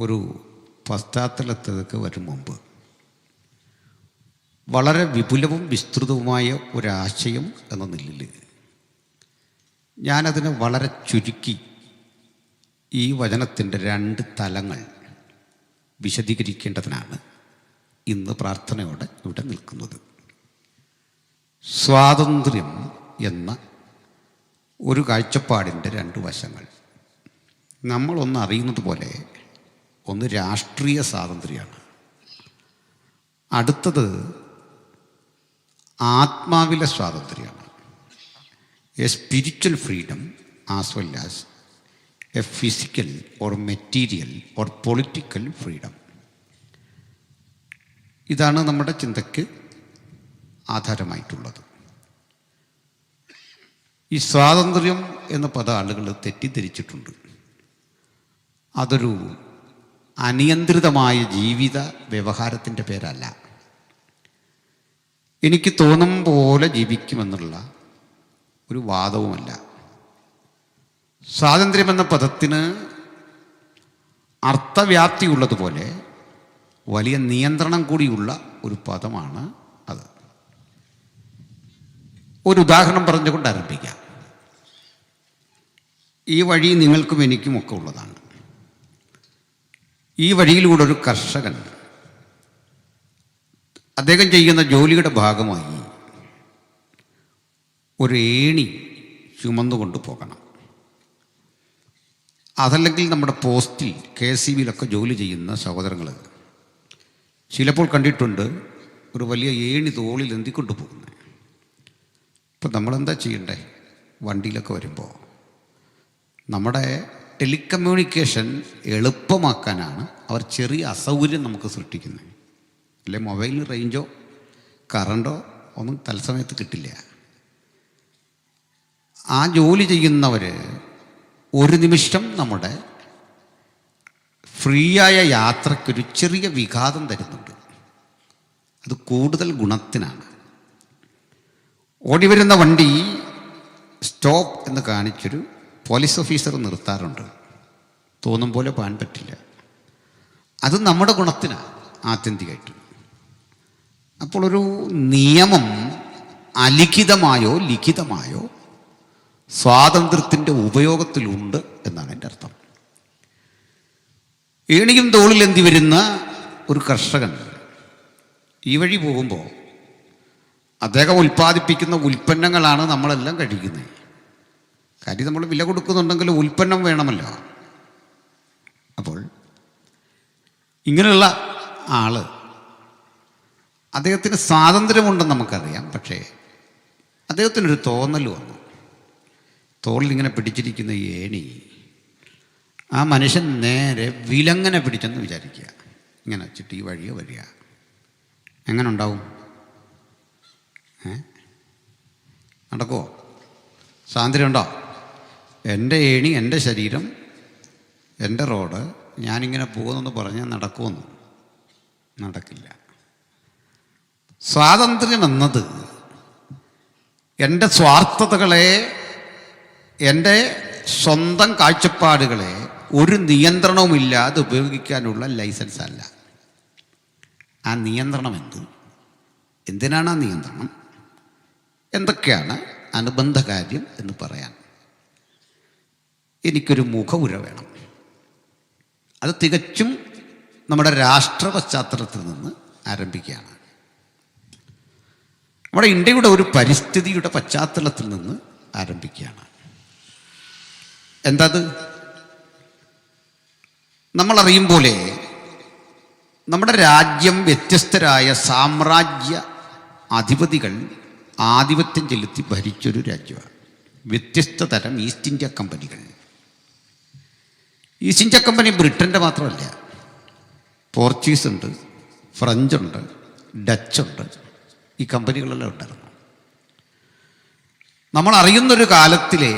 ഒരു പശ്ചാത്തലത്തിലേക്ക് വരും മുമ്പ് വളരെ വിപുലവും വിസ്തൃതവുമായ ഒരാശയം എന്ന നിലയിൽ ഞാനതിനെ വളരെ ചുരുക്കി ഈ വചനത്തിൻ്റെ 2 തലങ്ങൾ വിശദീകരിക്കേണ്ടതിനാണ് ഇന്ന് പ്രാർത്ഥനയോടെ ഇവിടെ നിൽക്കുന്നത്. സ്വാതന്ത്ര്യം എന്ന ഒരു കാഴ്ചപ്പാടിൻ്റെ 2 വശങ്ങൾ. നമ്മളൊന്ന് അറിയുന്നത് പോലെ ഒന്ന് രാഷ്ട്രീയ സ്വാതന്ത്ര്യമാണ്, അടുത്തത് ആത്മാവിലെ സ്വാതന്ത്ര്യമാണ്. A spiritual freedom as well as a physical or material or political freedom. ഇതാണ് നമ്മുടെ ചിന്തയ്ക്ക് ആധാരമായിട്ടുള്ളത്. ഈ സ്വാതന്ത്ര്യം എന്ന പദം ആളുകൾ തെറ്റിദ്ധരിച്ചിട്ടുണ്ട്. അതൊരു അനിയന്ത്രിതമായ ജീവിത വ്യവഹാരത്തിൻ്റെ പേരല്ല. എനിക്ക് തോന്നും പോലെ ജീവിക്കുമെന്നുള്ള ഒരു വാദവുമല്ല. സ്വാതന്ത്ര്യമെന്ന പദത്തിന് അർത്ഥവ്യാപ്തിയുള്ളതുപോലെ വലിയ നിയന്ത്രണം കൂടിയുള്ള ഒരു പദമാണ് അത്. ഒരു ഉദാഹരണം പറഞ്ഞുകൊണ്ട് ആരംഭിക്കാം. ഈ വഴി നിങ്ങൾക്കും എനിക്കുമൊക്കെ ഉള്ളതാണ്. ഈ വഴിയിലൂടെ ഒരു കർഷകൻ അദ്ദേഹം ചെയ്യുന്ന ജോലിയുടെ ഭാഗമായി ഒരു ഏണി ചുമന്നുകൊണ്ട് പോകണം. അതല്ലെങ്കിൽ നമ്മുടെ പോസ്റ്റിൽ KCBയിലൊക്കെ ജോലി ചെയ്യുന്ന സഹോദരങ്ങൾ ചിലപ്പോൾ കണ്ടിട്ടുണ്ട് ഒരു വലിയ ഏണി തോളിൽ എന്തിക്കൊണ്ട് പോകുന്നത്. ഇപ്പം നമ്മളെന്താ ചെയ്യണ്ടേ? വണ്ടിയിലൊക്കെ വരുമ്പോൾ നമ്മുടെ ടെലികമ്മ്യൂണിക്കേഷൻ എളുപ്പമാക്കാനാണ് അവർ ചെറിയ അസൗകര്യം നമുക്ക് സൃഷ്ടിക്കുന്നത്. അല്ലെ മൊബൈലിന് റേഞ്ചോ കറണ്ടോ ഒന്നും തത്സമയത്ത് കിട്ടില്ല. ആ ജോലി ചെയ്യുന്നവർ ഒരു നിമിഷം നമ്മുടെ ഫ്രീയായ യാത്രയ്ക്കൊരു ചെറിയ വിഘാതം തരുന്നുണ്ട്. അത് കൂടുതൽ ഗുണത്തിനാണ്. ഓടി വരുന്ന വണ്ടി സ്റ്റോപ്പ് എന്ന് കാണിച്ചൊരു പോലീസ് ഓഫീസർ നിർത്താറുണ്ട്. തോന്നും പോലെ പോകാൻ പറ്റില്ല. അത് നമ്മുടെ ഗുണത്തിനാണ് ആത്യന്തികമായിട്ട്. അപ്പോൾ ഒരു നിയമം അലിഖിതമായോ ലിഖിതമായോ സ്വാതന്ത്ര്യത്തിൻ്റെ ഉപയോഗത്തിലുണ്ട് എന്നാണ് എൻ്റെ അർത്ഥം. ഏണിയും തോളിൽ എന്തി വരുന്ന ഒരു കർഷകൻ ഈ വഴി പോകുമ്പോൾ അദ്ദേഹം ഉൽപ്പാദിപ്പിക്കുന്ന ഉൽപ്പന്നങ്ങളാണ് നമ്മളെല്ലാം കഴിക്കുന്നത്. കാര്യം നമ്മൾ വില കൊടുക്കുന്നുണ്ടെങ്കിൽ ഉൽപ്പന്നം വേണമല്ലോ. അപ്പോൾ ഇങ്ങനെയുള്ള ആള് അദ്ദേഹത്തിന് സ്വാതന്ത്ര്യമുണ്ടെന്ന് നമുക്കറിയാം. പക്ഷേ അദ്ദേഹത്തിനൊരു തോന്നൽ വന്നു. തോളിൽ ഇങ്ങനെ പിടിച്ചിരിക്കുന്ന ഏണി ആ മനുഷ്യൻ നേരെ വിലങ്ങനെ പിടിച്ചെന്ന് വിചാരിക്കുക. ഇങ്ങനെ വെച്ചിട്ട് ഈ വഴിയോ വരിക എങ്ങനെ ഉണ്ടാവും? നടക്കുമോ? സ്വാതന്ത്ര്യം ഉണ്ടോ? എൻ്റെ ഏണി, എൻ്റെ ശരീരം, എൻ്റെ റോഡ്, ഞാനിങ്ങനെ പോകുന്നെന്ന് പറഞ്ഞാൽ നടക്കുമെന്ന് നടക്കില്ല. സ്വാതന്ത്ര്യം എന്നത് എൻ്റെ സ്വാർത്ഥതകളെ, എൻ്റെ സ്വന്തം കാഴ്ചപ്പാടുകളെ ഒരു നിയന്ത്രണവുമില്ലാതെ ഉപയോഗിക്കാനുള്ള ലൈസൻസ് അല്ല. ആ നിയന്ത്രണം എന്തിനാണ് ആ നിയന്ത്രണം? എന്തൊക്കെയാണ് അനുബന്ധ കാര്യം എന്ന് പറയാൻ എനിക്കൊരു മുഖവുര വേണം. അത് തികച്ചും നമ്മുടെ രാഷ്ട്ര പശ്ചാത്തലത്തിൽ നിന്ന് ആരംഭിക്കുകയാണ്. നമ്മുടെ ഇന്ത്യയുടെ ഒരു പരിസ്ഥിതിയുടെ പശ്ചാത്തലത്തിൽ നിന്ന് ആരംഭിക്കുകയാണ്. എന്താത്? നമ്മളറിയും പോലെ നമ്മുടെ രാജ്യം വ്യത്യസ്തരായ സാമ്രാജ്യ അധിപതികൾ ആധിപത്യം ചെലുത്തി ഭരിച്ചൊരു രാജ്യമാണ്. വ്യത്യസ്ത തരം ഈസ്റ്റ് ഇന്ത്യ കമ്പനികൾ. ഈസ്റ്റ് ഇന്ത്യ കമ്പനി ബ്രിട്ടൻ്റെ മാത്രമല്ല, പോർച്ചുഗീസ് ഉണ്ട്, ഫ്രഞ്ചുണ്ട്, ഡച്ചുണ്ട്. ഈ കമ്പനികളെല്ലാം ഉണ്ടായിരുന്നു. നമ്മൾ അറിയുന്നൊരു കാലത്തിലെ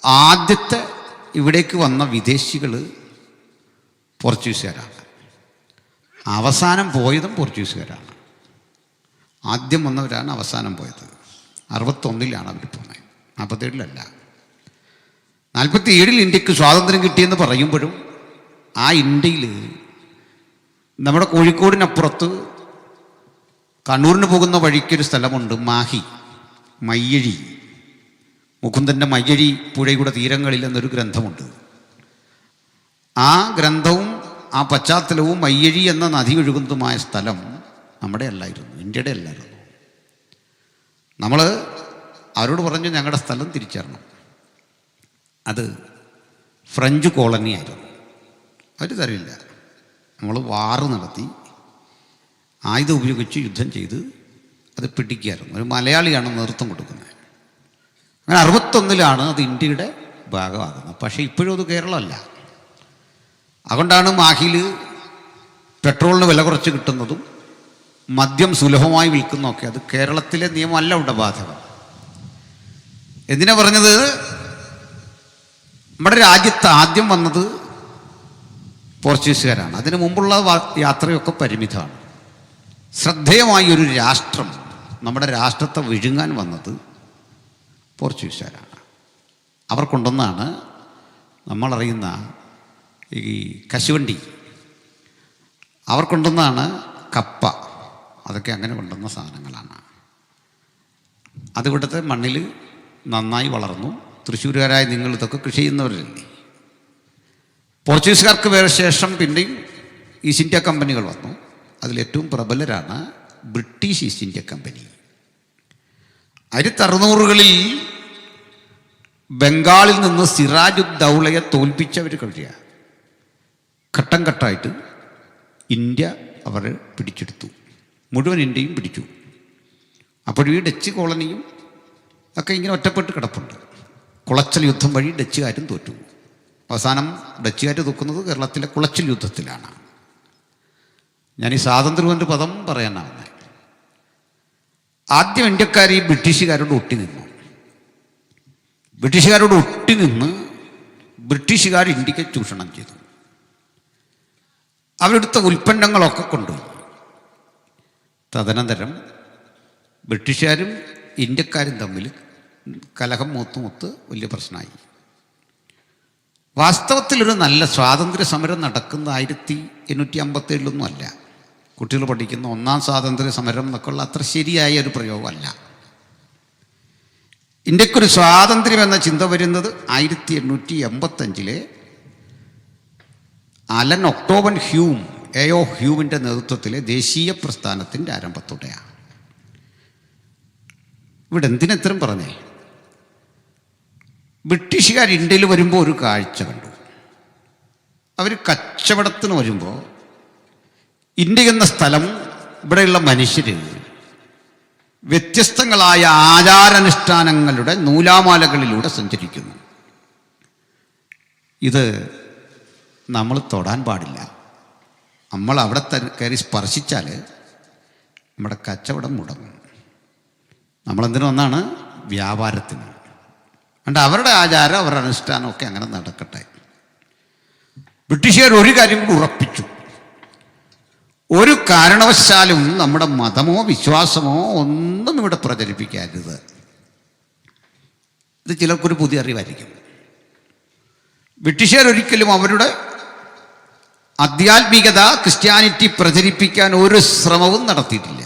ആദ്യത്തെ ഇവിടേക്ക് വന്ന വിദേശികൾ പോർച്ചുഗീസുകാരാണ്. അവസാനം പോയതും പോർച്ചുഗീസുകാരാണ്. ആദ്യം വന്നവരാണ് അവസാനം പോയത്. 61 അവർ പോകുന്നത്, 47 47 ഇന്ത്യക്ക് സ്വാതന്ത്ര്യം കിട്ടിയെന്ന് പറയുമ്പോഴും ആ ഇന്ത്യയിൽ നമ്മുടെ കോഴിക്കോടിനപ്പുറത്ത് കണ്ണൂരിന് പോകുന്ന വഴിക്കൊരു സ്ഥലമുണ്ട്, മാഹി, മയ്യഴി, മുകുന്ദൻ്റെ മയ്യഴി പുഴയുടെ തീരങ്ങളിൽ എന്നൊരു ഗ്രന്ഥമുണ്ട്. ആ ഗ്രന്ഥവും ആ പശ്ചാത്തലവും മയ്യഴി എന്ന നദി ഒഴുകുന്നതുമായ സ്ഥലം നമ്മുടെ അല്ലായിരുന്നു, ഇന്ത്യയുടെ അല്ലായിരുന്നു. നമ്മൾ അവരോട് പറഞ്ഞു ഞങ്ങളുടെ സ്ഥലം തിരിച്ചറിയണം. അത് ഫ്രഞ്ച് കോളനി ആയിരുന്നു. അവർ തരില്ല. നമ്മൾ വാറ് നടത്തി ആയുധം ഉപയോഗിച്ച് യുദ്ധം ചെയ്ത് അത് പിടിക്കുകയായിരുന്നു. ഒരു മലയാളിയാണ് നേതൃത്വം കൊടുക്കുന്നത്. അങ്ങനെ 61 അത് ഇന്ത്യയുടെ ഭാഗമാകുന്നത്. പക്ഷേ ഇപ്പോഴും അത് കേരളമല്ല. അതുകൊണ്ടാണ് മാഹിയിൽ പെട്രോളിന് വില കുറച്ച് കിട്ടുന്നതും മദ്യം സുലഭമായി വിൽക്കുന്നതൊക്കെ. അത് കേരളത്തിലെ നിയമമല്ല ഇവിടെ ബാധകം. എന്തിനാ പറഞ്ഞത്? നമ്മുടെ രാജ്യത്ത് ആദ്യം വന്നത് പോർച്ചുഗീസുകാരാണ്. അതിനു മുമ്പുള്ള യാത്രയൊക്കെ പരിമിതമാണ്. ശ്രദ്ധേയമായ ഒരു രാഷ്ട്രം, നമ്മുടെ രാഷ്ട്രത്തെ വിഴുങ്ങാൻ വന്നത് പോർച്ചുഗീസുകാരാണ്. അവർ കൊണ്ടുവന്നാണ് നമ്മളറിയുന്ന ഈ കശുവണ്ടി, അവർ കൊണ്ടുവന്നാണ് കപ്പ, അതൊക്കെ അങ്ങനെ കൊണ്ടുവന്ന സാധനങ്ങളാണ്. അതിവിടുത്തെ മണ്ണിൽ നന്നായി വളർന്നു. തൃശ്ശൂരുകാരായ നിങ്ങൾ ഇതൊക്കെ കൃഷി ചെയ്യുന്നവരല്ലേ. പോർച്ചുഗീസുകാർക്ക് വേറെ ശേഷം പിന്നെയും ഈസ്റ്റ് ഇന്ത്യ കമ്പനികൾ വന്നു. അതിലേറ്റവും പ്രബലരാണ് ബ്രിട്ടീഷ് ഈസ്റ്റ് ഇന്ത്യ കമ്പനി. 1600-കളിൽ ബംഗാളിൽ നിന്ന് സിറാജുദ്ദൗളയെ തോൽപ്പിച്ചവർ കഴിയുക. ഘട്ടം ഘട്ടമായിട്ട് ഇന്ത്യ അവർ പിടിച്ചെടുത്തു. മുഴുവൻ ഇന്ത്യയും പിടിച്ചു. അപ്പോൾ ഈ ഡച്ച് കോളനിയും ഒക്കെ ഇങ്ങനെ ഒറ്റപ്പെട്ട് കിടപ്പുണ്ട്. കുളച്ചൽ യുദ്ധം വഴി ഡച്ചുകാരും തോറ്റു. അവസാനം ഡച്ചുകാർ തോക്കുന്നത് കേരളത്തിലെ കുളച്ചൽ യുദ്ധത്തിലാണ്. ഞാൻ ഈ സ്വാതന്ത്ര്യം എന്ന പദം പറയാനാണ്. ആദ്യം ഇന്ത്യക്കാർ ഈ ബ്രിട്ടീഷുകാരോട് ഒട്ടി നിന്നു. ബ്രിട്ടീഷുകാരോട് ഒട്ടി നിന്ന് ബ്രിട്ടീഷുകാർ ഇന്ത്യക്ക് ചൂഷണം ചെയ്തു. അവരെടുത്ത ഉൽപ്പന്നങ്ങളൊക്കെ കൊണ്ടുപോയി. തദനന്തരം ബ്രിട്ടീഷുകാരും ഇന്ത്യക്കാരും തമ്മിൽ കലഹം മൂത്ത് വലിയ പ്രശ്നമായി. വാസ്തവത്തിലൊരു നല്ല സ്വാതന്ത്ര്യ സമരം നടക്കുന്ന 1857 അല്ല. കുട്ടികൾ പഠിക്കുന്ന ഒന്നാം സ്വാതന്ത്ര്യ സമരം എന്നൊക്കെയുള്ള അത്ര ശരിയായ ഒരു പ്രയോഗമല്ല. ഇന്ത്യക്കൊരു സ്വാതന്ത്ര്യം എന്ന ചിന്ത വരുന്നത് 1885 അലൻ ഒക്ടോബൻ ഹ്യൂം, എ.ഒ. ഹ്യൂമിൻ്റെ നേതൃത്വത്തിലെ ദേശീയ പ്രസ്ഥാനത്തിൻ്റെ ആരംഭത്തോടെയാണ്. ഇവിടെ എന്തിനെത്തരം പറഞ്ഞേ? ബ്രിട്ടീഷുകാർ ഇന്ത്യയിൽ വരുമ്പോൾ ഒരു കാഴ്ച കണ്ടു. അവർ കച്ചവടത്തിന് വരുമ്പോൾ ഇന്ത്യ എന്ന സ്ഥലം, ഇവിടെയുള്ള മനുഷ്യർ വ്യത്യസ്തങ്ങളായ ആചാരാനുഷ്ഠാനങ്ങളുടെ നൂലാമാലകളിലൂടെ സഞ്ചരിക്കുന്നു. ഇത് നമ്മൾ തൊടാൻ പാടില്ല. നമ്മൾ അവിടെ കയറി സ്പർശിച്ചാൽ നമ്മുടെ കച്ചവടം മുടങ്ങും. നമ്മളെന്തിനു വന്നാണ്? വ്യാപാരത്തിന്. അതുകൊണ്ട് അവരുടെ ആചാരം, അവരുടെ അനുഷ്ഠാനമൊക്കെ അങ്ങനെ നടക്കട്ടെ. ബ്രിട്ടീഷുകാർ ഒരു കാര്യം കൂടി ഉറപ്പിച്ചു: ഒരു കാരണവശാലും നമ്മുടെ മതമോ വിശ്വാസമോ ഒന്നും ഇവിടെ പ്രചരിപ്പിക്കരുത്. ഇത് ചിലർക്കൊരു പുതിയ അറിവായിരിക്കും. ബ്രിട്ടീഷുകാർ ഒരിക്കലും അവരുടെ ആധ്യാത്മികത, ക്രിസ്ത്യാനിറ്റി പ്രചരിപ്പിക്കാൻ ഒരു ശ്രമവും നടത്തിയിട്ടില്ല.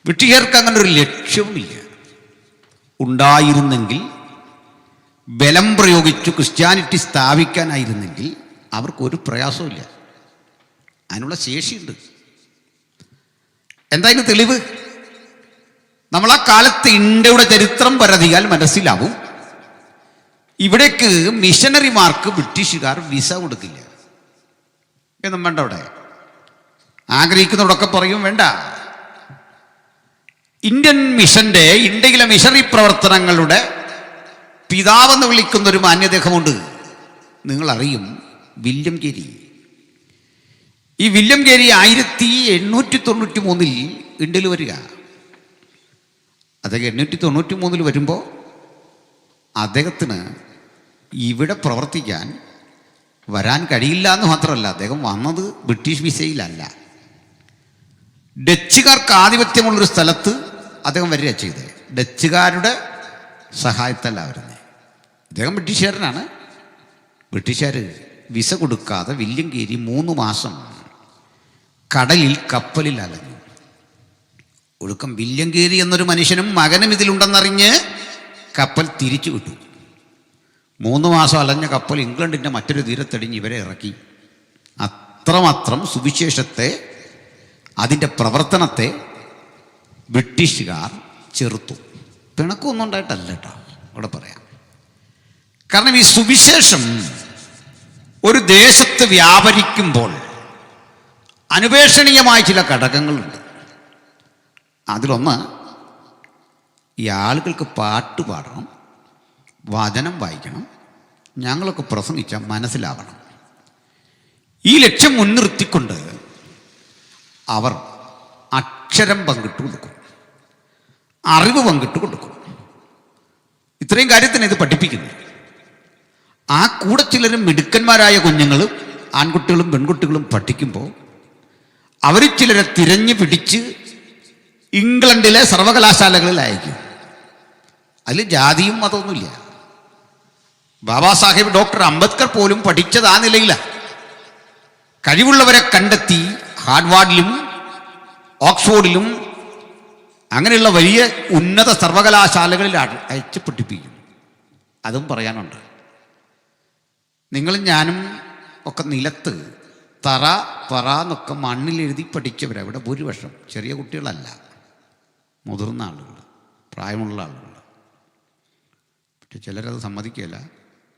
ബ്രിട്ടീഷുകാർക്ക് അങ്ങനെ ഒരു ലക്ഷ്യവുമില്ല. ഉണ്ടായിരുന്നെങ്കിൽ, ബലം പ്രയോഗിച്ചു ക്രിസ്ത്യാനിറ്റി സ്ഥാപിക്കാനായിരുന്നെങ്കിൽ അവർക്കൊരു പ്രയാസമില്ല. അതിനുള്ള ശേഷിയുണ്ട്. എന്തായാലും തെളിവ് നമ്മൾ ആ കാലത്ത് ഇന്ത്യയുടെ ചരിത്രം പരതിയാൽ മനസ്സിലാവും. ഇവിടേക്ക് മിഷനറിമാർക്ക് ബ്രിട്ടീഷുകാർ വിസ കൊടുക്കില്ല എന്നും വേണ്ട. അവിടെ ആഗ്രഹിക്കുന്നവരൊക്കെ പറയും വേണ്ട. ഇന്ത്യൻ മിഷന്റെ, ഇന്ത്യയിലെ മിഷണറി പ്രവർത്തനങ്ങളുടെ പിതാവെന്ന് വിളിക്കുന്നൊരു മാന്യദേഹമുണ്ട്. നിങ്ങളറിയും, വില്യം കേരി. ഈ വില്യം കേരി 1893 ഇന്ത്യയിൽ വരിക. അദ്ദേഹം 1893 വരുമ്പോൾ അദ്ദേഹത്തിന് ഇവിടെ പ്രവർത്തിക്കാൻ വരാൻ കഴിയില്ല എന്ന് മാത്രമല്ല, അദ്ദേഹം വന്നത് ബ്രിട്ടീഷ് വിസയിലല്ല. ഡച്ചുകാർക്ക് ആധിപത്യമുള്ളൊരു സ്ഥലത്ത് അദ്ദേഹം വരിക ചെയ്തത്. ഡച്ചുകാരുടെ സഹായത്തല്ല വരുന്നത്. അദ്ദേഹം ബ്രിട്ടീഷുകാരനാണ്. ബ്രിട്ടീഷുകാർ വിസ കൊടുക്കാതെ വില്യങ്കേരി 3 മാസം കടലിൽ കപ്പലിൽ അലഞ്ഞു. ഒടുക്കം വില്യങ്കേരി എന്നൊരു മനുഷ്യനും മകനും ഇതിലുണ്ടെന്നറിഞ്ഞ് കപ്പൽ തിരിച്ചു വിട്ടു. 3 മാസം അലഞ്ഞ കപ്പൽ ഇംഗ്ലണ്ടിൻ്റെ മറ്റൊരു തീരത്തടിഞ്ഞ് ഇവരെ ഇറക്കി. അത്രമാത്രം സുവിശേഷത്തെ, അതിൻ്റെ പ്രവർത്തനത്തെ ബ്രിട്ടീഷുകാർ ചെറുത്തു. പിണക്കമൊന്നും ഉണ്ടായിട്ടല്ല കേട്ടോ, ഇവിടെ പറയാം. കാരണം ഈ സുവിശേഷം ഒരു ദേശത്ത് വ്യാപരിക്കുമ്പോൾ അനുപേക്ഷണീയമായ ചില ഘടകങ്ങളുണ്ട്. അതിലൊന്ന്, ഈ ആളുകൾക്ക് പാട്ട് പാടണം, വചനം വായിക്കണം, ഞങ്ങളൊക്കെ പ്രസംഗിച്ചാൽ മനസ്സിലാവണം. ഈ ലക്ഷ്യം മുൻനിർത്തിക്കൊണ്ട് അവർ അക്ഷരം പങ്കിട്ട് കൊടുക്കും, അറിവ് പങ്കിട്ട് കൊടുക്കും. ഇത്രയും കാര്യത്തിന് ഇത് പഠിപ്പിക്കുന്നു. ആ കൂടെ ചിലരും മിടുക്കന്മാരായ കുഞ്ഞുങ്ങളും ആൺകുട്ടികളും പെൺകുട്ടികളും പഠിക്കുമ്പോൾ അവർ ചിലരെ തിരഞ്ഞു പിടിച്ച് ഇംഗ്ലണ്ടിലെ സർവകലാശാലകളിൽ അയക്കും. അതിൽ ജാതിയും മതമൊന്നുമില്ല. ബാബാ സാഹേബ് ഡോക്ടർ അംബേദ്കർ പോലും പഠിച്ചത് ആ നിലയിലാണ്. കഴിവുള്ളവരെ കണ്ടെത്തി ഹാർവാർഡിലും ഓക്സ്ഫോർഡിലും അങ്ങനെയുള്ള വലിയ ഉന്നത സർവകലാശാലകളിൽ അയച്ച് പഠിപ്പിക്കും. അതും പറയാനുണ്ട്. നിങ്ങളും ഞാനും ഒക്കെ നിലത്ത് തറ പറ എന്നൊക്കെ മണ്ണിലെഴുതി പഠിച്ചവരാണ് ഇവിടെ ഭൂരിപക്ഷം. ചെറിയ കുട്ടികളല്ല, മുതിർന്ന ആളുകൾ, പ്രായമുള്ള ആളുകൾ. പക്ഷെ ചിലരത് സമ്മതിക്കില്ല.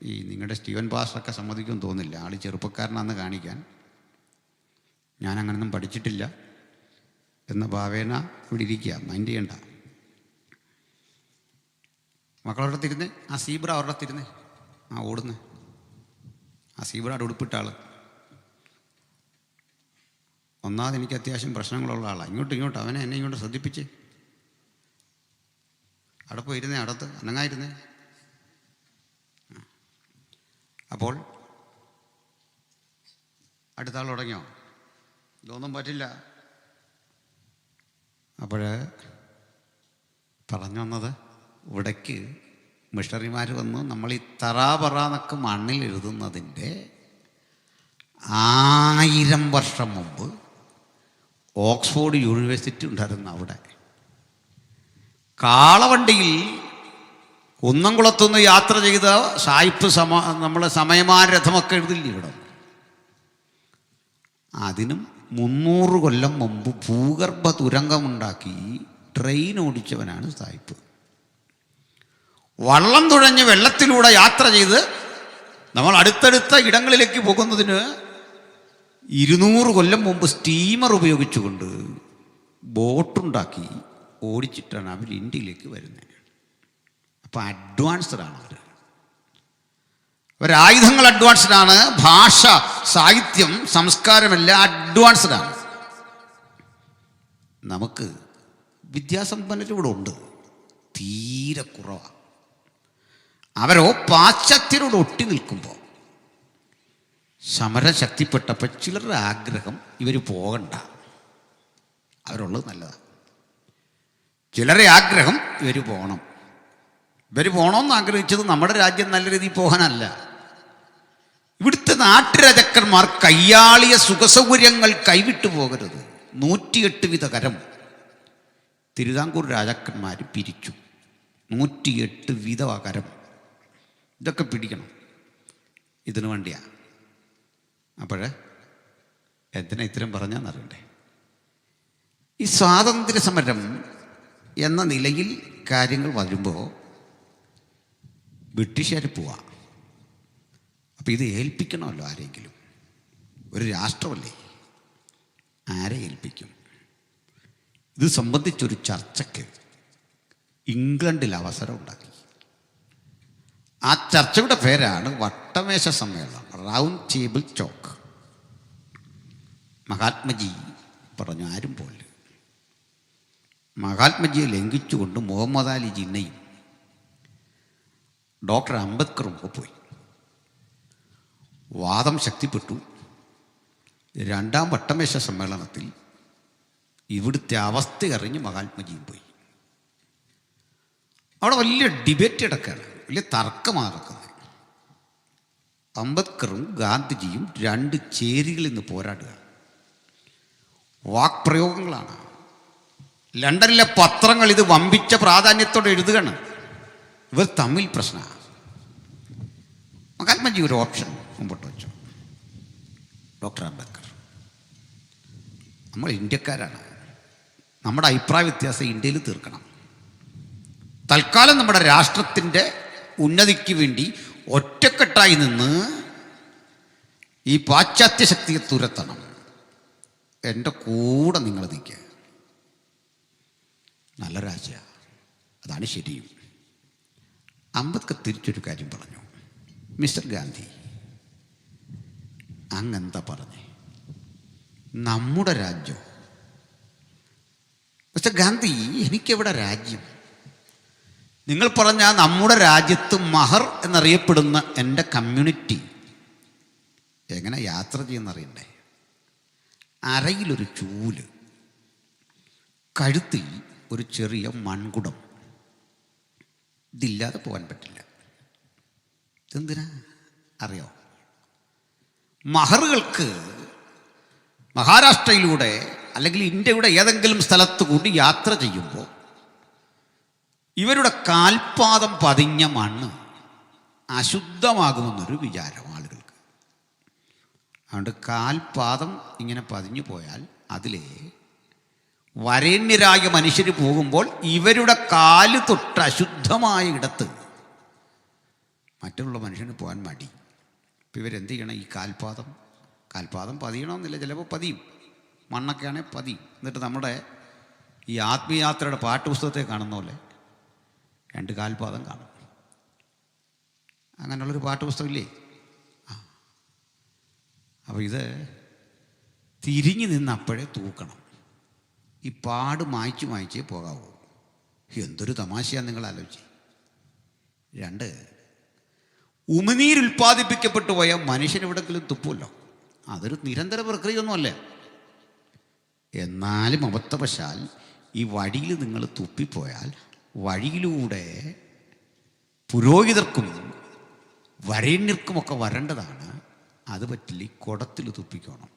ഈ നിങ്ങളുടെ സ്റ്റീവൻ പാസ്റ്ററൊക്കെ സമ്മതിക്കുമെന്ന് തോന്നില്ല. ആൾ ചെറുപ്പക്കാരനാണെന്ന് കാണിക്കാൻ. ഞാൻ അങ്ങനൊന്നും പഠിച്ചിട്ടില്ല എന്ന ഭാവേന ഇവിടെ ഇരിക്കുക, മൈൻഡ് ചെയ്യണ്ട. മക്കളവിടെ തിരുന്നേ, ആ സീബ്ര അവരുടെ തിരുന്നേ, ആ ഓടുന്നേ, ആ സീബ്രയുടെ ഉടുപ്പിട്ട ആൾ. ഒന്നാമത് എനിക്ക് അത്യാവശ്യം പ്രശ്നങ്ങളുള്ള ആളാണ്. ഇങ്ങോട്ട് അവനെ എന്നെ ഇങ്ങോട്ട് ശ്രദ്ധിപ്പിച്ച്. അവിടെ പോയിരുന്നേ, അടുത്ത് അനങ്ങായിരുന്നേ. അപ്പോൾ അടുത്ത ആൾ തുടങ്ങിയോ? ഇതൊന്നും പറ്റില്ല. അപ്പോൾ പറഞ്ഞു വന്നത്, ഇവിടേക്ക് മിഷണറിമാർ വന്ന് നമ്മൾ ഈ തറാപറ എന്നൊക്കെ മണ്ണിൽ എഴുതുന്നതിൻ്റെ 1000 വർഷം മുമ്പ് ഓക്സ്ഫോർഡ് യൂണിവേഴ്സിറ്റി ഉണ്ടായിരുന്നു. അവിടെ കാളവണ്ടിയിൽ കുന്നംകുളത്തുനിന്ന് യാത്ര ചെയ്ത സായിപ്പ് നമ്മളെ സമയമാരഥമൊക്കെ എഴുതില്ല ഇവിടെ. അതിനും 300 കൊല്ലം മുമ്പ് ഭൂഗർഭ തുരങ്കമുണ്ടാക്കി ട്രെയിൻ ഓടിച്ചവനാണ് സായിപ്പ്. വള്ളം തുഴഞ്ഞ് വെള്ളത്തിലൂടെ യാത്ര ചെയ്ത് നമ്മൾ അടുത്തടുത്ത ഇടങ്ങളിലേക്ക് പോകുന്നതിന് 200 കൊല്ലം മുമ്പ് സ്റ്റീമർ ഉപയോഗിച്ചുകൊണ്ട് ബോട്ടുണ്ടാക്കി ഓടിച്ചിട്ടാണ് അവർ ഇന്ത്യയിലേക്ക് വരുന്നത്. അപ്പോൾ അഡ്വാൻസ്ഡാണ് അവർ. അവരായുധങ്ങൾ അഡ്വാൻസ്ഡാണ്, ഭാഷ, സാഹിത്യം, സംസ്കാരമെല്ലാം അഡ്വാൻസ്ഡാണ്. നമുക്ക് വിദ്യാസമ്പന്നരിവിടെ ഉണ്ട്, തീരെ കുറവാണ്. അവരോ പാശ്ചാത്യരോട് ഒട്ടി നിൽക്കുമ്പോൾ സമരം ശക്തിപ്പെട്ടപ്പോൾ ചിലരുടെ ആഗ്രഹം ഇവർ പോകണ്ട, അവരുള്ളത് നല്ലതാണ്. ചിലരുടെ ആഗ്രഹം ഇവർ പോകണം. ഇവർ പോകണമെന്ന് ആഗ്രഹിച്ചത് നമ്മുടെ രാജ്യം നല്ല രീതിയിൽ പോകാനല്ല. ഇവിടുത്തെ നാട്ടുരാജാക്കന്മാർ കയ്യാളിയ സുഖസൗകര്യങ്ങൾ കൈവിട്ടു പോകരുത്. 108 വിധ കരം തിരുവിതാംകൂർ രാജാക്കന്മാർ പിരിച്ചു. 108 വിധ കരം. ഇതൊക്കെ പിടിക്കണം, ഇതിനു വേണ്ടിയാണ്. അപ്പോൾ എന്തിനാ ഇത്തരം പറഞ്ഞാന്നറിയണ്ടേ? ഈ സ്വാതന്ത്ര്യ സമരം എന്ന നിലയിൽ കാര്യങ്ങൾ വരുമ്പോൾ ബ്രിട്ടീഷുകാർ പോവാം. അപ്പോൾ ഇത് ഏൽപ്പിക്കണമല്ലോ ആരെങ്കിലും. ഒരു രാഷ്ട്രമല്ലേ, ആരെ ഏൽപ്പിക്കും? ഇത് സംബന്ധിച്ചൊരു ചർച്ചയ്ക്ക് ഇംഗ്ലണ്ടിൽ അവസരം ഉണ്ടാക്കി. ആ ചർച്ചയുടെ പേരാണ് വട്ടമേശ സമ്മേളനം, റൗണ്ട് ടേബിൾ ടോക്ക്. മഹാത്മജി പറഞ്ഞു, ആരും പോലെ മഹാത്മജിയെ ലംഘിച്ചുകൊണ്ട് മുഹമ്മദ് അലി ജിന്നയും ഡോക്ടർ അംബേദ്കറും ഒക്കെ പോയി. വാദം ശക്തിപ്പെട്ടു. 2ാം വട്ടമേശ സമ്മേളനത്തിൽ ഇവിടുത്തെ അവസ്ഥ അറിഞ്ഞ് മഹാത്മജിയും പോയി. അവിടെ വലിയ ഡിബേറ്റ് നടക്കുകയാണ്, വലിയ തർക്കമാണ് നടക്കുന്നത്. അംബേദ്കറും ഗാന്ധിജിയും രണ്ട് ചേരികളിൽ നിന്ന് പോരാടുക. വാക്പ്രയോഗങ്ങളാണ്. ലണ്ടനിലെ പത്രങ്ങൾ ഇത് വമ്പിച്ച പ്രാധാന്യത്തോടെ എഴുതുകയാണ്. ഇവർ തമ്മിൽ പ്രശ്നമാണ്. മഹാത്മജി ഒരു ഓപ്ഷൻ മുമ്പോട്ട് വെച്ചു. ഡോക്ടർ അംബേദ്കർ, നമ്മൾ ഇന്ത്യക്കാരാണ്, നമ്മുടെ അഭിപ്രായ വ്യത്യാസം ഇന്ത്യയിൽ തീർക്കണം. തൽക്കാലം നമ്മുടെ രാഷ്ട്രത്തിൻ്റെ ഉന്നതിക്ക് വേണ്ടി ഒറ്റക്കെട്ടായി നിന്ന് ഈ പാശ്ചാത്യ ശക്തിയെ തുരത്തണം. എൻ്റെ കൂടെ നിങ്ങൾ നിൽക്കുക. നല്ല രാജ്യ, അതാണ് ശരിയും. അംബേദ്കർ തിരിച്ചൊരു കാര്യം പറഞ്ഞു. മിസ്റ്റർ ഗാന്ധി, അങ്ങെന്താ പറഞ്ഞേ? നമ്മുടെ രാജ്യം? മിസ്റ്റർ ഗാന്ധി, എനിക്കെവിടെ രാജ്യം? നിങ്ങൾ പറഞ്ഞ നമ്മുടെ രാജ്യത്ത് മഹർ എന്നറിയപ്പെടുന്ന എൻ്റെ കമ്മ്യൂണിറ്റി എങ്ങനെ യാത്ര ചെയ്യുന്നറിയണ്ടേ? അരയിലൊരു ചൂല്, കഴുത്തിൽ ഒരു ചെറിയ മൺകുടം, ഇതില്ലാതെ പോകാൻ പറ്റില്ല. ഇതെന്തിനാ അറിയോ? മഹറുകൾക്ക് മഹാരാഷ്ട്രയിലൂടെ അല്ലെങ്കിൽ ഇന്ത്യയുടെ ഏതെങ്കിലും സ്ഥലത്ത് കൂടി യാത്ര ചെയ്യുമ്പോൾ ഇവരുടെ കാൽപാദം പതിഞ്ഞ മണ്ണ് അശുദ്ധമാകുമെന്നൊരു വിചാരം ആളുകൾക്ക്. അതുകൊണ്ട് കാൽപാദം ഇങ്ങനെ പതിഞ്ഞു പോയാൽ അതിലെ വരേണ്യരായ മനുഷ്യർ പോകുമ്പോൾ ഇവരുടെ കാല് തൊട്ട് അശുദ്ധമായ ഇടത്ത് മറ്റുള്ള മനുഷ്യന് പോകാൻ മടി. ഇപ്പം ഇവരെന്ത് ചെയ്യണം? ഈ കാൽപാദം പതിയണമെന്നില്ല, ചിലപ്പോൾ പതിയും, മണ്ണൊക്കെ ആണെങ്കിൽ പതിയും. എന്നിട്ട് നമ്മുടെ ഈ ആത്മീയാത്രയുടെ പാഠ്യപുസ്തകത്തെ കാണുന്ന പോലെ രണ്ട് കാൽപാദം കാണും. അങ്ങനെയുള്ളൊരു പാഠ്യപുസ്തകമില്ലേ? അപ്പോൾ ഇത് തിരിഞ്ഞു നിന്ന് അപ്പോഴേ തൂക്കണം. ഈ പാട് മായ്ച്ചേ പോകാവൂ. എന്തൊരു തമാശയാണ് നിങ്ങൾ ആലോചിച്ച്. രണ്ട്, ഉമിനീരുൽപ്പാദിപ്പിക്കപ്പെട്ടു പോയ മനുഷ്യനെവിടെങ്കിലും തുപ്പുമല്ലോ. അതൊരു നിരന്തര പ്രക്രിയയൊന്നുമല്ല. എന്നാലും അബദ്ധവശാൽ ഈ വഴിയിൽ നിങ്ങൾ തുപ്പിപ്പോയാൽ വഴിയിലൂടെ പുരോഹിതർക്കും വരേണ്യർക്കുമൊക്കെ വരേണ്ടതാണ്. അത് പറ്റില്ല, ഈ കുടത്തിൽ തുപ്പിക്കണം.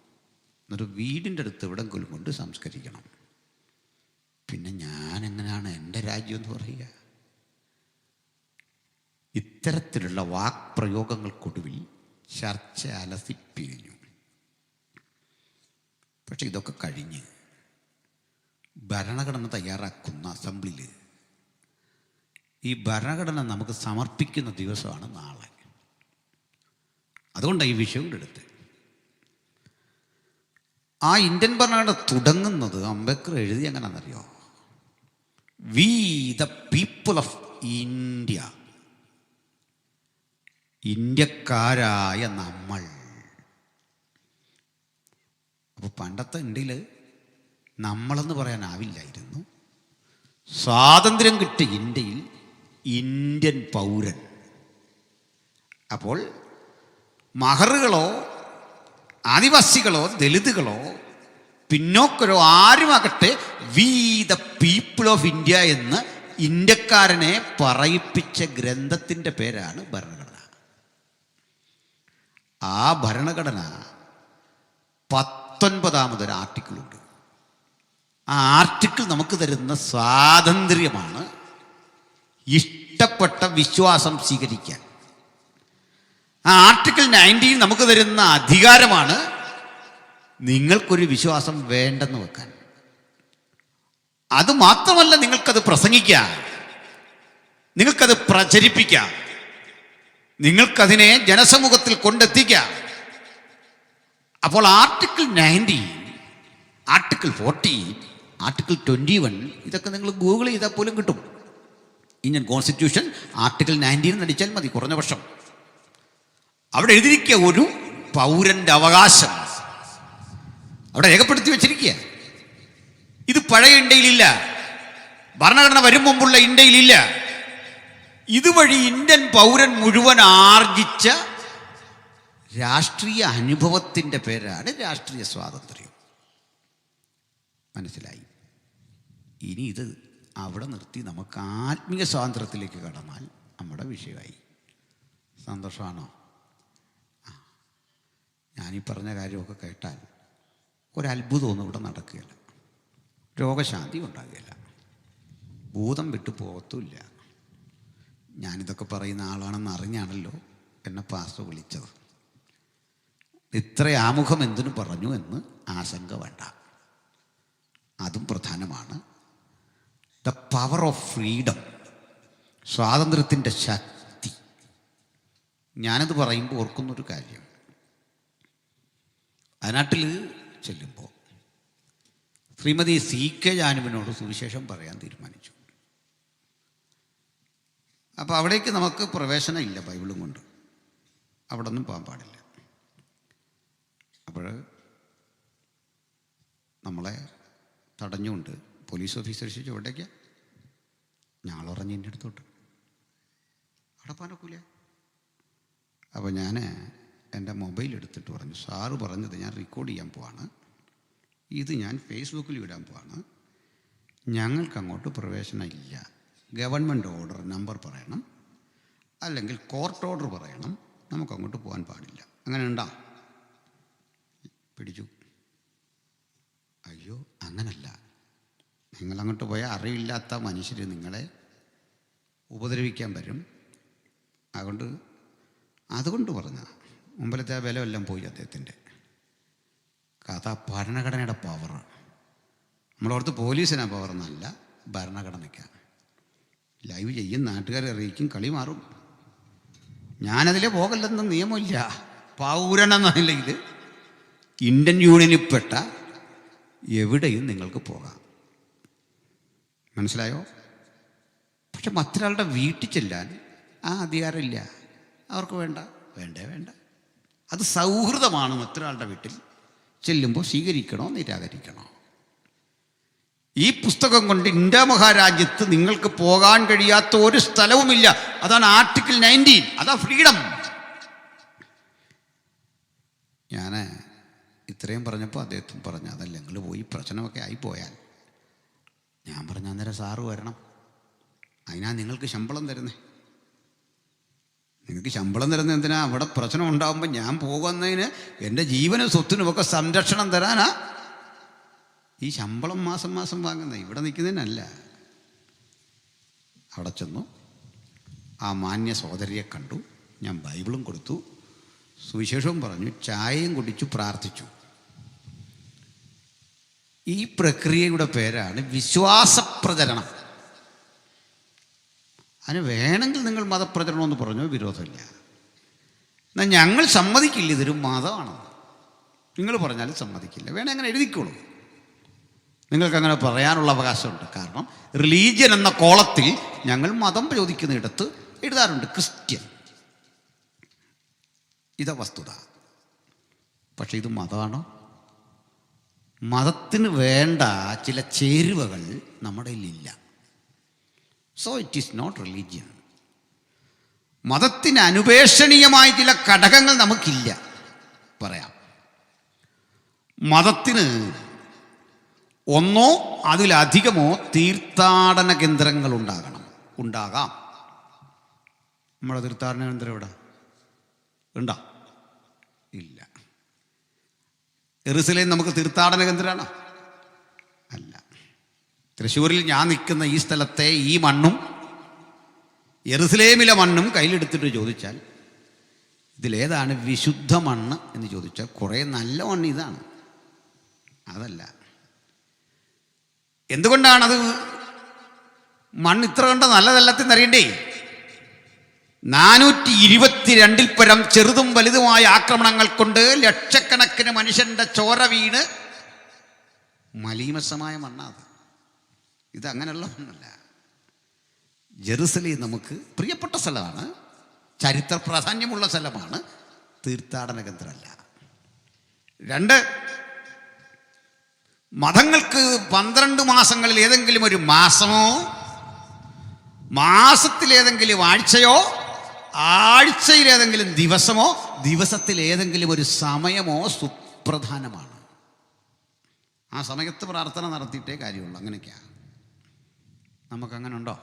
എന്നിട്ട് വീടിൻ്റെ അടുത്ത് എവിടെങ്കിലും കൊണ്ട് സംസ്കരിക്കണം. പിന്നെ ഞാൻ എങ്ങനെയാണ് എൻ്റെ രാജ്യം എന്ന് പറയുക? ഇത്തരത്തിലുള്ള വാക്പ്രയോഗങ്ങൾക്കൊടുവിൽ ചർച്ച അലസിപ്പിരിഞ്ഞു. പക്ഷെ ഇതൊക്കെ കഴിഞ്ഞ് ഭരണഘടന തയ്യാറാക്കുന്ന അസംബ്ലിയിൽ ഈ ഭരണഘടന നമുക്ക് സമർപ്പിക്കുന്ന ദിവസമാണ് നാളെ. അതുകൊണ്ടാണ് ഈ വിഷയം എടുത്ത്. ആ ഇന്ത്യൻ ഭരണഘടന തുടങ്ങുന്നത് അംബേദ്കർ എഴുതി എങ്ങനെയാണെന്നറിയോ? We the people of India, ഇന്ത്യക്കാരായ നമ്മൾ. അപ്പോൾ പണ്ടത്തെ ഇന്ത്യയിൽ നമ്മളെന്ന് പറയാനാവില്ലായിരുന്നു. സ്വാതന്ത്ര്യം കിട്ടിയ ഇന്ത്യയിൽ ഇന്ത്യൻ പൗരൻ. അപ്പോൾ മഹറുകളോ ആദിവാസികളോ ദലിതുകളോ പിന്നോക്കരോ ആരുമാകട്ടെ, we the people of India എന്ന് ഇന്ത്യക്കാരനെ പറയിപ്പിച്ച ഗ്രന്ഥത്തിൻ്റെ പേരാണ് ഭരണഘടന. ആ ഭരണഘടന 19ാമതൊരു ആർട്ടിക്കിളുണ്ട്. ആ ആർട്ടിക്കിൾ നമുക്ക് തരുന്ന സ്വാതന്ത്ര്യമാണ് ഇഷ്ടപ്പെട്ട വിശ്വാസം സ്വീകരിക്കാൻ. ആ ആർട്ടിക്കിൾ 19 നമുക്ക് തരുന്ന അധികാരമാണ് നിങ്ങൾക്കൊരു വിശ്വാസം വേണ്ടെന്ന് വെക്കാൻ. അതുമാത്രമല്ല, നിങ്ങൾക്കത് പ്രസംഗിക്കാം, നിങ്ങൾക്കത് പ്രചരിപ്പിക്കാം, നിങ്ങൾക്കതിനെ ജനസമൂഹത്തിൽ കൊണ്ടെത്തിക്കാം. അപ്പോൾ ആർട്ടിക്കിൾ 19, ആർട്ടിക്കിൾ 40, ആർട്ടിക്കിൾ 21 ഇതൊക്കെ നിങ്ങൾ ഗൂഗിൾ ചെയ്താൽ പോലും കിട്ടും. ഇന്ത്യൻ കോൺസ്റ്റിറ്റ്യൂഷൻ ആർട്ടിക്കിൾ 19 അടിച്ചാൽ മതി. കുറഞ്ഞ പക്ഷം അവിടെ എഴുതിയിരിക്കുക ഒരു പൗരൻ്റെ അവകാശം അവിടെ രേഖപ്പെടുത്തി വെച്ചിരിക്കുക. ഇത് പഴയ ഇന്ത്യയിലില്ല, ഭരണഘടന വരും മുമ്പുള്ള ഇന്ത്യയിലില്ല. ഇതുവഴി ഇന്ത്യൻ പൗരൻ മുഴുവൻ ആർജിച്ച രാഷ്ട്രീയ അനുഭവത്തിൻ്റെ പേരാണ് രാഷ്ട്രീയ സ്വാതന്ത്ര്യം. മനസ്സിലായി? ഇനി ഇത് അവിടെ നിർത്തി നമുക്ക് ആത്മീയ സ്വാതന്ത്ര്യത്തിലേക്ക് കടന്നാൽ നമ്മുടെ വിഷയമായി. സന്തോഷമാണോ? ഞാനീ പറഞ്ഞ കാര്യമൊക്കെ കേട്ടാൽ ഒരത്ഭുതമൊന്നും ഇവിടെ നടക്കുകയില്ല, രോഗശാന്തി ഉണ്ടാകുകയില്ല, ഭൂതം വിട്ടു പോകത്തുമില്ല. ഞാനിതൊക്കെ പറയുന്ന ആളാണെന്ന് അറിഞ്ഞാണല്ലോ എന്നെ പാസ്റ്റർ വിളിച്ചത്. ഇത്ര ആമുഖം എന്തിനു പറഞ്ഞു എന്ന് ആശങ്ക വേണ്ട, അതും പ്രധാനമാണ്. ദ പവർ ഓഫ് ഫ്രീഡം, സ്വാതന്ത്ര്യത്തിൻ്റെ ശക്തി. ഞാനത് പറയുമ്പോൾ ഓർക്കുന്നൊരു കാര്യം, വയനാട്ടിൽ ചെല്ലുമ്പോൾ ശ്രീമതി CK ജാനുവിനോട് സുവിശേഷം പറയാൻ തീരുമാനിച്ചു. അപ്പോൾ അവിടേക്ക് നമുക്ക് പ്രവേശനം ഇല്ല, ബൈബിളും കൊണ്ട് അവിടെ ഒന്നും പോകാൻ പാടില്ല. അപ്പോൾ നമ്മളെ തടഞ്ഞുകൊണ്ട് പോലീസ് ഓഫീസർ ചോദിച്ചു എവിടേക്കാ? ഞങ്ങൾ പറഞ്ഞ് എൻ്റെ അടുത്തോട്ട്. അവിടെ പോകാനൊക്കില്ല. അപ്പോൾ ഞാൻ എൻ്റെ മൊബൈൽ എടുത്തിട്ട് പറഞ്ഞു, സാറ് പറഞ്ഞത് ഞാൻ റെക്കോർഡ് ചെയ്യാൻ പോവാണ്, ഇത് ഞാൻ ഫേസ്ബുക്കിൽ ഇടാൻ പോവാണ്, ഞങ്ങൾക്ക് അങ്ങോട്ട് പ്രവേശനം ഇല്ല. ഗവൺമെൻറ് ഓർഡർ നമ്പർ പറയണം, അല്ലെങ്കിൽ കോർട്ട് ഓർഡർ പറയണം, നമുക്കങ്ങോട്ട് പോകാൻ പാടില്ല. അങ്ങനെ ഉണ്ടോ? പിടിച്ചു. അയ്യോ അങ്ങനല്ല, നിങ്ങളങ്ങോട്ട് പോയാൽ അറിവില്ലാത്ത മനുഷ്യർ നിങ്ങളെ ഉപദ്രവിക്കാൻ വരും. അതുകൊണ്ട് പറഞ്ഞ മുമ്പിലത്തെ വിലയെല്ലാം പോയി അദ്ദേഹത്തിൻ്റെ കഥ. ഭരണഘടനയുടെ പവർ, നമ്മളോടത്ത് പോലീസിനാ പവർ എന്നല്ല, ഭരണഘടനയ്ക്കാണ്. ലൈവ് ചെയ്യും, നാട്ടുകാരെ അറിയിക്കും, കളി മാറും. ഞാനതിലെ പോകല്ലെന്ന് നിയമമില്ല. പൗരനെന്നതിൽ ഇന്ത്യൻ യൂണിയനിൽപ്പെട്ട എവിടെയും നിങ്ങൾക്ക് പോകാം. മനസ്സിലായോ? പക്ഷെ മറ്റൊരാളുടെ വീട്ടിൽ ചെല്ലാൻ ആ അധികാരമില്ല. അവർക്ക് വേണ്ട. അത് സൗഹൃദമാണ്. മറ്റൊരാളുടെ വീട്ടിൽ ചെല്ലുമ്പോൾ സ്വീകരിക്കണോ നിരാകരിക്കണോ? ഈ പുസ്തകം കൊണ്ട് ഇന്ത്യ മഹാരാജ്യത്ത് നിങ്ങൾക്ക് പോകാൻ കഴിയാത്ത ഒരു സ്ഥലവുമില്ല. അതാണ് ആർട്ടിക്കിൾ 19. അതാ ഫ്രീഡം. ഞാൻ ഇത്രയും പറഞ്ഞപ്പോൾ അദ്ദേഹത്തിന് പറഞ്ഞു, അതല്ല നിങ്ങൾ പോയി പ്രശ്നമൊക്കെ ആയിപ്പോയാൽ. ഞാൻ പറഞ്ഞ അന്നേരം സാറ് വരണം, അതിനാ നിങ്ങൾക്ക് ശമ്പളം തരുന്നേ. നിങ്ങൾക്ക് ശമ്പളം തരുന്നത് എന്തിനാ? അവിടെ പ്രശ്നം ഉണ്ടാകുമ്പോൾ ഞാൻ പോകുന്നതിന്, എൻ്റെ ജീവനും സ്വത്തിനുമൊക്കെ സംരക്ഷണം തരാനാ ഈ ശമ്പളം മാസം മാസം വാങ്ങുന്നത്. ഇവിടെ നിൽക്കുന്നതിനല്ല. അവിടെ ചെന്നു, ആ മാന്യ സഹോദരിയെ കണ്ടു, ഞാൻ ബൈബിളും കൊടുത്തു, സുവിശേഷവും പറഞ്ഞു, ചായയും കുടിച്ചു, പ്രാർത്ഥിച്ചു. ഈ പ്രക്രിയയുടെ പേരാണ് വിശ്വാസപ്രചരണം. അതിന് വേണമെങ്കിൽ നിങ്ങൾ മതപ്രചരണമെന്ന് പറഞ്ഞോ, വിരോധമില്ല. എന്നാൽ ഞങ്ങൾ സമ്മതിക്കില്ല, ഇതൊരു മതമാണ്. നിങ്ങൾ പറഞ്ഞാലും സമ്മതിക്കില്ല. വേണേ അങ്ങനെ എഴുതിക്കോളൂ, നിങ്ങൾക്കങ്ങനെ പറയാനുള്ള അവകാശമുണ്ട്. കാരണം റിലീജിയൻ എന്ന കോളത്തിൽ ഞങ്ങൾ മതം ചോദിക്കുന്നിടത്ത് എഴുതാറുണ്ട് ക്രിസ്ത്യൻ. ഇതാ വസ്തുത. പക്ഷെ ഇത് മതമാണോ? മതത്തിന് വേണ്ട ചില ചേരുവകൾ നമ്മുടെ കയ്യിലില്ല. So it is not religion. മതത്തിന് അനുപേക്ഷണീയമായ ചില ഘടകങ്ങൾ നമുക്കില്ല. പറയാം, മതത്തിന് ഒന്നോ അതിലധികമോ തീർത്ഥാടന കേന്ദ്രങ്ങൾ ഉണ്ടാകാം. നമ്മുടെ തീർത്ഥാടന കേന്ദ്രം എവിടെ ഉണ്ടോ? ഇല്ല. യെരുശലേം നമുക്ക് തീർത്ഥാടന കേന്ദ്രമാണോ? അല്ല. തൃശ്ശൂരിൽ ഞാൻ നിൽക്കുന്ന ഈ സ്ഥലത്തെ ഈ മണ്ണും യെരുശലേമിലെ മണ്ണും കയ്യിലെടുത്തിട്ട് ചോദിച്ചാൽ ഇതിലേതാണ് വിശുദ്ധ മണ്ണ് എന്ന് ചോദിച്ചാൽ കുറേ നല്ല മണ്ണ് ഇതാണ്. അതല്ല. എന്തുകൊണ്ടാണത് മണ്ണ് ഇത്ര കണ്ട നല്ലതല്ലത്തെന്ന് അറിയണ്ടേ? 422 പരം ചെറുതും വലുതുമായ ആക്രമണങ്ങൾ കൊണ്ട് ലക്ഷക്കണക്കിന് മനുഷ്യന്റെ ചോര വീണ് മലീമസമായ മണ്ണാത്. ഇതങ്ങനെയുള്ള മണ്ണല്ല. ജെറുസലേം നമുക്ക് പ്രിയപ്പെട്ട സ്ഥലമാണ്, ചരിത്ര പ്രാധാന്യമുള്ള സ്ഥലമാണ്, തീർത്ഥാടന കേന്ദ്രമല്ല. 2, മതങ്ങൾക്ക് 12 മാസങ്ങളിൽ ഏതെങ്കിലും ഒരു മാസമോ, മാസത്തിലേതെങ്കിലും ആഴ്ചയോ, ആഴ്ചയിലേതെങ്കിലും ദിവസമോ, ദിവസത്തിലേതെങ്കിലും ഒരു സമയമോ സുപ്രധാനമാണ്. ആ സമയത്ത് പ്രാർത്ഥന നടത്തിയിട്ടേ കാര്യമുള്ളൂ. അങ്ങനെയൊക്കെയാണ്. നമുക്കങ്ങനെ ഉണ്ടോ?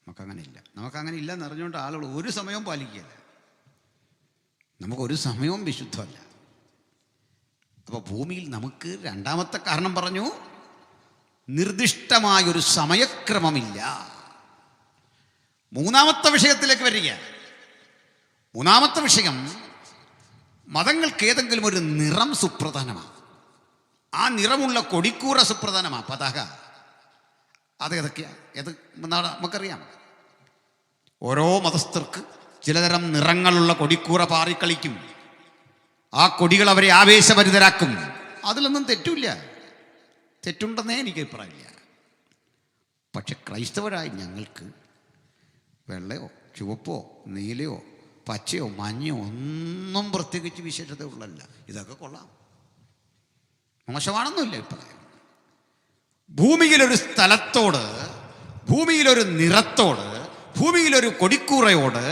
നമുക്കങ്ങനെ ഇല്ല. നമുക്കങ്ങനെ ഇല്ലെന്ന് അറിഞ്ഞുകൊണ്ട് ആളുകൾ ഒരു സമയവും പാലിക്കുകയില്ല. നമുക്കൊരു സമയവും വിശുദ്ധമല്ല. അപ്പോൾ ഭൂമിയിൽ നമുക്ക് രണ്ടാമത്തെ കാരണം പറഞ്ഞു, നിർദ്ദിഷ്ടമായൊരു സമയക്രമമില്ല. മൂന്നാമത്തെ വിഷയത്തിലേക്ക് വരിക. മൂന്നാമത്തെ വിഷയം, മതങ്ങൾക്ക് ഏതെങ്കിലും ഒരു നിറം സുപ്രധാനമാണ്. ആ നിറമുള്ള കൊടിക്കൂറ സുപ്രധാനമാണ്, പതാക. അതേതൊക്കെയാണ്? ഏത് നമുക്കറിയാം. ഓരോ മതസ്ഥർക്ക് ചിലതരം നിറങ്ങളുള്ള കൊടിക്കൂറ പാറിക്കളിക്കും. ആ കൊടികൾ അവരെ ആവേശഭരിതരാക്കും. അതിലൊന്നും തെറ്റില്ല, തെറ്റുണ്ടെന്നേ എനിക്ക് അഭിപ്രായമില്ല. പക്ഷെ ക്രൈസ്തവരായി ഞങ്ങൾക്ക് വെള്ളയോ ചുവപ്പോ നീലയോ പച്ചയോ മഞ്ഞയോ ഒന്നും പ്രത്യേകിച്ച് വിശേഷത ഉള്ളല്ല. ഇതൊക്കെ കൊള്ളാം, മോശമാണെന്നില്ല അഭിപ്രായം. ഭൂമിയിലൊരു സ്ഥലത്തോട്, ഭൂമിയിലൊരു നിറത്തോട്, ഭൂമിയിലൊരു കൊടിക്കൂറയോട്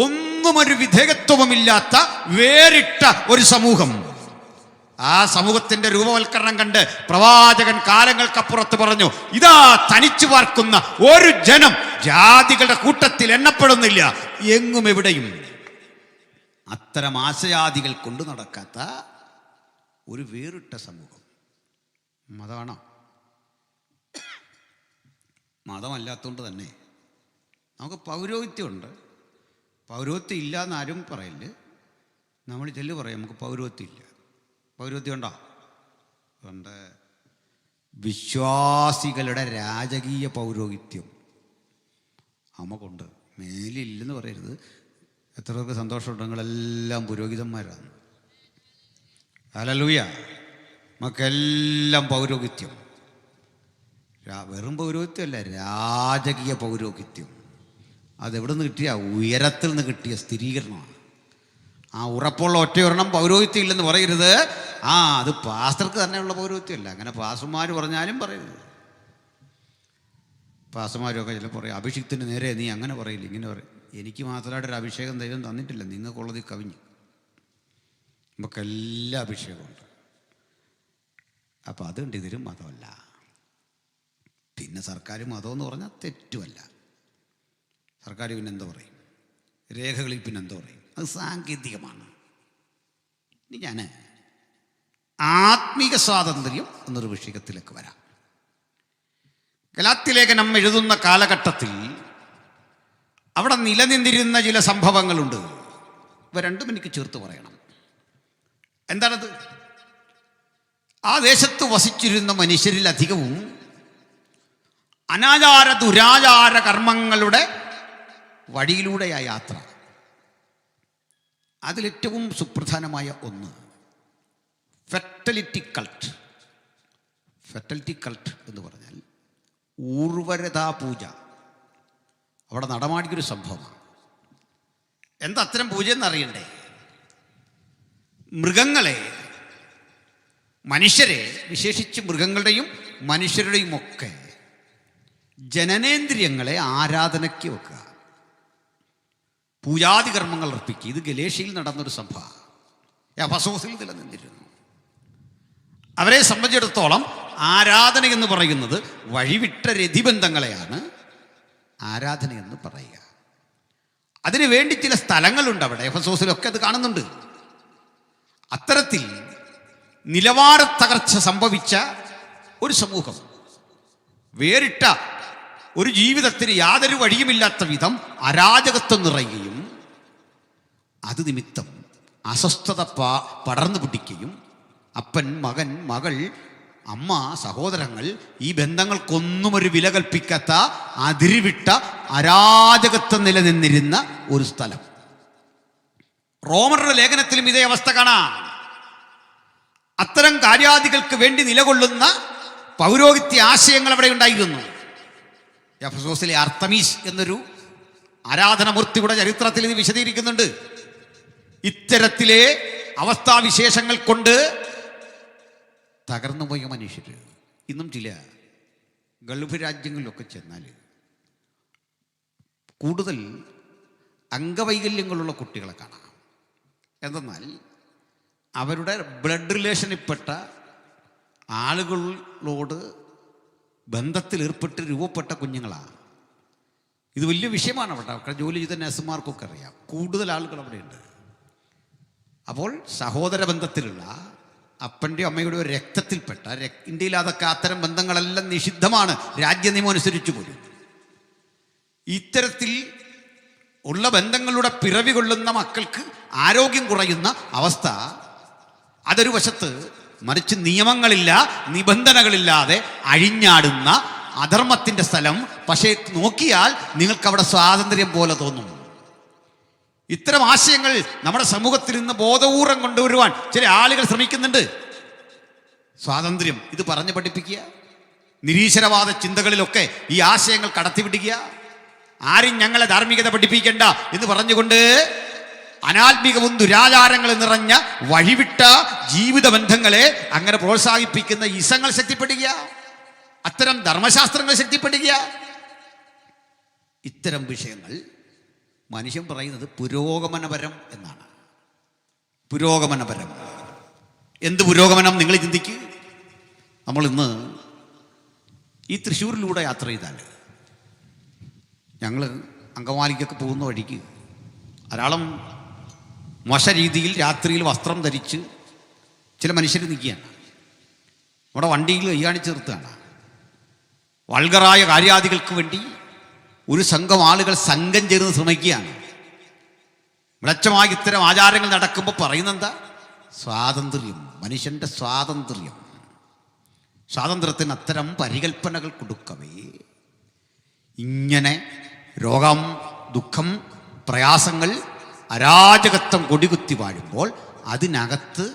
ഒന്നും ഒരു വിധേയത്വമില്ലാത്ത വേറിട്ട ഒരു സമൂഹം. ആ സമൂഹത്തിന്റെ രൂപവൽക്കരണം കണ്ട് പ്രവാചകൻ കാലങ്ങൾക്കപ്പുറത്ത് പറഞ്ഞു, ഇതാ തനിച്ചു പാർക്കുന്ന ഒരു ജനം ജാതികളുടെ കൂട്ടത്തിൽ എണ്ണപ്പെടുന്നില്ല, എങ്ങും എവിടെയും. അത്തരം ആശയാദികൾ കൊണ്ടു നടക്കാത്ത ഒരു വേറിട്ട സമൂഹം. മതമാണോ? മതമല്ലാത്തതുകൊണ്ട് തന്നെ നമുക്ക് പൗരോഹിത്യമുണ്ട്. പൗരോഹിത്യം ഇല്ല എന്നാരും പറയില്ല. നമ്മൾ ചെല്ലു പറയും നമുക്ക് പൗരോഹിത്യം ഇല്ല. പൗരോഹിത്യം ഉണ്ടോ? ഉണ്ട്. വിശ്വാസികളുടെ രാജകീയ പൗരോഹിത്യം നമുക്കുണ്ട്. മേലില്ലെന്ന് പറയരുത്. എത്ര പേർക്ക് സന്തോഷമുണ്ട്, നിങ്ങളെല്ലാം പുരോഹിതന്മാരാണ്. ഹല്ലേലൂയ. നമുക്കെല്ലാം പൗരോഹിത്യം. വെറും പൗരോഹിത്യമല്ല, രാജകീയ പൗരോഹിത്യം. അതെവിടെ നിന്ന് കിട്ടിയ? ഉയരത്തിൽ നിന്ന് കിട്ടിയ സ്ഥിരീകരണമാണ്. ആ ഉറപ്പുള്ള ഒറ്റയൊരെണ്ണം പൗരോഹിത്യം ഇല്ലെന്ന് പറയരുത്. അത് പാസ്റ്റർക്ക് തന്നെയുള്ള പൗരോഹിത്യമല്ല. അങ്ങനെ പാസ്റ്റർമാർ പറഞ്ഞാലും പറയരുത്. പാസ്റ്റർമാരൊക്കെ ചിലപ്പോൾ പറയും, അഭിഷേകത്തിന് നേരെ നീ അങ്ങനെ പറയില്ല, ഇങ്ങനെ പറയും. എനിക്ക് മാത്രമായിട്ടൊരു അഭിഷേകം ദൈവം തന്നിട്ടില്ല, നിങ്ങൾക്കുള്ളത് കവിഞ്ഞു. നമുക്കെല്ലാം അഭിഷേകമുണ്ട്. അപ്പം അതുകൊണ്ട് ഇതിലും മതമല്ല. പിന്നെ സർക്കാർ മതമെന്ന് പറഞ്ഞാൽ തെറ്റുമല്ല. സർക്കാർ പിന്നെന്താ പറയും? രേഖകളിൽ പിന്നെന്താ പറയും? അത് സാങ്കേതികമാണ്. ഇനി ഞാൻ ആത്മീക സ്വാതന്ത്ര്യം എന്നൊരു വിഷയത്തിലേക്ക് വരാം. ഗലാത്യലേഖനം എഴുതുന്ന കാലഘട്ടത്തിൽ അവിടെ നിലനിന്നിരുന്ന ചില സംഭവങ്ങളുണ്ട്. ഇവ രണ്ടും എനിക്ക് ചേർത്ത് പറയണം. എന്താണത്? ആ ദേശത്ത് വസിച്ചിരുന്ന മനുഷ്യരിലധികവും അനാചാര ദുരാചാര കർമ്മങ്ങളുടെ വഴിയിലൂടെയാ യാത്ര. അതിലേറ്റവും സുപ്രധാനമായ ഒന്ന് ഫെർട്ടിലിറ്റി കൾട്ട്. ഫെർട്ടിലിറ്റി കൾട്ട് എന്ന് പറഞ്ഞാൽ ഊർവരതാ പൂജ. അവിടെ നടമാടിയൊരു സംഭവമാണ്. എന്താ അത്തരം പൂജ എന്നറിയണ്ടേ? മൃഗങ്ങളെ, മനുഷ്യരെ, വിശേഷിച്ച് മൃഗങ്ങളുടെയും മനുഷ്യരുടെയും ഒക്കെ ജനനേന്ദ്രിയങ്ങളെ ആരാധനയ്ക്ക് വെക്കുക, പൂജാതി കർമ്മങ്ങൾ അർപ്പിക്കുക. ഇത് ഗലേഷ്യയിൽ നടന്നൊരു സംഭവം. എഫെസോസിൽ നിലനിന്നിരുന്നു. അവരെ സംബന്ധിച്ചിടത്തോളം ആരാധന എന്ന് പറയുന്നത് വഴിവിട്ട രതിബന്ധങ്ങളെയാണ് ആരാധന എന്ന് പറയുക. അതിനു വേണ്ടി ചില സ്ഥലങ്ങളുണ്ട് അവിടെ. എഫെസോസിലൊക്കെ അത് കാണുന്നുണ്ട്. അത്തരത്തിൽ നിലവാര തകർച്ച സംഭവിച്ച ഒരു സമൂഹം, വേറിട്ട ഒരു ജീവിതത്തിന് യാതൊരു വഴിയുമില്ലാത്ത വിധം അരാജകത്വം നിറയുകയും അത് നിമിത്തം അസ്വസ്ഥത പടർന്നു പിടിക്കുകയും അപ്പൻ, മകൻ, മകൾ, അമ്മ, സഹോദരങ്ങൾ, ഈ ബന്ധങ്ങൾക്കൊന്നും ഒരു വില കൽപ്പിക്കാത്ത അതിരുവിട്ട അരാജകത്വം നിലനിന്നിരുന്ന ഒരു സ്ഥലം. റോമറുടെ ലേഖനത്തിലും ഇതേ അവസ്ഥ കാണാം. അത്തരം കാര്യാദികൾക്ക് വേണ്ടി നിലകൊള്ളുന്ന പൗരോഹിത്യ ആശയങ്ങൾ അവിടെ ഉണ്ടായിരുന്നു. എഫെസോസിലെ അർത്തമീസ് എന്നൊരു ആരാധനമൂർത്തിയുടെ ചരിത്രത്തിൽ ഇത് വിശദീകരിക്കുന്നുണ്ട്. ഇത്തരത്തിലെ അവസ്ഥാവിശേഷങ്ങൾ കൊണ്ട് തകർന്നുപോയ മനുഷ്യർ ഇന്നും ചില ഗൾഫ് രാജ്യങ്ങളിലൊക്കെ ചെന്നാൽ കൂടുതൽ അംഗവൈകല്യങ്ങളുള്ള കുട്ടികളെ കാണാം. എന്തെന്നാൽ അവരുടെ ബ്ലഡ് റിലേഷനിൽപ്പെട്ട ആളുകളോട് ബന്ധത്തിൽ ഏർപ്പെട്ട് രൂപപ്പെട്ട കുഞ്ഞുങ്ങളാണ്. ഇത് വലിയ വിഷയമാണ് അവിടെ. അവിടെ ജോലി ചെയ്ത നഴ്സുമാർക്കൊക്കെ അറിയാം. കൂടുതൽ ആളുകൾ അവിടെയുണ്ട്. അപ്പോൾ സഹോദര ബന്ധത്തിലുള്ള അപ്പൻ്റെ അമ്മയുടെ ഒരു രക്തത്തിൽപ്പെട്ട ഇന്ത്യയിൽ അതൊക്കെ അത്തരം ബന്ധങ്ങളെല്ലാം നിഷിദ്ധമാണ് രാജ്യ നിയമം അനുസരിച്ച് പോലും. ഇത്തരത്തിൽ ഉള്ള ബന്ധങ്ങളുടെ പിറവി കൊള്ളുന്ന മക്കൾക്ക് ആരോഗ്യം കുറയുന്ന അവസ്ഥ അതൊരു വശത്ത്, മറിച്ച് നിയമങ്ങളില്ല നിബന്ധനകളില്ലാതെ അഴിഞ്ഞാടുന്ന അധർമ്മത്തിൻ്റെ സ്ഥലം. പക്ഷേ നോക്കിയാൽ നിങ്ങൾക്കവിടെ സ്വാതന്ത്ര്യം പോലെ തോന്നും. ഇത്തരം ആശയങ്ങൾ നമ്മുടെ സമൂഹത്തിൽ നിന്ന് ബോധപൂർവം കൊണ്ടുവരുവാൻ ചില ആളുകൾ ശ്രമിക്കുന്നുണ്ട്. സ്വാതന്ത്ര്യം ഇത് പറഞ്ഞ് പഠിപ്പിക്കുക, നിരീശ്വരവാദ ചിന്തകളിലൊക്കെ ഈ ആശയങ്ങൾ കടത്തിവിടുക, ആരും ഞങ്ങളെ ധാർമ്മികത പഠിപ്പിക്കേണ്ട എന്ന് പറഞ്ഞുകൊണ്ട് അനാത്മികവും ദുരാചാരങ്ങളും നിറഞ്ഞ വഴിവിട്ട ജീവിത ബന്ധങ്ങളെ അങ്ങനെ പ്രോത്സാഹിപ്പിക്കുന്ന ഇസങ്ങൾ ശക്തിപ്പെടുക, അത്തരം ധർമ്മശാസ്ത്രങ്ങൾ ശക്തിപ്പെടുക. ഇത്തരം വിഷയങ്ങൾ മനുഷ്യൻ പറയുന്നത് പുരോഗമനപരം എന്നാണ്. പുരോഗമനപരം. എന്ത് പുരോഗമനം? നിങ്ങൾ ചിന്തിക്കുക. നമ്മൾ ഇന്ന് ഈ തൃശ്ശൂരിലൂടെ യാത്ര ചെയ്താൽ, ഞങ്ങൾ അങ്കമാലിക്കൊക്കെ പോകുന്ന വഴിക്ക് ധാരാളം മോശ രീതിയിൽ രാത്രിയിൽ വസ്ത്രം ധരിച്ച് ചില മനുഷ്യർ നിൽക്കുകയാണ്. നമ്മുടെ വണ്ടിയിൽ കൈകാണിച്ച് നിർത്തുകയാണ്. വൾഗറായ കാര്യാദികൾക്ക് വേണ്ടി ഒരു സംഘം ആളുകൾ സംഘം ചേർന്ന് ശ്രമിക്കുകയാണ്. മ്ലേച്ഛമായ ഇത്തരം ആചാരങ്ങൾ നടക്കുമ്പോൾ പറയുന്നെന്താ? സ്വാതന്ത്ര്യം, മനുഷ്യൻ്റെ സ്വാതന്ത്ര്യം. സ്വാതന്ത്ര്യത്തിന് അത്തരം പരികൽപ്പനകൾ കൊടുക്കവേ ഇങ്ങനെ രോഗം, ദുഃഖം, പ്രയാസങ്ങൾ, അരാജകത്വം കൊടികുത്തി വാഴുമ്പോൾ അതിനകത്ത്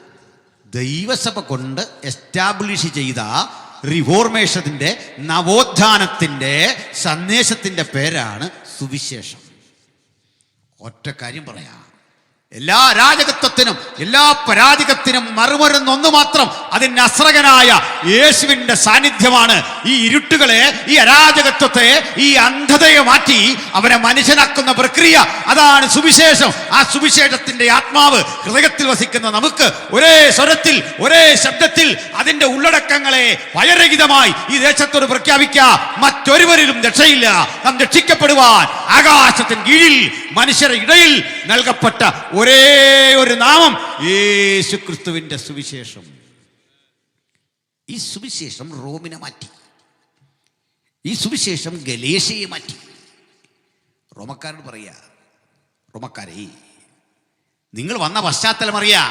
ദൈവസഭ കൊണ്ട് എസ്റ്റാബ്ലിഷ് ചെയ്ത റിഫോർമേഷൻ്റെ, നവോത്ഥാനത്തിൻ്റെ സന്ദേശത്തിൻ്റെ പേരാണ് സുവിശേഷം. ഒറ്റ കാര്യം പറയാം, എല്ലാ അരാജകത്വത്തിനും എല്ലാ പരാതികത്തിനും മറുമരുന്ന് ഒന്ന് മാത്രം, അതിന് അസ്രകനായ യേശുവിൻ്റെ സാന്നിധ്യമാണ്. ഈ ഇരുട്ടുകളെ, ഈ അരാജകത്വത്തെ, ഈ അന്ധതയെ മാറ്റി അവനെ മനുഷ്യനാക്കുന്ന പ്രക്രിയ, അതാണ് സുവിശേഷം. ആ സുവിശേഷത്തിന്റെ ആത്മാവ് ഹൃദയത്തിൽ വസിക്കുന്ന നമുക്ക് ഒരേ സ്വരത്തിൽ, ഒരേ ശബ്ദത്തിൽ അതിന്റെ ഉള്ളടക്കങ്ങളെ ഭയരഹിതമായി ഈ ദേശത്തോട് പ്രഖ്യാപിക്കാം. മറ്റൊരുവരിലും രക്ഷയില്ല. നാം രക്ഷിക്കപ്പെടുവാൻ ആകാശത്തിന് കീഴിൽ മനുഷ്യരുടെ ഇടയിൽ നൽകപ്പെട്ട ഒരേ ഒരു നാമം യേശു ക്രിസ്തുവിന്റെ സുവിശേഷം. ഈ സുവിശേഷം റോമിനെ മാറ്റി. ഈ സുവിശേഷം ഗലേഷ്യയെ മാറ്റി. റോമക്കാരോട് പറയാ, റോമക്കാരെ, നിങ്ങൾ വന്ന പശ്ചാത്തലം അറിയാം.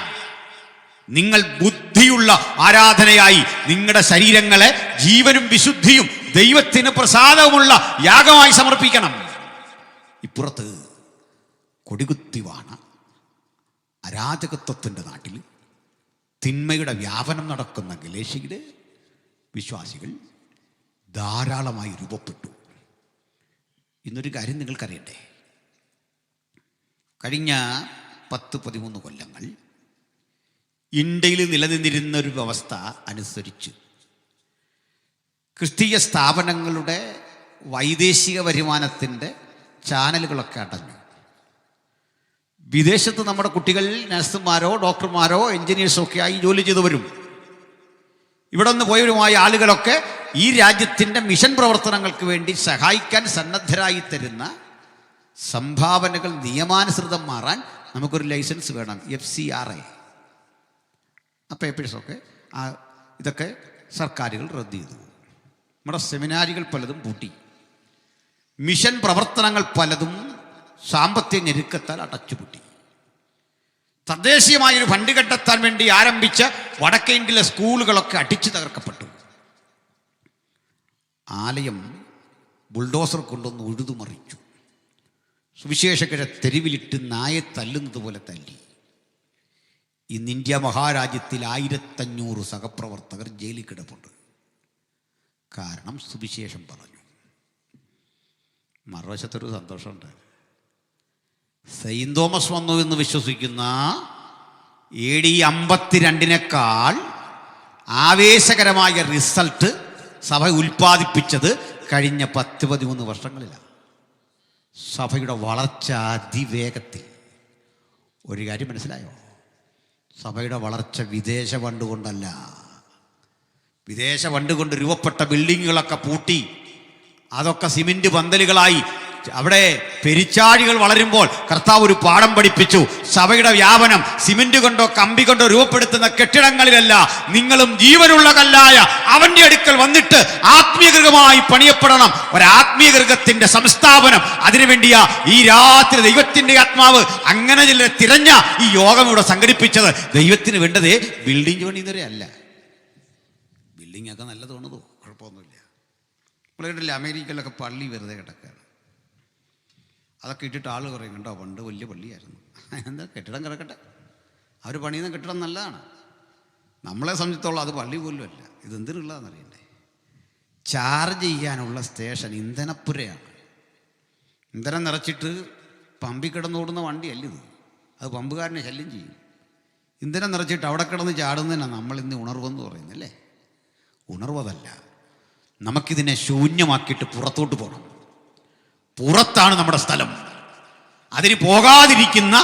നിങ്ങൾ ബുദ്ധിയുള്ള ആരാധനയായി നിങ്ങളുടെ ശരീരങ്ങളെ ജീവനും വിശുദ്ധിയും ദൈവത്തിന് പ്രസാദവുമുള്ള യാഗമായി സമർപ്പിക്കണം. ഇപ്പുറത്ത് കൊടികുത്തിവാണ അരാജകത്വത്തിൻ്റെ നാട്ടിൽ തിന്മയുടെ വ്യാപനം നടക്കുന്ന ഗലേഷ്യയിലെ വിശ്വാസികൾ ധാരാളമായി രൂപപ്പെട്ടു. ഇന്നൊരു കാര്യം നിങ്ങൾക്കറിയണ്ടേ? കഴിഞ്ഞ 10-13 കൊല്ലങ്ങൾ ഇന്ത്യയിൽ നിലനിന്നിരുന്ന ഒരു വ്യവസ്ഥ അനുസരിച്ച് ക്രിസ്തീയ സ്ഥാപനങ്ങളുടെ വൈദേശിക വരുമാനത്തിൻ്റെ ചാനലുകളൊക്കെ അടഞ്ഞു. വിദേശത്ത് നമ്മുടെ കുട്ടികൾ നഴ്സുമാരോ ഡോക്ടർമാരോ എഞ്ചിനീയേഴ്സോ ഒക്കെ ആയി ജോലി ചെയ്തു വരും. ഇവിടെ നിന്ന് പോയവരുമായ ആളുകളൊക്കെ ഈ രാജ്യത്തിൻ്റെ മിഷൻ പ്രവർത്തനങ്ങൾക്ക് വേണ്ടി സഹായിക്കാൻ സന്നദ്ധരായി തരുന്ന സംഭാവനകൾ നിയമാനുസൃതം മാറാൻ നമുക്കൊരു ലൈസൻസ് വേണം, FCRA. ആ പേപ്പേഴ്സൊക്കെ ഇതൊക്കെ സർക്കാരുകൾ റദ്ദ് ചെയ്തു. നമ്മുടെ സെമിനാരികൾ പലതും പൂട്ടി. മിഷൻ പ്രവർത്തനങ്ങൾ പലതും സാമ്പത്തിക ഞെരുക്കത്താൽ അടച്ചുപൂട്ടി. തദ്ദേശീയമായൊരു ഫണ്ട് കണ്ടെത്താൻ വേണ്ടി ആരംഭിച്ച വടക്കേ ഇന്ത്യയിലെ സ്കൂളുകളൊക്കെ അടിച്ചു തകർക്കപ്പെട്ടു. ആലയം ബുൾഡോസർ കൊണ്ടൊന്ന് ഉഴുതുമറിച്ചു. സുവിശേഷകരെ തെരുവിലിട്ട് നായെ തല്ലുന്നത് പോലെ തല്ലി. ഇന്ന് ഇന്ത്യ മഹാരാജ്യത്തിൽ 1500 സഹപ്രവർത്തകർ ജയിലിൽ കിടപ്പുണ്ട്. കാരണം സുവിശേഷം പറഞ്ഞു. മറുവശത്തൊരു സന്തോഷമുണ്ട്. സെയിന്റ് തോമസ് വന്നു എന്ന് വിശ്വസിക്കുന്ന AD 52 ആവേശകരമായ റിസൾട്ട് സഭ ഉൽപ്പാദിപ്പിച്ചത് കഴിഞ്ഞ 10-13 വർഷങ്ങളിലാണ്. സഭയുടെ വളർച്ച അതിവേഗത്തിൽ. ഒരു കാര്യം മനസ്സിലായോ? സഭയുടെ വളർച്ച വിദേശ ഫണ്ട് കൊണ്ടല്ല. വിദേശ ഫണ്ട് കൊണ്ട് രൂപപ്പെട്ട ബിൽഡിങ്ങുകളൊക്കെ പൂട്ടി അതൊക്കെ സിമെന്റ് പന്തലുകളായി അവിടെ പെരിച്ചാഴികൾ വളരുമ്പോൾ കർത്താവ് ഒരു പാഠം പഠിപ്പിച്ചു. സഭയുടെ വ്യാപനം സിമന്റ് കൊണ്ടോ കമ്പി കൊണ്ടോ രൂപപ്പെടുത്തുന്ന കെട്ടിടങ്ങളിലല്ല, നിങ്ങളും ജീവനുള്ള കല്ലായ അവന്റെ അടുക്കൽ വന്നിട്ട് ആത്മീയഗൃഹമായി പണിയപ്പെടണം. ഒരാത്മീയഗൃഹത്തിന്റെ സംസ്ഥാപനം അതിനുവേണ്ടിയാ ഈ രാത്രി ദൈവത്തിന്റെ ആത്മാവ് അങ്ങനെ ചിലരെ തിരഞ്ഞ ഈ യോഗം ഇവിടെ സംഘടിപ്പിച്ചത്. ദൈവത്തിന് വേണ്ടതേ ബിൽഡിംഗ് പണിയുന്നവരെ അല്ല. ബിൽഡിംഗ് ഒക്കെ നല്ലതാണ്, കുഴപ്പമൊന്നുമില്ല. നമ്മളില്ല അമേരിക്കയിലൊക്കെ പള്ളി വെറുതെ കിടക്കുകയാണ്. അതൊക്കെ ഇട്ടിട്ട് ആൾ പറയും, കണ്ടോ പണ്ട് വലിയ പള്ളിയായിരുന്നു. എന്താ കെട്ടിടം കിടക്കട്ടെ, അവർ പണിയുന്ന കെട്ടിടം നല്ലതാണ്. നമ്മളെ സംബന്ധിച്ചോളം അത് പള്ളി പോലും അല്ല. ഇതെന്തിനുള്ളതെന്നറിയണ്ടേ? ചാർജ് ചെയ്യാനുള്ള സ്റ്റേഷൻ ഇന്ധനപ്പുരയാണ്. ഇന്ധനം നിറച്ചിട്ട് പമ്പിൽ കിടന്നോടുന്ന വണ്ടിയല്ല ഇത്. അത് പമ്പുകാരനെ ശല്യം ചെയ്യും. ഇന്ധനം നിറച്ചിട്ട് അവിടെ കിടന്ന് ചാടുന്നതിനാണ് നമ്മളിന്ന് ഉണർവെന്ന് പറയുന്നല്ലേ. ഉണർവതല്ല, നമുക്കിതിനെ ശൂന്യമാക്കിയിട്ട് പുറത്തോട്ട് പോകണം. പുറത്താണ് നമ്മുടെ സ്ഥലം. അതിന് പോകാതിരിക്കുന്ന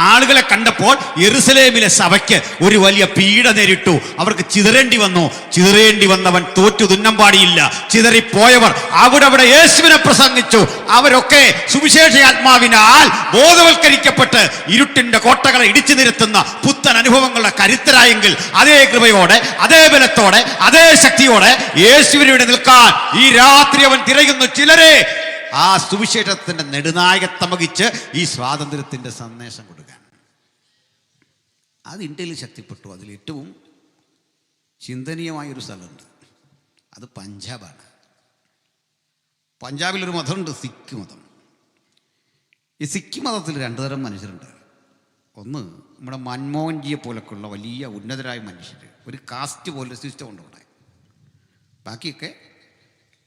ആളുകളെ കണ്ടപ്പോൾ യെരുസലേമിലെ സഭയ്ക്ക് ഒരു വലിയ പീഡ നേരിട്ടു. അവർക്ക് ചിതറേണ്ടി വന്നു. ചിതറേണ്ടി വന്നവൻ തോറ്റു തുന്നം പാടിയില്ല. ചിതറിപ്പോയവർ അവിടെ യേശുവിനെ പ്രസംഗിച്ചു. അവരൊക്കെ സുവിശേഷാത്മാവിനാൽ ബോധവൽക്കരിക്കപ്പെട്ട് ഇരുട്ടിന്റെ കോട്ടകളെ ഇടിച്ചു നിരത്തുന്ന പുത്തൻ അനുഭവങ്ങളുടെ കരുത്തരായെങ്കിൽ അതേ കൃപയോടെ, അതേ ബലത്തോടെ, അതേ ശക്തിയോടെ യേശുവിനോട് നിൽക്കാൻ ഈ രാത്രി അവൻ തിരയുന്നു ചിലരെ. ആ സുവിശേഷത്തിന്റെ നെടുനായകത്വം വഹിച്ച് ഈ സ്വാതന്ത്ര്യത്തിന്റെ സന്ദേശം കൊടുക്കാൻ അത് ഇന്ത്യയിൽ ശക്തിപ്പെട്ടു. അതിൽ ഏറ്റവും ചിന്തനീയമായൊരു സ്ഥലമുണ്ട്, അത് പഞ്ചാബാണ്. പഞ്ചാബിലൊരു മതമുണ്ട്, സിഖ് മതം. ഈ സിഖ് മതത്തിൽ രണ്ടു തരം മനുഷ്യരുണ്ട്. ഒന്ന് നമ്മുടെ മൻമോഹൻജിയെ പോലൊക്കെയുള്ള വലിയ ഉന്നതരായ മനുഷ്യർ, ഒരു കാസ്റ്റ് പോലെ സിസ്റ്റം ഉണ്ട് അവിടെ. ബാക്കിയൊക്കെ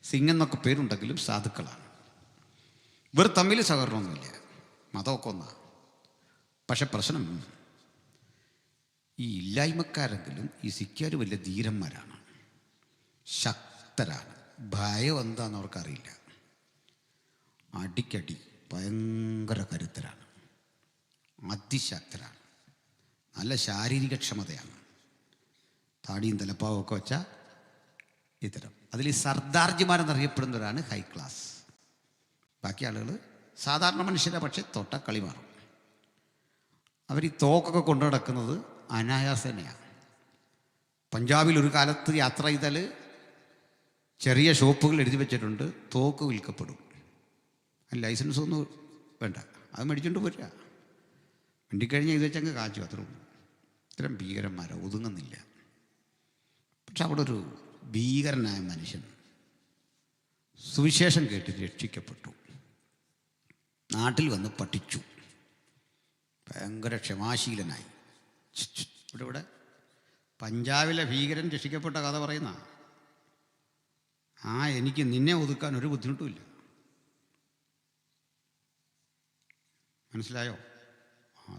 സിംഗ് എന്നൊക്കെ പേരുണ്ടെങ്കിലും സാധുക്കളാണ്. ഇവർ തമ്മിൽ സഹകരണമൊന്നുമില്ല, മതമൊക്കെ ഒന്നാണ്. പക്ഷെ പ്രശ്നം ഈ ഇല്ലായ്മക്കാരെങ്കിലും ഈ സിഖുകാർ വലിയ ധീരന്മാരാണ്, ശക്തരാണ്. ഭയം എന്താണെന്ന് അവർക്കറിയില്ല. അടിക്കടി ഭയങ്കര കരുത്തരാണ്, അതിശക്തരാണ്, നല്ല ശാരീരിക ക്ഷമതയാണ്. താടിയും തലപ്പാവൊക്കെ വെച്ചാൽ ഇത്തരം. അതിൽ ഈ സർദാർജിമാരെന്നറിയപ്പെടുന്നവരാണ് ഹൈ ക്ലാസ്. ബാക്കി ആളുകൾ സാധാരണ മനുഷ്യരെ, പക്ഷേ തൊട്ട കളി മാറും. അവർ ഈ തോക്കൊക്കെ കൊണ്ടു നടക്കുന്നത് അനായാസനെയാണ്. പഞ്ചാബിൽ ഒരു കാലത്ത് യാത്ര ചെയ്താൽ ചെറിയ ഷോപ്പുകൾ എഴുതി വെച്ചിട്ടുണ്ട്, തോക്ക് വിൽക്കപ്പെടും. ലൈസൻസ് ഒന്നും വേണ്ട, അത് മേടിച്ചുകൊണ്ട് പോരുക. വണ്ടിക്കഴിഞ്ഞ് ഇത് വെച്ചങ്ങ് കാച്ചു, അത്രേ ഉള്ളൂ. ഇത്തരം ഭീകരന്മാരെ ഒതുങ്ങുന്നില്ല. പക്ഷെ അവിടെ ഒരു ഭീകരനായ മനുഷ്യൻ സുവിശേഷം കേട്ട് രക്ഷിക്കപ്പെട്ടു. നാട്ടിൽ വന്ന് പഠിച്ചു, ഭയങ്കര ക്ഷമാശീലനായി. ഇവിടെ പഞ്ചാബിലെ ഭീകരൻ രക്ഷിക്കപ്പെട്ട കഥ പറയുന്ന എനിക്ക് നിന്നെ ഒതുക്കാൻ ഒരു ബുദ്ധിമുട്ടുമില്ല. മനസ്സിലായോ?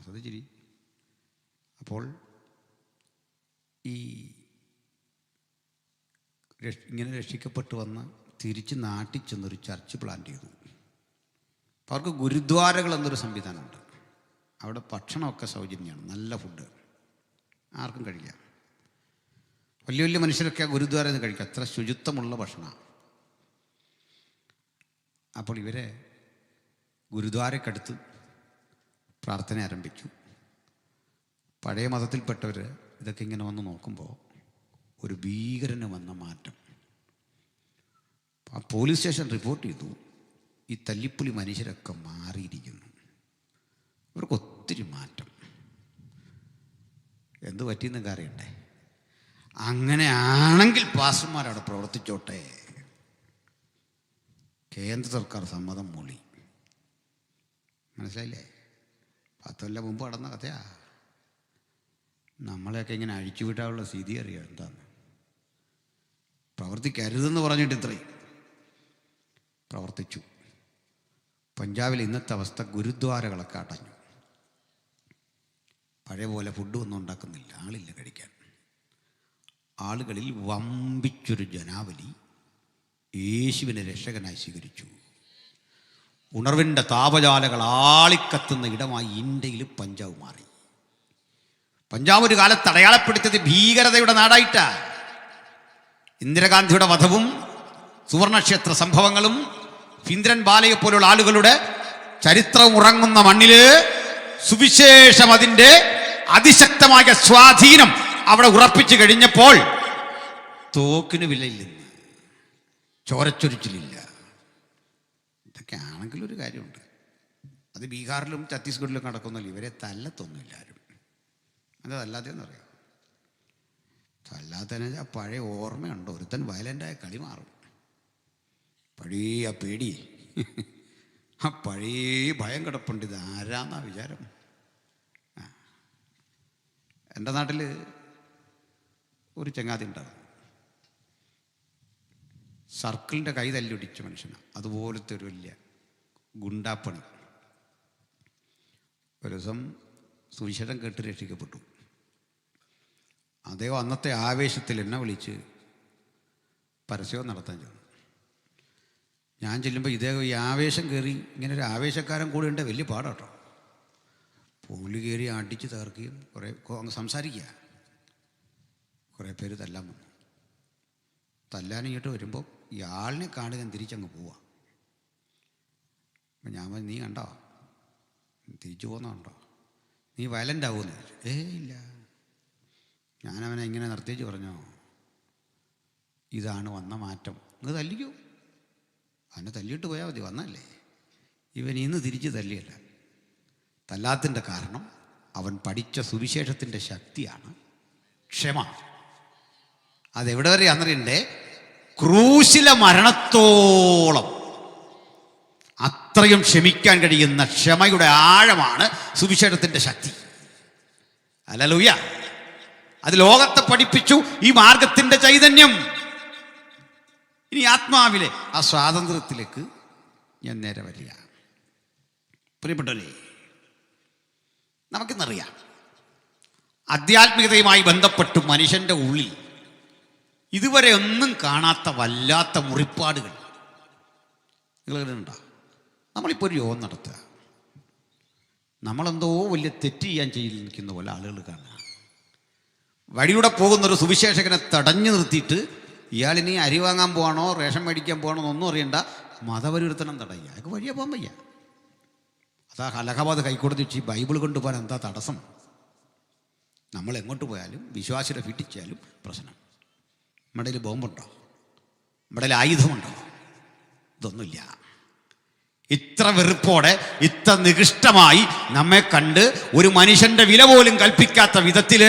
ശ്രദ്ധിച്ചിരി. അപ്പോൾ ഈ ഇങ്ങനെ രക്ഷിക്കപ്പെട്ടു വന്ന് തിരിച്ച് നാട്ടിൽ ചെന്നൊരു ചർച്ച് പ്ലാൻ ചെയ്തു. അപ്പോൾ അവർക്ക് ഗുരുദ്വാരകൾ എന്നൊരു സംവിധാനമുണ്ട്. അവിടെ ഭക്ഷണമൊക്കെ സൗജന്യമാണ്, നല്ല ഫുഡ് ആർക്കും കഴിക്കാം. വലിയ വലിയ മനുഷ്യരൊക്കെ ഗുരുദ്വാരയിൽ നിന്ന് കഴിക്കാം, അത്ര ശുചിത്വമുള്ള ഭക്ഷണമാണ്. അപ്പോൾ ഇവരെ ഗുരുദ്വാരക്കടുത്ത് പ്രാർത്ഥന ആരംഭിച്ചു. പഴയ മതത്തിൽപ്പെട്ടവർ ഇതൊക്കെ ഇങ്ങനെ വന്ന് നോക്കുമ്പോൾ ഒരു ഭീകരന് വന്ന മാറ്റം. ആ പോലീസ് സ്റ്റേഷൻ റിപ്പോർട്ട് ചെയ്തു, ഈ തല്ലിപ്പുലി മനുഷ്യരൊക്കെ മാറിയിരിക്കുന്നു, ഇവർക്ക് ഒത്തിരി മാറ്റം. എന്ത് പറ്റിയെന്നൊക്കെ അറിയണ്ടേ? അങ്ങനെയാണെങ്കിൽ പാസ്റ്റർമാരവിടെ പ്രവർത്തിച്ചോട്ടെ. കേന്ദ്ര സർക്കാർ സമ്മതം മൂളി. മനസ്സിലായില്ലേ? 10 കൊല്ലം മുമ്പ് നടന്ന കഥയാ. നമ്മളെയൊക്കെ ഇങ്ങനെ അഴിച്ചുവിട്ടാനുള്ള സ്ഥിതി അറിയാം എന്താണ്. പ്രവർത്തിക്കരുതെന്ന് പറഞ്ഞിട്ട് ഇത്രയും പ്രവർത്തിച്ചു. പഞ്ചാബിൽ ഇന്നത്തെ അവസ്ഥ, ഗുരുദ്വാരകളൊക്കെ അടഞ്ഞു. പഴയ പോലെ ഫുഡ് ഒന്നും ഉണ്ടാക്കുന്നില്ല, ആളില്ല കഴിക്കാൻ. ആളുകളിൽ വമ്പിച്ചൊരു ജനാവലി യേശുവിനെ രക്ഷകനായി സ്വീകരിച്ചു. ഉണർവിൻ്റെ താപജാലകൾ ആളിക്കത്തുന്ന ഇടമായി ഇന്ത്യയിൽ പഞ്ചാബ് മാറി. പഞ്ചാബ് ഒരു കാലത്ത് അടയാളപ്പെടുത്തിയത് ഭീകരതയുടെ നാടായിട്ടാണ്. ഇന്ദിരാഗാന്ധിയുടെ വധവും സുവർണക്ഷേത്ര സംഭവങ്ങളും ഇന്ദ്രൻ ബാലയെ പോലുള്ള ആളുകളുടെ ചരിത്രം ഉറങ്ങുന്ന മണ്ണില് സുവിശേഷം അതിൻ്റെ അതിശക്തമായ സ്വാധീനം അവിടെ ഉറപ്പിച്ചു കഴിഞ്ഞപ്പോൾ തോക്കിന് വിലയില്ലെന്ന്, ചോരച്ചൊരിച്ചിലില്ല. ഇതൊക്കെ ആണെങ്കിലും ഒരു കാര്യമുണ്ട്, അത് ബീഹാറിലും ഛത്തീസ്ഗഡിലും നടക്കുന്നില്ല. ഇവരെ തല്ലത്തൊന്നുമില്ല ആരും. അതല്ലാതെയെന്ന് പറയാം. തല്ലാത്തതിനെ പഴയ ഓർമ്മയുണ്ടോ? ഒരുത്തൻ വയലൻ്റായ കളി മാറും. പഴയ ആ പേടി, ആ പഴയ ഭയം കിടപ്പുണ്ട്. ഇത് ആരാന്നാ വിചാരം? എൻ്റെ നാട്ടിൽ ഒരു ചങ്ങാതി ഉണ്ടാകും, സർക്കിളിൻ്റെ കൈ തല്ലിയൊടിച്ച മനുഷ്യനാണ്. അതുപോലത്തെ ഒരു വലിയ ഗുണ്ടാപ്പണി. ഒരു ദിവസം സുവിശേഷം കേട്ട് രക്ഷിക്കപ്പെട്ടു. അദ്ദേഹം അന്നത്തെ ആവേശത്തിൽ എന്നെ വിളിച്ച് പരസ്യവും നടത്താൻ ചെന്നു. ഞാൻ ചെല്ലുമ്പോൾ ഇദ്ദേഹം ഈ ആവേശം കയറി, ഇങ്ങനെ ഒരു ആവേശക്കാരൻ കൂടെ ഉണ്ട്, വലിയ പാടാട്ടോ. പുള്ളി കയറി അടിച്ച് തകർക്കുകയും കുറേ അങ്ങ് സംസാരിക്കുക. കുറേ പേര് തല്ലാൻ വന്നു. തല്ലാനിങ്ങോട്ട് വരുമ്പോൾ ഇയാളിനെ കാണുക തിരിച്ചങ്ങ് പോവാ. അപ്പം ഞാൻ നീ കണ്ടോ, തിരിച്ചു പോകുന്നുണ്ടോ, നീ വയലൻ്റ് ആവുമെന്ന് ചോദിച്ചു. ഇല്ല. ഞാനവനെ ഇങ്ങനെ നിർത്തിച്ച് പറഞ്ഞോ, ഇതാണ് വന്ന മാറ്റം, നിങ്ങൾ തല്ലിക്കോ, അവനെ തല്ലിയിട്ട് പോയാൽ മതി, വന്നല്ലേ. ഇവൻ ഇന്ന് തിരിച്ച് തല്ലിയല്ല. തല്ലാത്തിൻ്റെ കാരണം അവൻ പഠിച്ച സുവിശേഷത്തിൻ്റെ ശക്തിയാണ് ക്ഷമ. അതെവിടെ വരെ അന്നറിയണ്ടേ? ക്രൂശിലെ മരണത്തോളം അത്രയും ക്ഷമിക്കാൻ കഴിയുന്ന ക്ഷമയുടെ ആഴമാണ് സുവിശേഷത്തിൻ്റെ ശക്തി. ഹല്ലേലൂയ. അത് ലോകത്തെ പഠിപ്പിച്ചു ഈ മാർഗത്തിൻ്റെ ചൈതന്യം. ഇനി ആത്മാവിലെ ആ സ്വാതന്ത്ര്യത്തിലേക്ക് ഞാൻ നേരെ വരിക. പ്രിയപ്പെട്ടവരെ, നമുക്കിന്നറിയാം, ആധ്യാത്മികതയുമായി ബന്ധപ്പെട്ട് മനുഷ്യൻ്റെ ഉള്ളിൽ ഇതുവരെ ഒന്നും കാണാത്ത വല്ലാത്ത മുറിപ്പാടുകൾ നിങ്ങൾ ഉണ്ടോ? നമ്മളിപ്പോൾ ഒരു യോഗം നടത്തുക, നമ്മളെന്തോ വലിയ തെറ്റ് ചെയ്യാൻ ചെയ്തിരിക്കുന്ന പോലെ ആളുകൾ കാണുക. വഴിയൂടെ പോകുന്നൊരു സുവിശേഷകനെ തടഞ്ഞു നിർത്തിയിട്ട് ഇയാളിനി അരി വാങ്ങാൻ പോകണോ റേഷൻ മേടിക്കാൻ പോകണോ എന്നൊന്നും അറിയണ്ട, മതപരിവർത്തനം തടയുക. അതൊക്കെ വഴിയെ പോകാൻ വയ്യ. അതാ അലഹബാദ് ഹൈക്കോടതി വെച്ച് ഈ ബൈബിൾ കൊണ്ടുപോകാൻ എന്താ തടസ്സം? നമ്മൾ എങ്ങോട്ട് പോയാലും വിശ്വാസിയുടെ ഫിറ്റിച്ചാലും പ്രശ്നം. നമ്മുടെ കയ്യിൽ ബോംബുണ്ടോ? നമ്മുടെ കയ്യിൽ ആയുധമുണ്ടോ? ഇതൊന്നുമില്ല. ഇത്ര വെറുപ്പോടെ, ഇത്ര നികൃഷ്ടമായി നമ്മെ കണ്ട് ഒരു മനുഷ്യന്റെ വില പോലും കൽപ്പിക്കാത്ത വിധത്തിൽ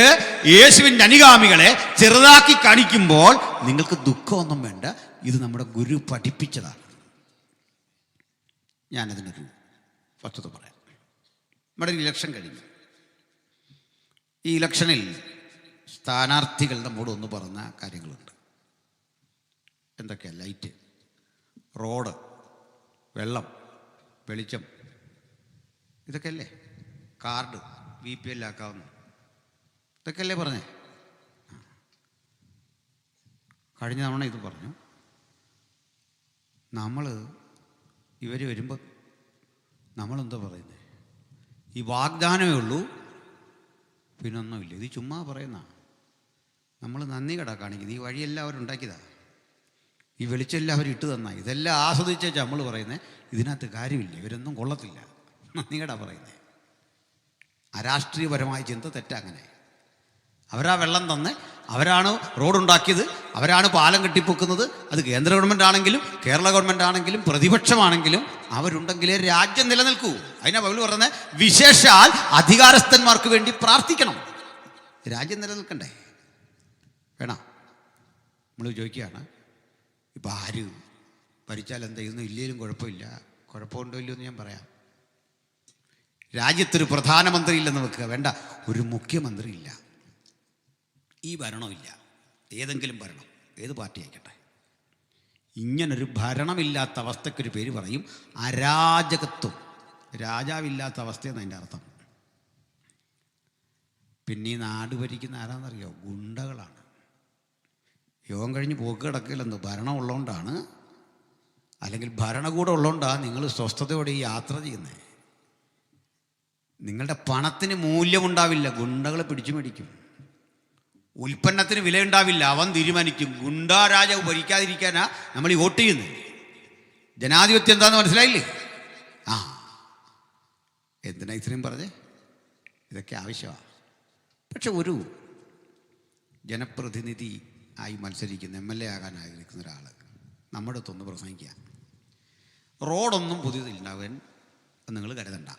യേശുവിൻ്റെ അനുഗാമികളെ ചെറുതാക്കി കാണിക്കുമ്പോൾ നിങ്ങൾക്ക് ദുഃഖമൊന്നും വേണ്ട. ഇത് നമ്മുടെ ഗുരു പഠിപ്പിച്ചതാണ്. ഞാനതിനൊരു വസ്തുത പറയാം. നമ്മുടെ ഇലക്ഷൻ കഴിഞ്ഞു. ഈ ഇലക്ഷനിൽ സ്ഥാനാർത്ഥികൾ നമ്മോട് ഒന്ന് പറഞ്ഞ കാര്യങ്ങളുണ്ട്. എന്തൊക്കെയാണ്? ലൈറ്റ്, റോഡ്, വെള്ളം, വെളിച്ചം, ഇതൊക്കെയല്ലേ? കാർഡ് BPL ആക്കാവുന്നു, ഇതൊക്കെയല്ലേ പറഞ്ഞേ? കഴിഞ്ഞ തവണ ഇത് പറഞ്ഞു. ഇവർ വരുമ്പോൾ നമ്മളെന്താ പറയുന്നത്? ഈ വാഗ്ദാനമേ ഉള്ളൂ, പിന്നൊന്നുമില്ല. ഇത് ചുമ്മാ പറയുന്ന. നമ്മൾ നന്ദി കട കാണിക്കുന്നത്. ഈ വഴിയെല്ലാം അവരുണ്ടാക്കിയതാണ്, ഈ വെളിച്ചെല്ലാം അവർ ഇട്ട് തന്നാ. ഇതെല്ലാം ആസ്വദിച്ചാൽ നമ്മൾ പറയുന്നത് ഇതിനകത്ത് കാര്യമില്ല, ഇവരൊന്നും കൊള്ളത്തില്ല, നന്ദി കട പറയുന്നത്. അരാഷ്ട്രീയപരമായ ചിന്ത തെറ്റാ. അങ്ങനെ അവരാ വെള്ളം തന്ന്, അവരാണ് റോഡുണ്ടാക്കിയത്, അവരാണ് പാലം കെട്ടിപ്പൊക്കുന്നത്. അത് കേന്ദ്ര ഗവൺമെൻറ് ആണെങ്കിലും കേരള ഗവൺമെൻറ് ആണെങ്കിലും പ്രതിപക്ഷമാണെങ്കിലും അവരുണ്ടെങ്കിലേ രാജ്യം നിലനിൽക്കൂ. അതിനാ ബൈബിൾ പറയുന്നത്, വിശേഷാൽ അധികാരസ്ഥന്മാർക്ക് വേണ്ടി പ്രാർത്ഥിക്കണം. രാജ്യം നിലനിൽക്കണ്ടേ? വേണം. നമ്മൾ ചോദിക്കുകയാണ്, ഇപ്പം ആര് ഭരിച്ചാൽ എന്താ? ഇതൊന്നും ഇല്ലേലും കുഴപ്പമില്ല. കുഴപ്പമുണ്ടോ ഇല്ലയോ എന്ന് ഞാൻ പറയാം. രാജ്യത്തൊരു പ്രധാനമന്ത്രി ഇല്ലെന്ന് വെക്കുക, വേണ്ട, ഒരു മുഖ്യമന്ത്രി ഇല്ല, ഈ ഭരണമില്ല, ഏതെങ്കിലും ഭരണം, ഏത് പാർട്ടി ആയിക്കട്ടെ, ഇങ്ങനൊരു ഭരണമില്ലാത്ത അവസ്ഥയ്ക്കൊരു പേര് പറയും അരാജകത്വം. രാജാവില്ലാത്ത അവസ്ഥയെന്ന് അതിൻ്റെ അർത്ഥം. പിന്നെ ഈ നാട് ഭരിക്കുന്ന ആരാന്നറിയോ? ഗുണ്ടകളാണ്. യോഗം കഴിഞ്ഞ് പോക്ക് കിടക്കില്ലെന്ന് ഭരണം ഉള്ളതുകൊണ്ടാണ്, അല്ലെങ്കിൽ ഭരണകൂടം ഉള്ളതുകൊണ്ടാണ് നിങ്ങൾ സ്വസ്ഥതയോടെ ഈ യാത്ര ചെയ്യുന്നത്. നിങ്ങളുടെ പണത്തിന് മൂല്യമുണ്ടാവില്ല, ഗുണ്ടകൾ പിടിച്ചു മേടിക്കും. ഉൽപ്പന്നത്തിന് വിലയുണ്ടാവില്ല, അവൻ തീരുമാനിക്കും. ഗുണ്ടാ രാജാവ് ഭരിക്കാതിരിക്കാനാ നമ്മൾ ഈ വോട്ട് ചെയ്യുന്നത്. ജനാധിപത്യം എന്താണെന്ന് മനസ്സിലായില്ലേ? ആ, എന്തിനാ ഇത്രയും പറഞ്ഞേ? ഇതൊക്കെ ആവശ്യമാണ്. പക്ഷെ ഒരു ജനപ്രതിനിധി ആയി മത്സരിക്കുന്ന MLA ആകാൻ ആഗ്രഹിക്കുന്ന ഒരാൾ നമ്മുടെ അടുത്തൊന്ന് പ്രസംഗിക്കുക, റോഡൊന്നും പുതിയതില്ലാവൻ നിങ്ങൾ കരുതണ്ട,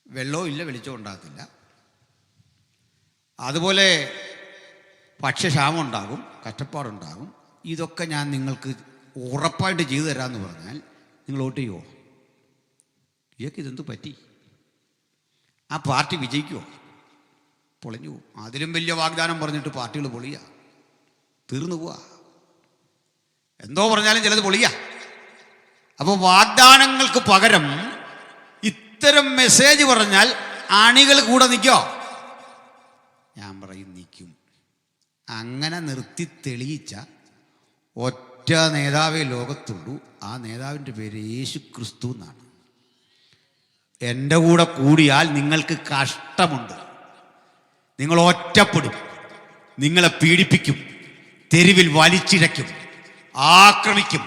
വെള്ളവും ഇല്ല, വെളിച്ചവും ഉണ്ടാകത്തില്ല, അതുപോലെ ഭക്ഷ്യക്ഷാമം ഉണ്ടാകും, കഷ്ടപ്പാടുണ്ടാകും, ഇതൊക്കെ ഞാൻ നിങ്ങൾക്ക് ഉറപ്പായിട്ട് ചെയ്തു തരാമെന്ന് പറഞ്ഞാൽ നിങ്ങൾ വോട്ട് ചെയ്യുമോ? ഇതൊക്കെ ഇതെന്ത് പറ്റി? ആ പാർട്ടി വിജയിക്കുമോ? പൊളിഞ്ഞു പോകും. അതിലും വലിയ വാഗ്ദാനം പറഞ്ഞിട്ട് പാർട്ടികൾ പൊളിയുക, തീർന്നു പോവുക. എന്തോ പറഞ്ഞാലും ചിലത് പൊളിയുക. അപ്പോൾ വാഗ്ദാനങ്ങൾക്ക് പകരം ഇത്തരം മെസ്സേജ് പറഞ്ഞാൽ അണികൾ കൂടെ നിൽക്കോ? ഞാൻ പറയും നിൽക്കും. അങ്ങനെ നിർത്തി തെളിയിച്ച ഒറ്റ നേതാവേ ലോകത്തുള്ളൂ. ആ നേതാവിൻ്റെ പേര് യേശു ക്രിസ്തു എന്നാണ്. എൻ്റെ കൂടെ കൂടിയാൽ നിങ്ങൾക്ക് കഷ്ടമുണ്ട്, നിങ്ങൾ ഒറ്റപ്പെടും, നിങ്ങളെ പീഡിപ്പിക്കും, തെരുവിൽ വലിച്ചിഴയ്ക്കും, ആക്രമിക്കും,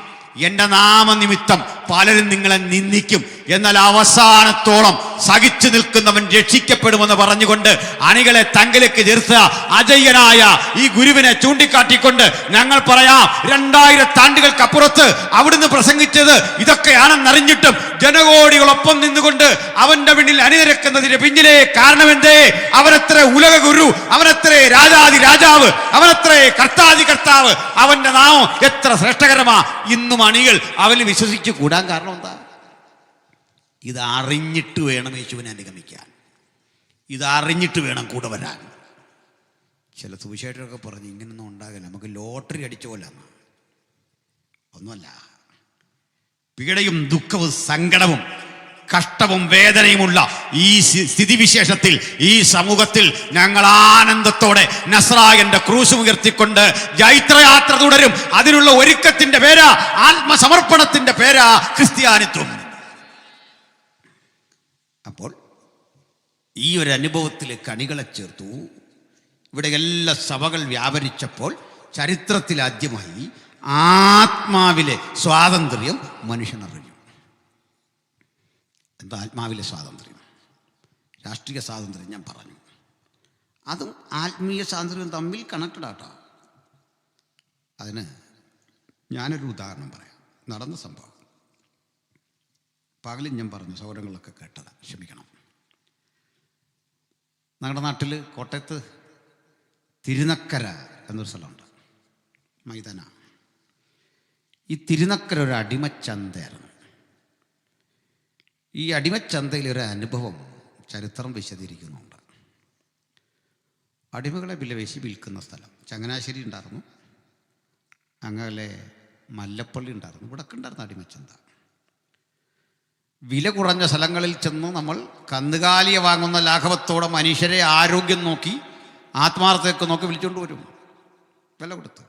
എൻ്റെ നാമനിമിത്തം പലരും നിങ്ങളെ നിന്ദിക്കും. എന്നാൽ അവസാനത്തോളം സഹിച്ചു നിൽക്കുന്നവൻ രക്ഷിക്കപ്പെടുമെന്ന് പറഞ്ഞുകൊണ്ട് അണികളെ തങ്കിലേക്ക് ചേർത്ത അജയ്യനായ ഈ ഗുരുവിനെ ചൂണ്ടിക്കാട്ടിക്കൊണ്ട് ഞങ്ങൾ പറയാം, 2000 ആണ്ടുകൾക്കപ്പുറത്ത് അവിടുന്ന് പ്രസംഗിച്ചത് ഇതൊക്കെയാണെന്നറിഞ്ഞിട്ടും ജനകോടികളൊപ്പം നിന്നുകൊണ്ട് അവന്റെ പിന്നിൽ അണിനിരക്കുന്നതിന് പിന്നിലെ കാരണമെന്തേ? അവനത്രേ ഉലക ഗുരു, അവനത്രേ രാജാതി രാജാവ്, അവനത്രേ കർത്താതി കർത്താവ്, അവന്റെ നാമം എത്ര ശ്രേഷ്ഠകരമാ. ഇന്നും അണികൾ അവന് വിശ്വസിച്ച് കൂടാൻ കാരണം എന്താ? ഇതറിഞ്ഞിട്ട് വേണം യേശുവിനെ അനുഗമിക്കാൻ, ഇതറിഞ്ഞിട്ട് വേണം കൂടെ വരാൻ. ചില സുവിശേഷകരൊക്കെ പറഞ്ഞ് ഇങ്ങനൊന്നും ഉണ്ടാകില്ല, നമുക്ക് ലോട്ടറി അടിച്ച പോലെ ഒന്നുമല്ല. പീഡയും ദുഃഖവും സങ്കടവും കഷ്ടവും വേദനയുമുള്ള ഈ സ്ഥിതിവിശേഷത്തിൽ, ഈ സമൂഹത്തിൽ ഞങ്ങൾ ആനന്ദത്തോടെ നസ്രായന്റെ ക്രൂശ് ഉയർത്തിക്കൊണ്ട് ജൈത്രയാത്ര തുടരും. അതിനുള്ള ഒരുക്കത്തിന്റെ പേരാ, ആത്മസമർപ്പണത്തിന്റെ പേരാ ക്രിസ്ത്യാനിത്വം. അപ്പോൾ ഈ ഒരു അനുഭവത്തിലേക്ക് അണികളെ ചേർത്തു. ഇവിടെ എല്ലാ സഭകൾ വ്യാപരിച്ചപ്പോൾ ചരിത്രത്തിൽ ആദ്യമായി ആത്മാവിലെ സ്വാതന്ത്ര്യം മനുഷ്യനറിഞ്ഞു. എന്താ ആത്മാവിലെ സ്വാതന്ത്ര്യം? രാഷ്ട്രീയ സ്വാതന്ത്ര്യം ഞാൻ പറഞ്ഞു, അതും ആത്മീയ സ്വാതന്ത്ര്യവും തമ്മിൽ കണക്റ്റഡ് ആട്ടോ. അതിന് ഞാനൊരു ഉദാഹരണം പറയാം. നടന്ന സംഭവം പകലും ഞാൻ പറഞ്ഞു, സൗരങ്ങളൊക്കെ കേട്ടതാ, ക്ഷമിക്കണം. ഞങ്ങളുടെ നാട്ടിൽ കോട്ടയത്ത് തിരുനക്കര എന്നൊരു സ്ഥലമുണ്ട്, മൈതാന. ഈ തിരുനക്കര ഒരു അടിമച്ചന്തയായിരുന്നു. ഈ അടിമച്ചന്തയിലൊരു അനുഭവം ചരിത്രം വിശദീകരിക്കുന്നുണ്ട്. അടിമകളെ വിലവേശി വിൽക്കുന്ന സ്ഥലം. ചങ്ങനാശ്ശേരി ഉണ്ടായിരുന്നു, അങ്ങനെ മല്ലപ്പള്ളി ഉണ്ടായിരുന്നു, ഇവിടൊക്കെ ഉണ്ടായിരുന്നു അടിമച്ചന്ത. വില കുറഞ്ഞ സ്ഥലങ്ങളിൽ ചെന്ന് നമ്മൾ കന്നുകാലിയെ വാങ്ങുന്ന ലാഘവത്തോടെ മനുഷ്യരെ ആരോഗ്യം നോക്കി ആത്മാർത്ഥതയൊക്കെ നോക്കി വിളിച്ചുകൊണ്ട് വരും, വില കൊടുത്ത്.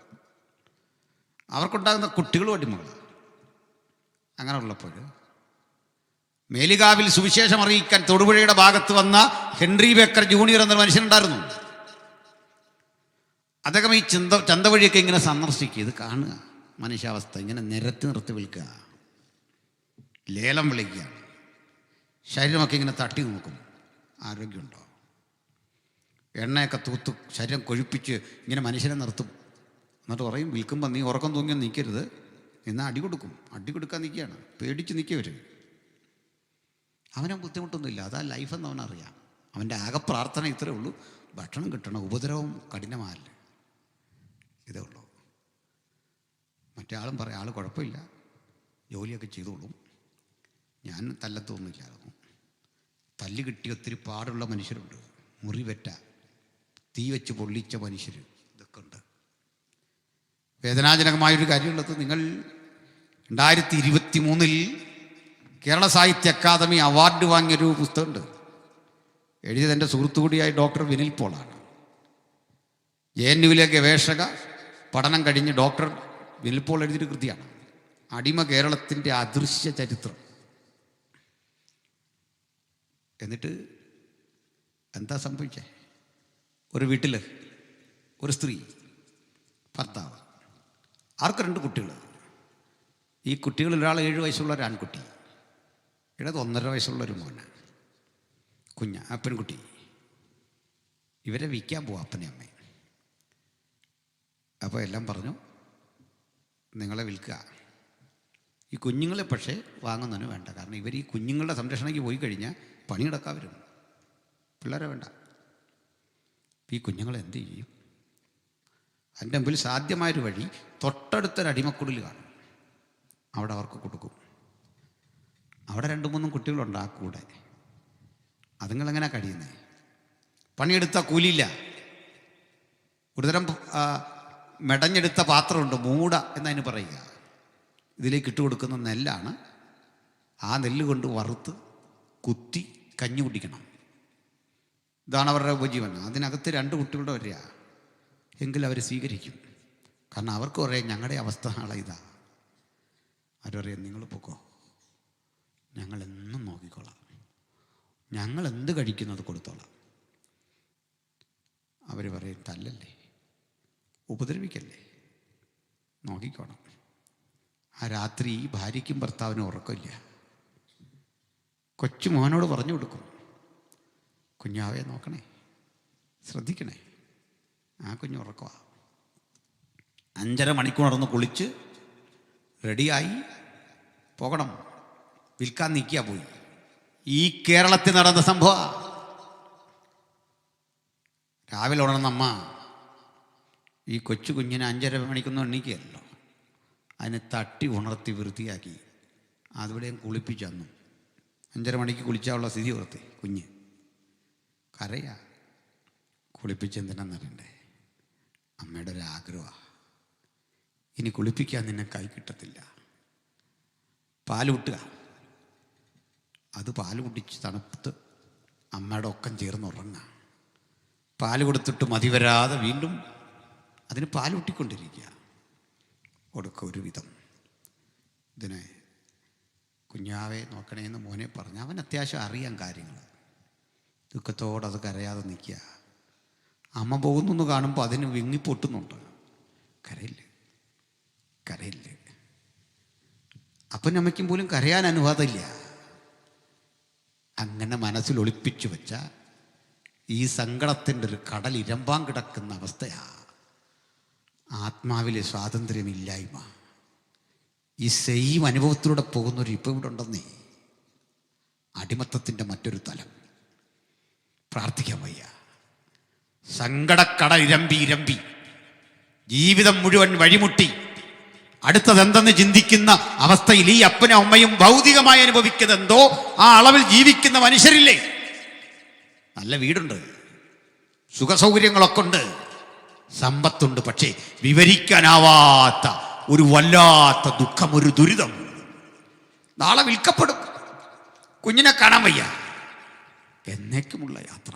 അവർക്കുണ്ടാകുന്ന കുട്ടികളും അടിമകൾ. അങ്ങനെ ഉള്ളപ്പോൾ മേലുകാവിൽ സുവിശേഷം അറിയിക്കാൻ തൊടുപുഴയുടെ ഭാഗത്ത് വന്ന ഹെൻറി ബേക്കർ ജൂനിയർ എന്നൊരു മനുഷ്യനുണ്ടായിരുന്നു. അദ്ദേഹം ഈ ചന്ത വഴിയൊക്കെ ഇങ്ങനെ സന്ദർശിക്കുക, ഇത് കാണുക, മനുഷ്യാവസ്ഥ ഇങ്ങനെ നിരത്തി നിർത്തി വിൽക്കുക, ലേലം വിളിക്കുക, ശരീരമൊക്കെ ഇങ്ങനെ തട്ടി നോക്കും, ആരോഗ്യമുണ്ടോ, എണ്ണയൊക്കെ തൂത്ത് ശരീരം കൊഴുപ്പിച്ച് ഇങ്ങനെ മനുഷ്യനെ നിർത്തും. എന്നിട്ട് പറയും, വിൽക്കുമ്പോൾ നീ ഉറക്കം തൂങ്ങിയൊന്നും നിൽക്കരുത്, എന്നാൽ അടി കൊടുക്കും. അടി കൊടുക്കാൻ നിൽക്കുകയാണ്, പേടിച്ച് നിൽക്കവർ. അവനെ ബുദ്ധിമുട്ടൊന്നുമില്ല, അതാ ലൈഫെന്ന് അവനറിയാം. അവൻ്റെ ആകെ പ്രാർത്ഥന ഇത്രേ ഉള്ളൂ, ഭക്ഷണം കിട്ടണം, ഉപദ്രവം കഠിനമാകല്ലേ, ഇതേ ഉള്ളൂ. മറ്റേ ആളും പറയാം, ആൾ കുഴപ്പമില്ല, ജോലിയൊക്കെ ചെയ്തോളും, ഞാൻ തല്ലത്തൊന്നുമില്ലായിരുന്നു. തല്ല് കിട്ടി ഒത്തിരി പാടുള്ള മനുഷ്യരുണ്ട്, മുറിവെറ്റ തീ വെച്ച് പൊള്ളിച്ച മനുഷ്യർ, ഇതൊക്കെ ഉണ്ട്. വേദനാജനകമായൊരു കാര്യമുള്ളത്, നിങ്ങൾ 2023 കേരള സാഹിത്യ അക്കാദമി അവാർഡ് വാങ്ങിയൊരു പുസ്തകമുണ്ട്. എഴുതിയത് എൻ്റെ സുഹൃത്തു കൂടിയായ ഡോക്ടർ വിനിൽ പോളാണ്. JNUവിലെ ഗവേഷക പഠനം കഴിഞ്ഞ് ഡോക്ടർ വിനിൽ പോൾ എഴുതിയൊരു കൃതിയാണ് അടിമ കേരളത്തിൻ്റെ അദൃശ്യ ചരിത്രം. എന്നിട്ട് എന്താ സംഭവിച്ചേ? ഒരു വീട്ടിൽ ഒരു സ്ത്രീ, ഭർത്താവ്, ആർക്ക് 2 കുട്ടികൾ. ഈ കുട്ടികളിൽ ഒരാൾ 7 വയസ്സുള്ള ഒരു ആൺകുട്ടി, ഇടത് 1.5 വയസ്സുള്ളൊരു മോനാണ്, പെൺകുട്ടി. ഇവരെ വിൽക്കാൻ പോവാം അപ്പനെ അമ്മയും. അപ്പോൾ എല്ലാം പറഞ്ഞു, നിങ്ങളെ വിൽക്കുക. ഈ കുഞ്ഞുങ്ങളെ പക്ഷേ വാങ്ങുന്നതിന് വേണ്ട. കാരണം ഇവർ ഈ കുഞ്ഞുങ്ങളുടെ സംരക്ഷണയ്ക്ക് പോയി കഴിഞ്ഞാൽ പണിയെടുക്കാൻ വരും, പിള്ളേരെ വേണ്ട. ഈ കുഞ്ഞുങ്ങളെ എന്ത് ചെയ്യും? അതിൻ്റെ മുമ്പിൽ സാധ്യമായൊരു വഴി, തൊട്ടടുത്തൊരു അടിമക്കുടിൽ കാണും, അവിടെ അവർക്ക് കൊടുക്കും. അവിടെ 2-3 കുട്ടികളുണ്ട് ആ കൂടെ. അതുങ്ങളെങ്ങനെ കഴിയുന്നേ? പണിയെടുത്ത കൂലിയില്ല. ഒരുതരം മെടഞ്ഞെടുത്ത പാത്രമുണ്ട്, മൂട എന്നതിന് പറയുക. ഇതിലേക്ക് ഇട്ട് കൊടുക്കുന്ന നെല്ലാണ്. ആ നെല്ല് കൊണ്ട് വറുത്ത് കുത്തി കഞ്ഞി കുടിക്കണം. ഇതാണ് അവരുടെ ഉപജീവനം. അതിനകത്ത് 2 കുട്ടികളുടെ വരിക എങ്കിൽ അവർ സ്വീകരിക്കും. കാരണം അവർക്ക് പറയാം, ഞങ്ങളുടെ അവസ്ഥ നാളെ ഇതാ. അവരറിയാം, നിങ്ങൾ പൊക്കോ, ഞങ്ങളെന്നും നോക്കിക്കോളാം, ഞങ്ങൾ എന്ത് കഴിക്കുന്നത് കൊടുത്തോളാം. അവർ പറയും, തല്ലല്ലേ, ഉപദ്രവിക്കല്ലേ, നോക്കിക്കോണം. ആ രാത്രി ഭാര്യയ്ക്കും ഭർത്താവിനും ഉറക്കമില്ല. കൊച്ചു മോനോട് പറഞ്ഞു കൊടുക്കും, കുഞ്ഞാവെ നോക്കണേ, ശ്രദ്ധിക്കണേ. ആ കുഞ്ഞ് ഉറക്കവാ. 5.5 മണിക്കൂർ നടന്ന് കുളിച്ച് റെഡിയായി പോകണം, വിൽക്കാൻ നിൽക്കുക. പോയി ഈ കേരളത്തിൽ നടന്ന സംഭവം. രാവിലെ ഉണർന്നമ്മ ഈ കൊച്ചു കുഞ്ഞിനെ 5.5 മണിക്കൊന്നും എണ്ണിക്കുകയല്ലോ, അതിനെ തട്ടി ഉണർത്തി വൃത്തിയാക്കി അതിവിടെയും കുളിപ്പിച്ചന്നു. 5.5 മണിക്ക് കുളിച്ചാലുള്ള സ്ഥിതി ഓർത്തി കുഞ്ഞ് കരയാ. കുളിപ്പിച്ചെന്തിനാന്നറിയണ്ടേ? അമ്മയുടെ ഒരു ആഗ്രഹമാണ്, ഇനി കുളിപ്പിക്കാൻ നിന്നെ കൈ കിട്ടത്തില്ല, പാല് കുട്ടുക. അത് പാല് കുടിച്ച് തണുത്ത് അമ്മയുടെ ഒക്കം ചേർന്ന് ഉറങ്ങുക. പാല് കൊടുത്തിട്ട് മതി വരാതെ വീണ്ടും അതിന് പാല് കുട്ടിക്കൊണ്ടിരിക്കുക. കൊടുക്ക ഒരു വിധം ഇതിനെ കുഞ്ഞാവെ നോക്കണേന്ന് മോനെ പറഞ്ഞു. അവൻ അത്യാവശ്യം അറിയാൻ കാര്യങ്ങൾ. ദുഃഖത്തോടെ അത് കരയാതെ നിൽക്കുക. അമ്മ പോകുന്നു കാണുമ്പോൾ അതിന് വിങ്ങിപ്പൊട്ടുന്നുണ്ട്. കരയില്ല, കരയില്ല. അപ്പനും അമ്മയ്ക്കും പോലും കരയാൻ അനുവാദമില്ല. അങ്ങനെ മനസ്സിൽ ഒളിപ്പിച്ചു വെച്ച ഈ സങ്കടത്തിൻ്റെ ഒരു കടൽ ഇരമ്പാൻ കിടക്കുന്ന അവസ്ഥയാണ് ആത്മാവിലെ സ്വാതന്ത്ര്യമില്ലായ്മ. ഈ സെയിം അനുഭവത്തിലൂടെ പോകുന്നവർ ഇപ്പോൾ ഇവിടെ ഉണ്ടെന്നേ. അടിമത്തത്തിൻ്റെ മറ്റൊരു തലം. പ്രാർത്ഥിക്കാൻ വയ്യ. സങ്കടക്കട ഇരമ്പി ജീവിതം മുഴുവൻ വഴിമുട്ടി അടുത്തതെന്തെന്ന് ചിന്തിക്കുന്ന അവസ്ഥയിൽ ഈ അപ്പനും അമ്മയും ഭൗതികമായി അനുഭവിക്കുന്നതെന്തോ ആ അളവിൽ ജീവിക്കുന്ന മനുഷ്യരില്ലേ? നല്ല വീടുണ്ട്, സുഖസൗകര്യങ്ങളൊക്കെ ഉണ്ട്, സമ്പത്തുണ്ട്. പക്ഷേ വിവരിക്കാനാവാത്ത ഒരു വല്ലാത്ത ദുഃഖം, ഒരു ദുരിതം. നാളെ വിൽക്കപ്പെടും, കുഞ്ഞിനെ കാണാൻ വയ്യ. എന്നേക്കുമുള്ള യാത്ര.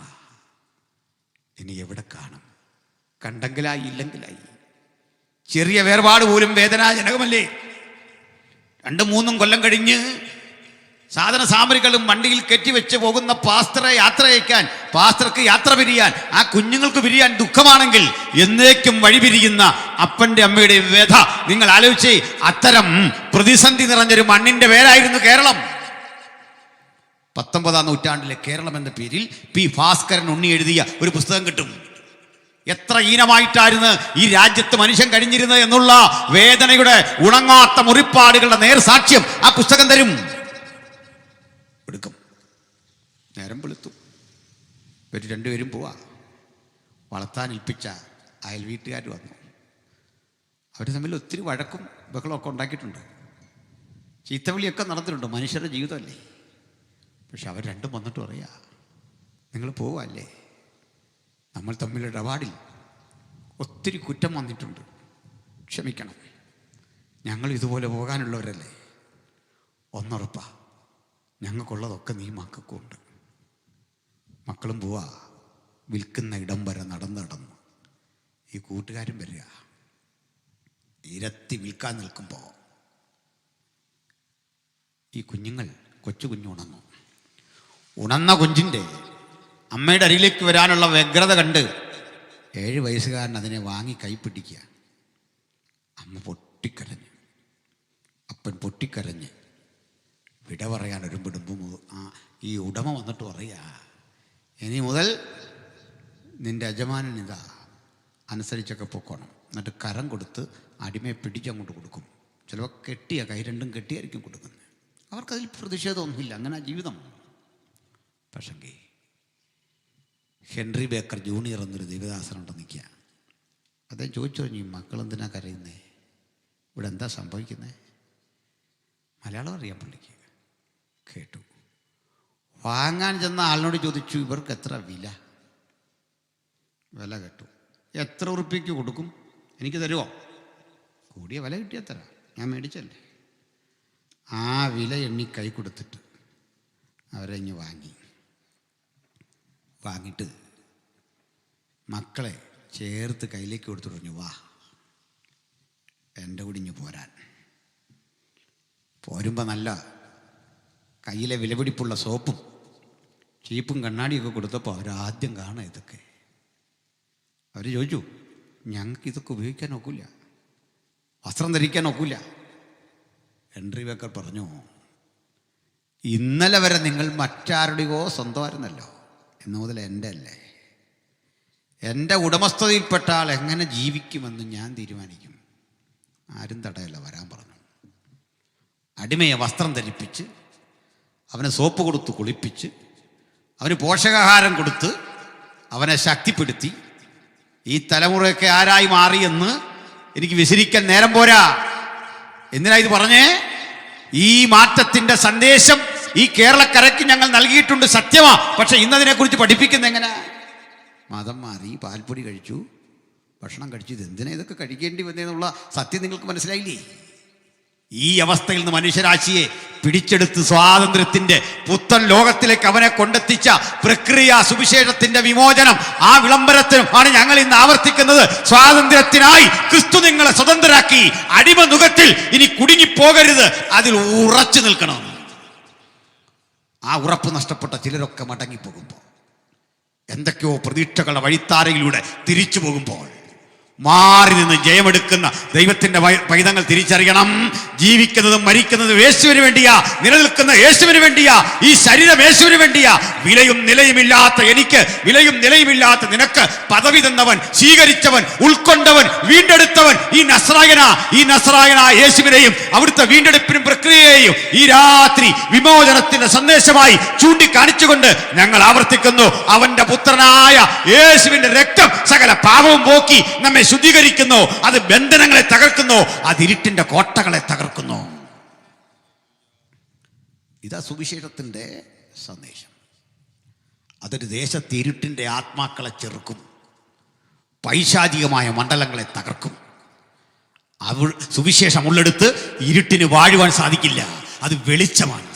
ഇനി എവിടെ കാണും? കണ്ടെങ്കിലായി, ഇല്ലെങ്കിലായി. ചെറിയ വേർപാട് പോലും വേദനാജനകമല്ലേ? 2-3 കൊല്ലം കഴിഞ്ഞ് സാധന സാമഗ്രികളും വണ്ടിയിൽ കെട്ടിവെച്ച് പോകുന്ന പാസ്റ്ററെ യാത്ര അയക്കാൻ, പാസ്റ്റർക്ക് യാത്ര പിരിയാൻ, ആ കുഞ്ഞുങ്ങൾക്ക് പിരിയാൻ ദുഃഖമാണെങ്കിൽ എന്നേക്കും വഴി പിരിയുന്ന അപ്പൻ്റെ അമ്മയുടെ വ്യഥ നിങ്ങൾ ആലോചിച്ചേ. അത്തരം പ്രതിസന്ധി നിറഞ്ഞൊരു മണ്ണിന്റെ പേരായിരുന്നു കേരളം. 19-ാം നൂറ്റാണ്ടിലെ കേരളം എന്ന പേരിൽ പി ഭാസ്കരൻ ഉണ്ണി എഴുതിയ ഒരു പുസ്തകം കിട്ടും. എത്ര ഹീനമായിട്ടായിരുന്നു ഈ രാജ്യത്ത് മനുഷ്യൻ കഴിഞ്ഞിരുന്നത് എന്നുള്ള വേദനയുടെ ഉണങ്ങാത്ത മുറിപ്പാടുകളുടെ നേർസാക്ഷ്യം ആ പുസ്തകം തരും. എടുക്കും. നേരം വെളുത്തു, ഒരു 2 പേരും പോവാ. വളർത്താൻ ഏൽപ്പിച്ച അയൽ വീട്ടുകാർ വന്നു. അവർ തമ്മിൽ ഒത്തിരി വഴക്കും ബഹളമൊക്കെ ഉണ്ടാക്കിയിട്ടുണ്ട്, ചീത്തവിളിയൊക്കെ നടന്നിട്ടുണ്ട്. മനുഷ്യരുടെ ജീവിതമല്ലേ. പക്ഷെ അവർ രണ്ടും വന്നിട്ട് പറയാ, നിങ്ങൾ പോവല്ലേ, നമ്മൾ തമ്മിലുള്ള ഇടപാടിൽ ഒത്തിരി കുറ്റം വന്നിട്ടുണ്ട്, ക്ഷമിക്കണം, ഞങ്ങൾ ഇതുപോലെ പോകാനുള്ളവരല്ലേ. ഒന്നുറപ്പാ, ഞങ്ങൾക്കുള്ളതൊക്കെ നീ മക്കൾക്കുണ്ട്. മക്കളും പോവാ. വിൽക്കുന്ന ഇടം വരെ നടന്ന് ഈ കൂട്ടുകാരും വരിക. ഇരത്തി വിൽക്കാൻ നിൽക്കുമ്പോൾ ഈ കുഞ്ഞുങ്ങൾ, കൊച്ചു കുഞ്ഞു ഉണർന്നു. ഉണർന്ന കുഞ്ഞിൻ്റെ അമ്മയുടെ അരികിലേക്ക് വരാനുള്ള വ്യഗ്രത കണ്ട് 7 വയസ്സുകാരൻ അതിനെ വാങ്ങി കൈപ്പിടിക്കുക. അമ്മ പൊട്ടിക്കരഞ്ഞു. പെൺ പൊട്ടിക്കരഞ്ഞ് വിട പറയാൻ ഒരുമ്പിടുമ്പോൾ ഈ ഉടമ വന്നിട്ട് പറയുക, ഇനി മുതൽ നിൻ്റെ യജമാനൻ ഇതാ, അനുസരിച്ചൊക്കെ പൊക്കോണം. എന്നിട്ട് കരം കൊടുത്ത് അടിമയെ പിടിച്ചങ്ങോട്ട് കൊടുക്കും. ചിലപ്പോൾ കെട്ടിയ കൈ രണ്ടും കെട്ടിയായിരിക്കും കൊടുക്കുന്നത്. അവർക്കതിൽ പ്രതിഷേധമൊന്നുമില്ല, അങ്ങനെ ആ ജീവിതം. പക്ഷെങ്കിൽ ഹെൻറി ബേക്കർ ജൂനിയർ എന്നൊരു ദേവദാസനുണ്ട് നിൽക്കുക. അദ്ദേഹം ചോദിച്ചു കഴിഞ്ഞു, മക്കളെന്തിനാ കരയുന്നേ, ഇവിടെ എന്താ സംഭവിക്കുന്നത്? മലയാളം അറിയാൻ പുള്ളിക്ക്. കേട്ടു. വാങ്ങാൻ ചെന്ന ആളിനോട് ചോദിച്ചു, ഇവർക്ക് എത്ര വില കേട്ടു. എത്ര ഉറുപ്പിക്ക് കൊടുക്കും, എനിക്ക് തരുമോ? കൂടിയ വില കിട്ടിയാൽ തരാം, ഞാൻ മേടിച്ചല്ലേ. ആ വില എണ്ണി കൈ കൊടുത്തിട്ട് അവരെ ഇങ്ങ് വാങ്ങിയിട്ട് മക്കളെ ചേർത്ത് കയ്യിലേക്ക് കൊടുത്തു പറഞ്ഞു, വാ എൻ്റെ കൂടി ഇഞ്ഞ് പോരാൻ. പോരുമ്പോൾ നല്ല കയ്യിലെ വിലപിടിപ്പുള്ള സോപ്പും ചീപ്പും കണ്ണാടിയൊക്കെ കൊടുത്തപ്പോൾ അവരാദ്യം കാണാം ഇതൊക്കെ. അവർ ചോദിച്ചു, ഞങ്ങൾക്ക് ഇതൊക്കെ ഉപയോഗിക്കാൻ ഒക്കില്ല, വസ്ത്രം ധരിക്കാൻ ഒക്കില്ല. ഹെൻറി ബേക്കർ പറഞ്ഞു, ഇന്നലെ വരെ നിങ്ങൾ മറ്റാരുടെയോ സ്വന്തമായിരുന്നല്ലോ, ഇന്നു മുതൽ എൻ്റെ അല്ലേ. എൻ്റെ ഉടമസ്ഥതയിൽപ്പെട്ട ആൾ എങ്ങനെ ജീവിക്കുമെന്ന് ഞാൻ തീരുമാനിക്കും, ആരും തടയല്ല, വരാൻ പറഞ്ഞു. അടിമയെ വസ്ത്രം ധരിപ്പിച്ച് അവനെ സോപ്പ് കൊടുത്ത് കുളിപ്പിച്ച് അവന് പോഷകാഹാരം കൊടുത്ത് അവനെ ശക്തിപ്പെടുത്തി ഈ തലമുറയൊക്കെ ആരായി മാറിയെന്ന് എനിക്ക് വിശദീകരിക്കാൻ നേരം പോരാ. എന്തിനാ ഇത് പറഞ്ഞേ? ഈ മാറ്റത്തിൻ്റെ സന്ദേശം ഈ കേരളക്കരയ്ക്ക് ഞങ്ങൾ നൽകിയിട്ടുണ്ട്, സത്യമാ. പക്ഷെ ഇന്നതിനെക്കുറിച്ച് പഠിപ്പിക്കുന്നത് എങ്ങനെ? മതം മാറി, പാൽപ്പൊടി കഴിച്ചു, ഭക്ഷണം കഴിച്ചു, ഇതെന്തിനാ ഇതൊക്കെ കഴിക്കേണ്ടി വന്നതെന്നുള്ള സത്യം നിങ്ങൾക്ക് മനസ്സിലായില്ലേ? ഈ അവസ്ഥയിൽ നിന്ന് മനുഷ്യരാശിയെ പിടിച്ചെടുത്ത് സ്വാതന്ത്ര്യത്തിന്റെ പുത്തൻ ലോകത്തിലേക്ക് അവനെ കൊണ്ടെത്തിച്ച പ്രക്രിയ, സുവിശേഷത്തിന്റെ വിമോചനം, ആ വിളംബരത്തിനും ആണ് ഞങ്ങൾ ഇന്ന് ആവർത്തിക്കുന്നത്. സ്വാതന്ത്ര്യത്തിനായി ക്രിസ്തു നിങ്ങളെ സ്വതന്ത്രരാക്കി. അടിമ നുഖത്തിൽ ഇനി കുടുങ്ങിപ്പോകരുത്, അതിൽ ഉറച്ചു നിൽക്കണം. ആ ഉറപ്പ് നഷ്ടപ്പെട്ട ചിലരൊക്കെ മടങ്ങിപ്പോകുമ്പോൾ, എന്തൊക്കെയോ പ്രതീക്ഷകളുടെ വഴിത്താരയിലൂടെ തിരിച്ചു പോകുമ്പോൾ മാറി നിന്ന് ജയമെടുക്കുന്ന ദൈവത്തിന്റെ പൈതങ്ങൾ തിരിച്ചറിയണം, ജീവിക്കുന്നതും മരിക്കുന്നതും യേശുവിന് വേണ്ടിയാ, നിലനിൽക്കുന്ന യേശുവിന് വേണ്ടിയാ, ഈ ശരീരം യേശുവിന് വേണ്ടിയാ. വിലയും നിലയുമില്ലാത്ത എനിക്ക്, വിലയും നിലയുമില്ലാത്ത നിനക്ക് പദവി തന്നവൻ, സ്വീകരിച്ചവൻ, ഉൾക്കൊണ്ടവൻ, വീണ്ടെടുത്തവൻ ഈ നസ്രായനായ യേശുവിനെയും അവിടുത്തെ വീണ്ടെടുപ്പിനും പ്രക്രിയയെയും ഈ രാത്രി വിമോചനത്തിന്റെ സന്ദേശമായി ചൂണ്ടിക്കാണിച്ചുകൊണ്ട് ഞങ്ങൾ ആവർത്തിക്കുന്നു. അവന്റെ പുത്രനായ യേശുവിന്റെ രക്തം സകല പാപവും പോക്കി നമ്മെ ശുദ്ധീകരിക്കുന്നു. അത് ബന്ധനങ്ങളെ തകർക്കുന്നു, അത് ഇരുട്ടിന്റെ കോട്ടകളെ തകർക്കുന്നു. ഇതാ സുവിശേഷത്തിന്റെ സന്ദേശം. അതൊരു ദേശത്ത് ഇരുട്ടിന്റെ ആത്മാക്കളെ ചെറുക്കും, പൈശാചികമായ മണ്ഡലങ്ങളെ തകർക്കും. സുവിശേഷം ഉള്ളിടത്ത് ഇരുട്ടിന് വാഴുവാൻ സാധിക്കില്ല, അത് വെളിച്ചമാണ്.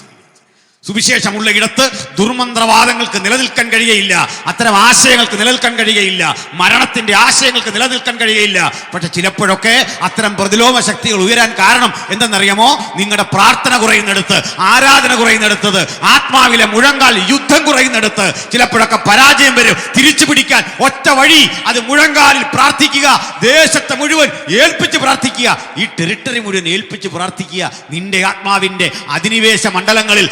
സുവിശേഷമുള്ള ഇടത്ത് ദുർമന്ത്രവാദങ്ങൾക്ക് നിലനിൽക്കാൻ കഴിയുകയില്ല, അത്തരം ആശയങ്ങൾക്ക് നിലനിൽക്കാൻ കഴിയുകയില്ല, മരണത്തിന്റെ ആശയങ്ങൾക്ക് നിലനിൽക്കാൻ കഴിയുകയില്ല. പക്ഷെ ചിലപ്പോഴൊക്കെ അത്തരം പ്രതിലോമ ശക്തികൾ ഉയരാൻ കാരണം എന്തെന്നറിയാമോ? നിങ്ങളുടെ പ്രാർത്ഥന കുറയുന്നിടത്ത്, ആരാധന കുറയുന്നിടത്തത്, ആത്മാവിലെ മുഴങ്കാൽ യുദ്ധം കുറയുന്നിടത്ത് ചിലപ്പോഴൊക്കെ പരാജയം വരും. തിരിച്ചു പിടിക്കാൻ ഒറ്റ വഴി, അത് മുഴങ്കാലിൽ പ്രാർത്ഥിക്കുക, ദേശത്തെ മുഴുവൻ ഏൽപ്പിച്ച് പ്രാർത്ഥിക്കുക, ഈ ടെറിട്ടറി മുഴുവൻ ഏൽപ്പിച്ച് പ്രാർത്ഥിക്കുക. നിന്റെ ആത്മാവിന്റെ അധിനിവേശ മണ്ഡലങ്ങളിൽ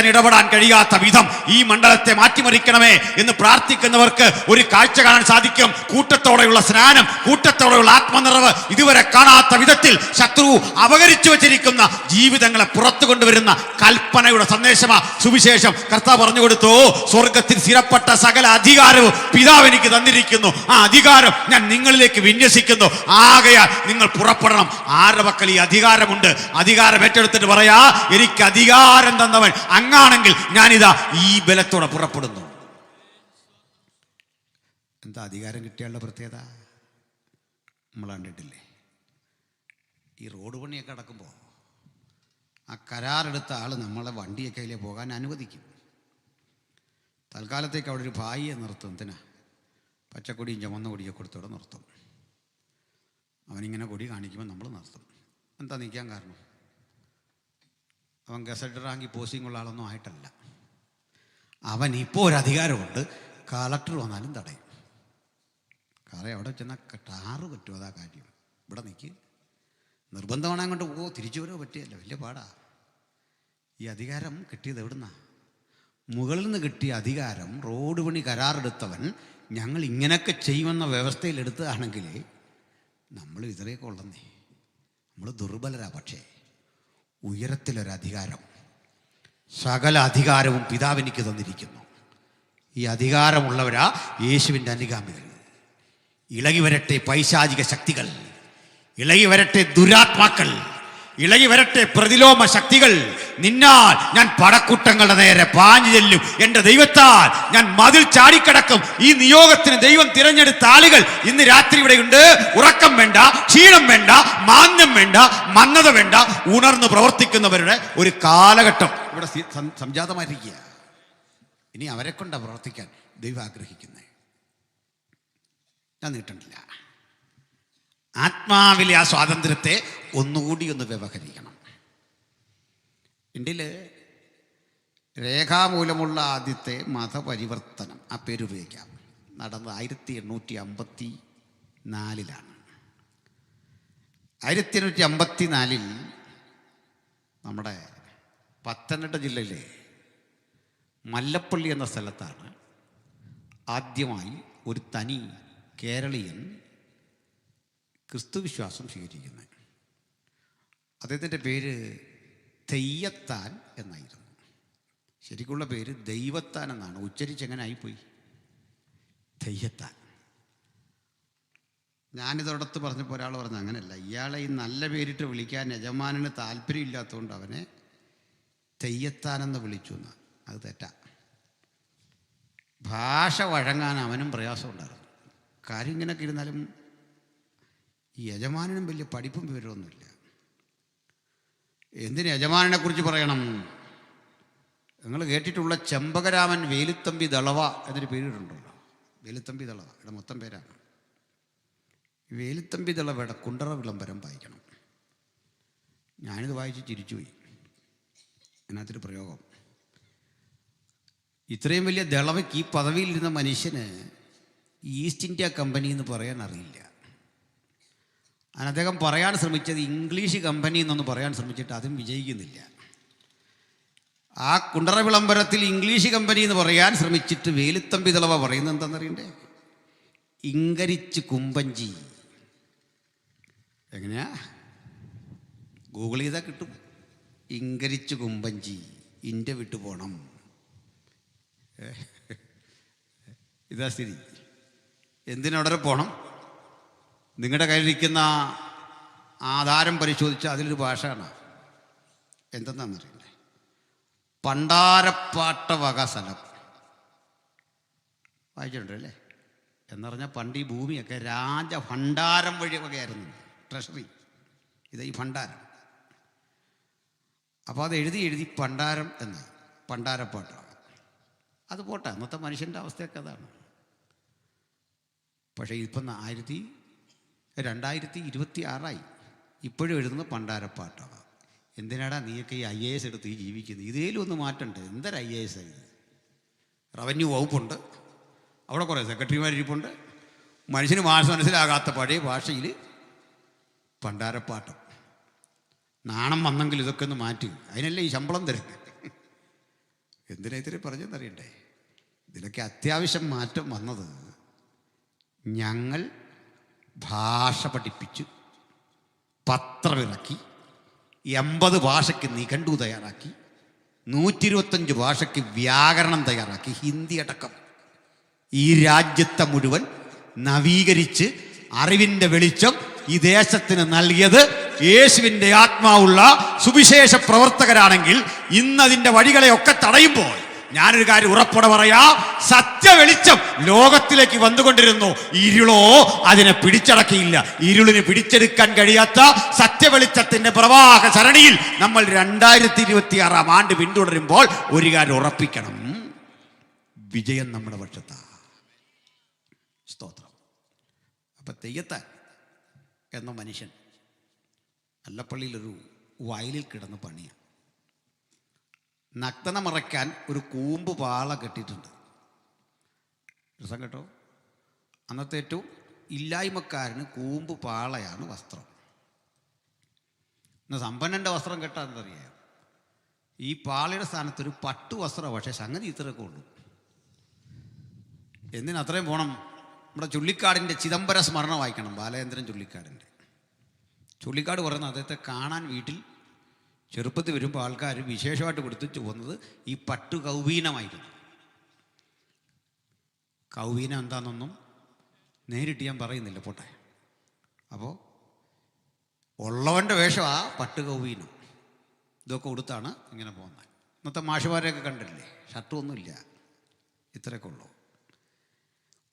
ഇടപെടാൻ കഴിയാത്ത വിധം ഈ മണ്ഡലത്തെ മാറ്റിമറിക്കണമേ എന്ന് പ്രാർത്ഥിക്കുന്നവർക്ക് ഒരു കാഴ്ച കാണാൻ സാധിക്കും. കൂട്ടത്തോടെയുള്ള സ്നാനം, കൂട്ടത്തോടെയുള്ള ആത്മനിറവ്, ഇതുവരെ കാണാത്ത വിധത്തിൽ ശത്രു അപകരിച്ചു വച്ചിരിക്കുന്ന ജീവിതങ്ങളെ പുറത്തു കൊണ്ടുവരുന്ന കൽപ്പനയുടെ സന്ദേശമാ സുവിശേഷം. കർത്താവ് പറഞ്ഞു കൊടുത്തു, സ്വർഗത്തിൽ സ്ഥിരപ്പെട്ട സകല അധികാരവും പിതാവ് എനിക്ക് തന്നിരിക്കുന്നു, ആ അധികാരം ഞാൻ നിങ്ങളിലേക്ക് വിന്യസിക്കുന്നു, ആകയാൽ നിങ്ങൾ പുറപ്പെടണം. ആരുടെ പക്കൽ ഈ അധികാരമുണ്ട്? അധികാരം ഏറ്റെടുത്തിട്ട് പറയാ, എനിക്ക് അധികാരം തന്നവൻ അങ്ങാണെങ്കിൽ ഞാനിതാ ഈ ബലത്തോടെ പുറപ്പെടുന്നു. എന്താ അധികാരം കിട്ടിയാലുള്ള പ്രത്യേകത? നമ്മൾ കണ്ടിട്ടില്ലേ? ഈ റോഡ് പണിയൊക്കെ നടക്കുമ്പോൾ ആ കരാറെടുത്ത ആൾ നമ്മളെ വണ്ടിയൊക്കെ അതിലേ പോകാൻ അനുവദിക്കും. തൽക്കാലത്തേക്ക് അവിടെ ഒരു ഭായിയെ നിർത്തും. എന്തിനാ? പച്ചക്കൊടിയും ചുമന്ന കൊടിയൊക്കെ കൊടുത്തോടെ നിർത്തും. അവനിങ്ങനെ കൊടി കാണിക്കുമ്പോൾ നമ്മൾ നിർത്തും. എന്താ നിൽക്കാൻ കാരണം? അവൻ ഗസറ്റ് റാങ്കി പോസ്റ്റിംഗ് ഉള്ള ആളൊന്നും ആയിട്ടല്ല. അവൻ ഇപ്പോൾ ഒരു അധികാരമുണ്ട്, കളക്ടർ വന്നാലും തടയും. കാരണം അവിടെ ചെന്നാൽ ടാറ് പറ്റുമോ? അതാ കാര്യം. ഇവിടെ നിൽക്ക്, നിർബന്ധമാണ് അങ്ങോട്ട് തിരിച്ചു വരോ പറ്റിയല്ലോ, വലിയ പാടാ. ഈ അധികാരം കിട്ടിയത് എവിടുന്നാ? മുകളിൽ നിന്ന് കിട്ടിയ അധികാരം റോഡ് പണി കരാറെടുത്തവൻ ഞങ്ങൾ ഇങ്ങനെയൊക്കെ ചെയ്യുമെന്ന വ്യവസ്ഥയിലെടുത്തതാണെങ്കിൽ നമ്മൾ ഇത്രയൊക്കെ ഉള്ളന്നേ. നമ്മൾ ദുർബലരാ. പക്ഷേ ഉയരത്തിലൊരധികാരം, സകല അധികാരവും പിതാവ് എനിക്ക് തന്നിരിക്കുന്നു. ഈ അധികാരമുള്ളവരാ യേശുവിൻ്റെ അനുഗാമികൾ. ഇളകി വരട്ടെ പൈശാചിക ശക്തികൾ, ഇളകി വരട്ടെ ദുരാത്മാക്കൾ, ഇളകി വരട്ടെ പ്രതിലോമ ശക്തികൾ. നിന്നാൽ ഞാൻ പടക്കൂട്ടങ്ങളുടെ നേരെ പാഞ്ഞു ചെല്ലും. എൻ്റെ ദൈവത്താൽ ഞാൻ മതിൽ ചാടിക്കടക്കും. ഈ നിയോഗത്തിന് ദൈവം തിരഞ്ഞെടുത്ത ആളുകൾ ഇന്ന് രാത്രി ഇവിടെയുണ്ട്. ഉറക്കം വേണ്ട, ക്ഷീണം വേണ്ട, മാന്യം വേണ്ട, മന്ദത വേണ്ട, ഉണർന്ന് പ്രവർത്തിക്കുന്നവരുടെ ഒരു കാലഘട്ടം ഇവിടെ സംജാതമായിരിക്കുക. ഇനി അവരെ കൊണ്ടാണ് പ്രവർത്തിക്കാൻ ദൈവം ആഗ്രഹിക്കുന്നത്. ഞാൻ നീട്ടണ്ടില്ല. ആത്മാവിലെ ആ സ്വാതന്ത്ര്യത്തെ ഒന്നുകൂടി ഒന്ന് വ്യവഹരിക്കണം. ഇന്ത്യയിൽ രേഖാമൂലമുള്ള ആദ്യത്തെ മതപരിവർത്തനം, ആ പേര് ഉപയോഗിക്കാം, നടന്നത് 1854 1854 നമ്മുടെ പത്തനംതിട്ട ജില്ലയിലെ മല്ലപ്പള്ളി എന്ന സ്ഥലത്താണ് ആദ്യമായി ഒരു തനി കേരളീയൻ ക്രിസ്തുവിശ്വാസം സ്വീകരിക്കുന്നത്. അദ്ദേഹത്തിൻ്റെ പേര് തെയ്യത്താൻ എന്നായിരുന്നു. ശരിക്കുള്ള പേര് ദൈവത്താൻ എന്നാണ്. ഉച്ചരിച്ചെങ്ങനെ ആയിപ്പോയി തെയ്യത്താൻ. ഞാനിതോടത്ത് പറഞ്ഞപ്പോൾ ഒരാൾ പറഞ്ഞു അങ്ങനെയല്ല, ഇയാളെ ഈ നല്ല പേരിട്ട് വിളിക്കാൻ യജമാനന് താല്പര്യമില്ലാത്തതുകൊണ്ട് അവനെ തെയ്യത്താനെന്ന് വിളിച്ചു എന്ന്. അത് തെറ്റാ. ഭാഷ വഴങ്ങാൻ അവനും പ്രയാസമുണ്ടായിരുന്നു. കാര്യം ഇങ്ങനെയൊക്കെ ഇരുന്നാലും ഈ യജമാനനും വലിയ പഠിപ്പും വിവരമൊന്നുമില്ല. എന്തിന് യജമാനനെക്കുറിച്ച് പറയണം? നിങ്ങൾ കേട്ടിട്ടുള്ള ചെമ്പകരാമൻ വേലുത്തമ്പി ദളവ എന്നൊരു പേരിട്ടുണ്ടല്ലോ. വേലുത്തമ്പി ദളവ ഇവിടെ മൊത്തം പേരാണ്. വേലുത്തമ്പി ദളവയുടെ കുണ്ടറ വിളംബരം വായിക്കണം. ഞാനിത് വായിച്ച് ചിരിച്ചുപോയി. അതിനകത്തൊരു പ്രയോഗം, ഇത്രയും വലിയ ദളവയ്ക്ക് ഈ പദവിയിലിരുന്ന മനുഷ്യന് ഈസ്റ്റ് ഇന്ത്യ കമ്പനി എന്ന് പറയാൻ അറിയില്ല. അദ്ദേഹം പറയാൻ ശ്രമിച്ചത് ഇംഗ്ലീഷ് കമ്പനി എന്നൊന്ന് പറയാൻ ശ്രമിച്ചിട്ട് അതും വിജയിക്കുന്നില്ല. ആ കുണ്ടറ വിളംബരത്തിൽ ഇംഗ്ലീഷ് കമ്പനി എന്ന് പറയാൻ ശ്രമിച്ചിട്ട് വേലുത്തമ്പി ദളവ പറയുന്നത് എന്താണെന്നറിയണ്ടേ? ഇങ്കരിച്ച് കുമ്പഞ്ചി. എങ്ങനെയാ? ഗൂഗിൾ ചെയ്താൽ കിട്ടും. ഇങ്കരിച്ച് കുമ്പഞ്ചി, ഇന്ത്യ വിട്ടു പോകണം. ഇതാ സ്ഥിതി. എന്തിനവിടെ പോകണം? നിങ്ങളുടെ കയ്യിലിരിക്കുന്ന ആധാരം പരിശോധിച്ചാൽ അതിലൊരു ഭാഷയാണ്. എന്തെന്നാണെന്നറിയണ്ടേ? പണ്ടാരപ്പാട്ട വക സ്ഥലം. വായിച്ചിട്ടുണ്ടല്ലേ? എന്ന് പറഞ്ഞാൽ പണ്ട് ഈ ഭൂമിയൊക്കെ രാജഭണ്ഡാരം വഴി വകയായിരുന്നു, ട്രഷറി. ഇത് ഈ ഭണ്ഡാരം. അപ്പോൾ അത് എഴുതി പണ്ടാരം എന്ന്, പണ്ടാരപ്പാട്ട. അത് പോട്ടെ, അന്നത്തെ മനുഷ്യൻ്റെ അവസ്ഥയൊക്കെ അതാണ്. പക്ഷേ ഇപ്പം 2026 ഇപ്പോഴും എഴുതുന്നത് പണ്ടാരപ്പാട്ടാണ്. എന്തിനാടാ നീയൊക്കെ ഈ IAS എടുത്ത് ഈ ജീവിക്കുന്നത്? ഇതേലും ഒന്ന് മാറ്റണ്ടേ? എന്തൊരു IAS ഇത്? റവന്യൂ വകുപ്പുണ്ട്, അവിടെ കുറേ സെക്രട്ടറിമാരിപ്പുണ്ട്. മനുഷ്യന് ഭാഷ മനസ്സിലാകാത്ത പഴയ ഭാഷയിൽ പണ്ടാരപ്പാട്ടം. നാണം വന്നെങ്കിൽ ഇതൊക്കെ ഒന്ന് മാറ്റി. അതിനല്ലേ ഈ ശമ്പളം തരുന്നത്? എന്തിനാ ഇത്രയും പറഞ്ഞെന്നറിയണ്ടേ? ഇതിലൊക്കെ അത്യാവശ്യം മാറ്റം വന്നത് ഞങ്ങൾ ഭാഷ പഠിപ്പിച്ചു, പത്രമിറക്കി, 80 ഭാഷയ്ക്ക് നിഘണ്ടു തയ്യാറാക്കി, 125 ഭാഷയ്ക്ക് വ്യാകരണം തയ്യാറാക്കി, ഹിന്ദി അടക്കം ഈ രാജ്യത്തെ മുഴുവൻ നവീകരിച്ച് അറിവിൻ്റെ വെളിച്ചം ഈ ദേശത്തിന് നൽകിയത് യേശുവിൻ്റെ ആത്മാവുള്ള സുവിശേഷ പ്രവർത്തകരാണെങ്കിൽ ഇന്നതിൻ്റെ വഴികളെയൊക്കെ തടയുമ്പോൾ ഞാനൊരു കാര്യം ഉറപ്പോടെ പറയാം, സത്യവെളിച്ചം ലോകത്തിലേക്ക് വന്നുകൊണ്ടിരുന്നു. ഇരുളോ അതിനെ പിടിച്ചടക്കിയില്ല. ഇരുളിന് പിടിച്ചെടുക്കാൻ കഴിയാത്ത സത്യവെളിച്ചത്തിന്റെ പ്രവാഹ സരണിയിൽ നമ്മൾ 2026 പിന്തുടരുമ്പോൾ ഒരു കാര്യം ഉറപ്പിക്കണം, വിജയം നമ്മുടെ പക്ഷത്താ. സ്തോത്രം. അപ്പം തെയ്യത്താൻ എന്ന മനുഷ്യൻ മല്ലപ്പള്ളിയിലൊരു വയലിൽ കിടന്ന് പണിയാണ്. നഗ്നത മറയ്ക്കാൻ ഒരു കൂമ്പ് പാള കെട്ടിയിട്ടുണ്ട്. രസം കേട്ടോ. അന്നത്തെ ഏറ്റവും ഇല്ലായ്മക്കാരന് കൂമ്പ് പാളയാണ് വസ്ത്രം. എന്നാൽ സമ്പന്നൻ്റെ വസ്ത്രം കെട്ടാൻ എന്തറിയാം, ഈ പാളിയുടെ സ്ഥാനത്തൊരു പട്ടു വസ്ത്രം, പക്ഷേ സംഗതി ഇത്രയൊക്കെ ഉള്ളൂ. എന്തിനത്രയും പോകണം? നമ്മുടെ ചുള്ളിക്കാടിൻ്റെ ചിദംബര സ്മരണ വായിക്കണം, ബാലചന്ദ്രൻ ചുള്ളിക്കാടിൻ്റെ. ചുള്ളിക്കാട് പറയുന്നത് അദ്ദേഹത്തെ കാണാൻ വീട്ടിൽ ചെറുപ്പത്തിൽ വരുമ്പോൾ ആൾക്കാർ വിശേഷമായിട്ട് കൊടുത്തിട്ട് പോകുന്നത് ഈ പട്ടു കൗവീനമായിരുന്നു. കൗവീനം എന്താണെന്നൊന്നും നേരിട്ട് ഞാൻ പറയുന്നില്ല, പോട്ടെ. അപ്പോൾ ഉള്ളവൻ്റെ വേഷമാണ് പട്ടു കൗവീനം. ഇതൊക്കെ കൊടുത്താണ് ഇങ്ങനെ പോകുന്നത്. ഇന്നത്തെ മാഷുമാരെയൊക്കെ കണ്ടില്ലേ, ഷർട്ടൊന്നുമില്ല, ഇത്രയൊക്കെ ഉള്ളൂ.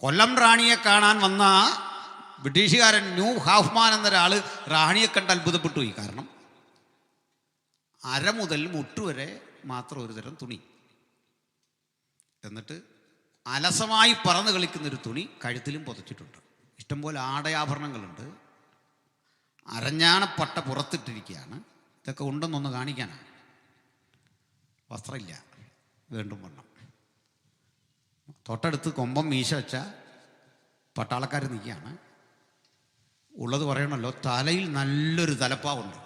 കൊല്ലം റാണിയെ കാണാൻ വന്ന ബ്രിട്ടീഷുകാരൻ ന്യൂ ഹാഫ്മാൻ എന്നൊരാൾ റാണിയെ കണ്ട് അത്ഭുതപ്പെട്ടു പോയി. കാരണം അര മുതൽ മുട്ടുവരെ മാത്രം ഒരു തരം തുണി, എന്നിട്ട് അലസമായി പറന്ന് കളിക്കുന്നൊരു തുണി കഴുത്തിലും പുതച്ചിട്ടുണ്ട്. ഇഷ്ടംപോലെ ആടയാഭരണങ്ങളുണ്ട്. അരഞ്ഞാണപ്പട്ട പുറത്തിട്ടിരിക്കുകയാണ്. ഇതൊക്കെ ഉണ്ടെന്നൊന്ന് കാണിക്കാനാണ്. വസ്ത്രമില്ല, വീണ്ടും വണ്ണം. തൊട്ടടുത്ത് കൊമ്പം മീശ വെച്ച പട്ടാളക്കാർ നിൽക്കുകയാണ്. ഉള്ളത് പറയണമല്ലോ, തലയിൽ നല്ലൊരു തലപ്പാവുണ്ട്.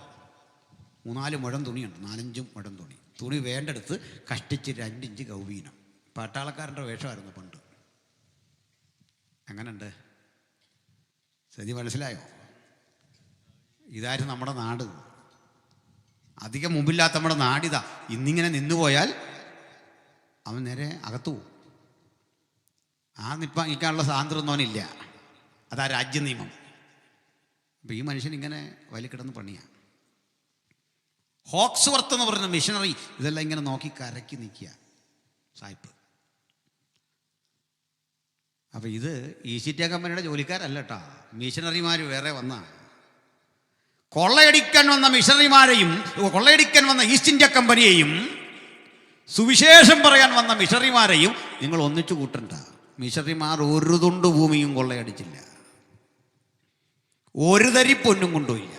3-4 മുഴം തുണിയുണ്ട്, 4-5 മുഴം തുണി. തുണി വേണ്ടെടുത്ത് കഷ്ടിച്ച് 2 ഇഞ്ച് കൗവീനം. പട്ടാളക്കാരൻ്റെ വേഷമായിരുന്നു പണ്ട്. എങ്ങനെയുണ്ട്? സ്ഥിതി മനസ്സിലായോ? ഇതായിരുന്നു നമ്മുടെ നാട്. അധികം മുമ്പില്ലാത്ത നമ്മുടെ നാടിതാ. ഇന്നിങ്ങനെ നിന്നുപോയാൽ അവൻ നേരെ അകത്തു പോകും. നിൽക്കാനുള്ള സ്വാതന്ത്ര്യമൊന്നും അവനില്ല. അതാ രാജ്യ നിയമം. അപ്പം ഈ മനുഷ്യൻ ഇങ്ങനെ വലിക്കിടന്ന് പണിയാണ്. ഹോക്സ്വർത്ത് എന്ന് പറയുന്ന മിഷണറി ഇതെല്ലാം ഇങ്ങനെ നോക്കി കരക്കി നിൽക്കുക സായിപ്പ്. അപ്പം ഇത് ഈസ്റ്റ് ഇന്ത്യ കമ്പനിയുടെ ജോലിക്കാരല്ല കേട്ടോ, മിഷണറിമാർ വേറെ വന്ന. കൊള്ളയടിക്കാൻ വന്ന മിഷണറിമാരെയും കൊള്ളയടിക്കാൻ വന്ന ഈസ്റ്റ് ഇന്ത്യ കമ്പനിയെയും സുവിശേഷം പറയാൻ വന്ന മിഷണറിമാരെയും നിങ്ങൾ ഒന്നിച്ചു കൂട്ടണ്ട. മിഷണറിമാർ ഒരു തുണ്ട് ഭൂമിയും കൊള്ളയടിച്ചില്ല, ഒരു തരി പൊന്നും കൊണ്ടുപോയില്ല,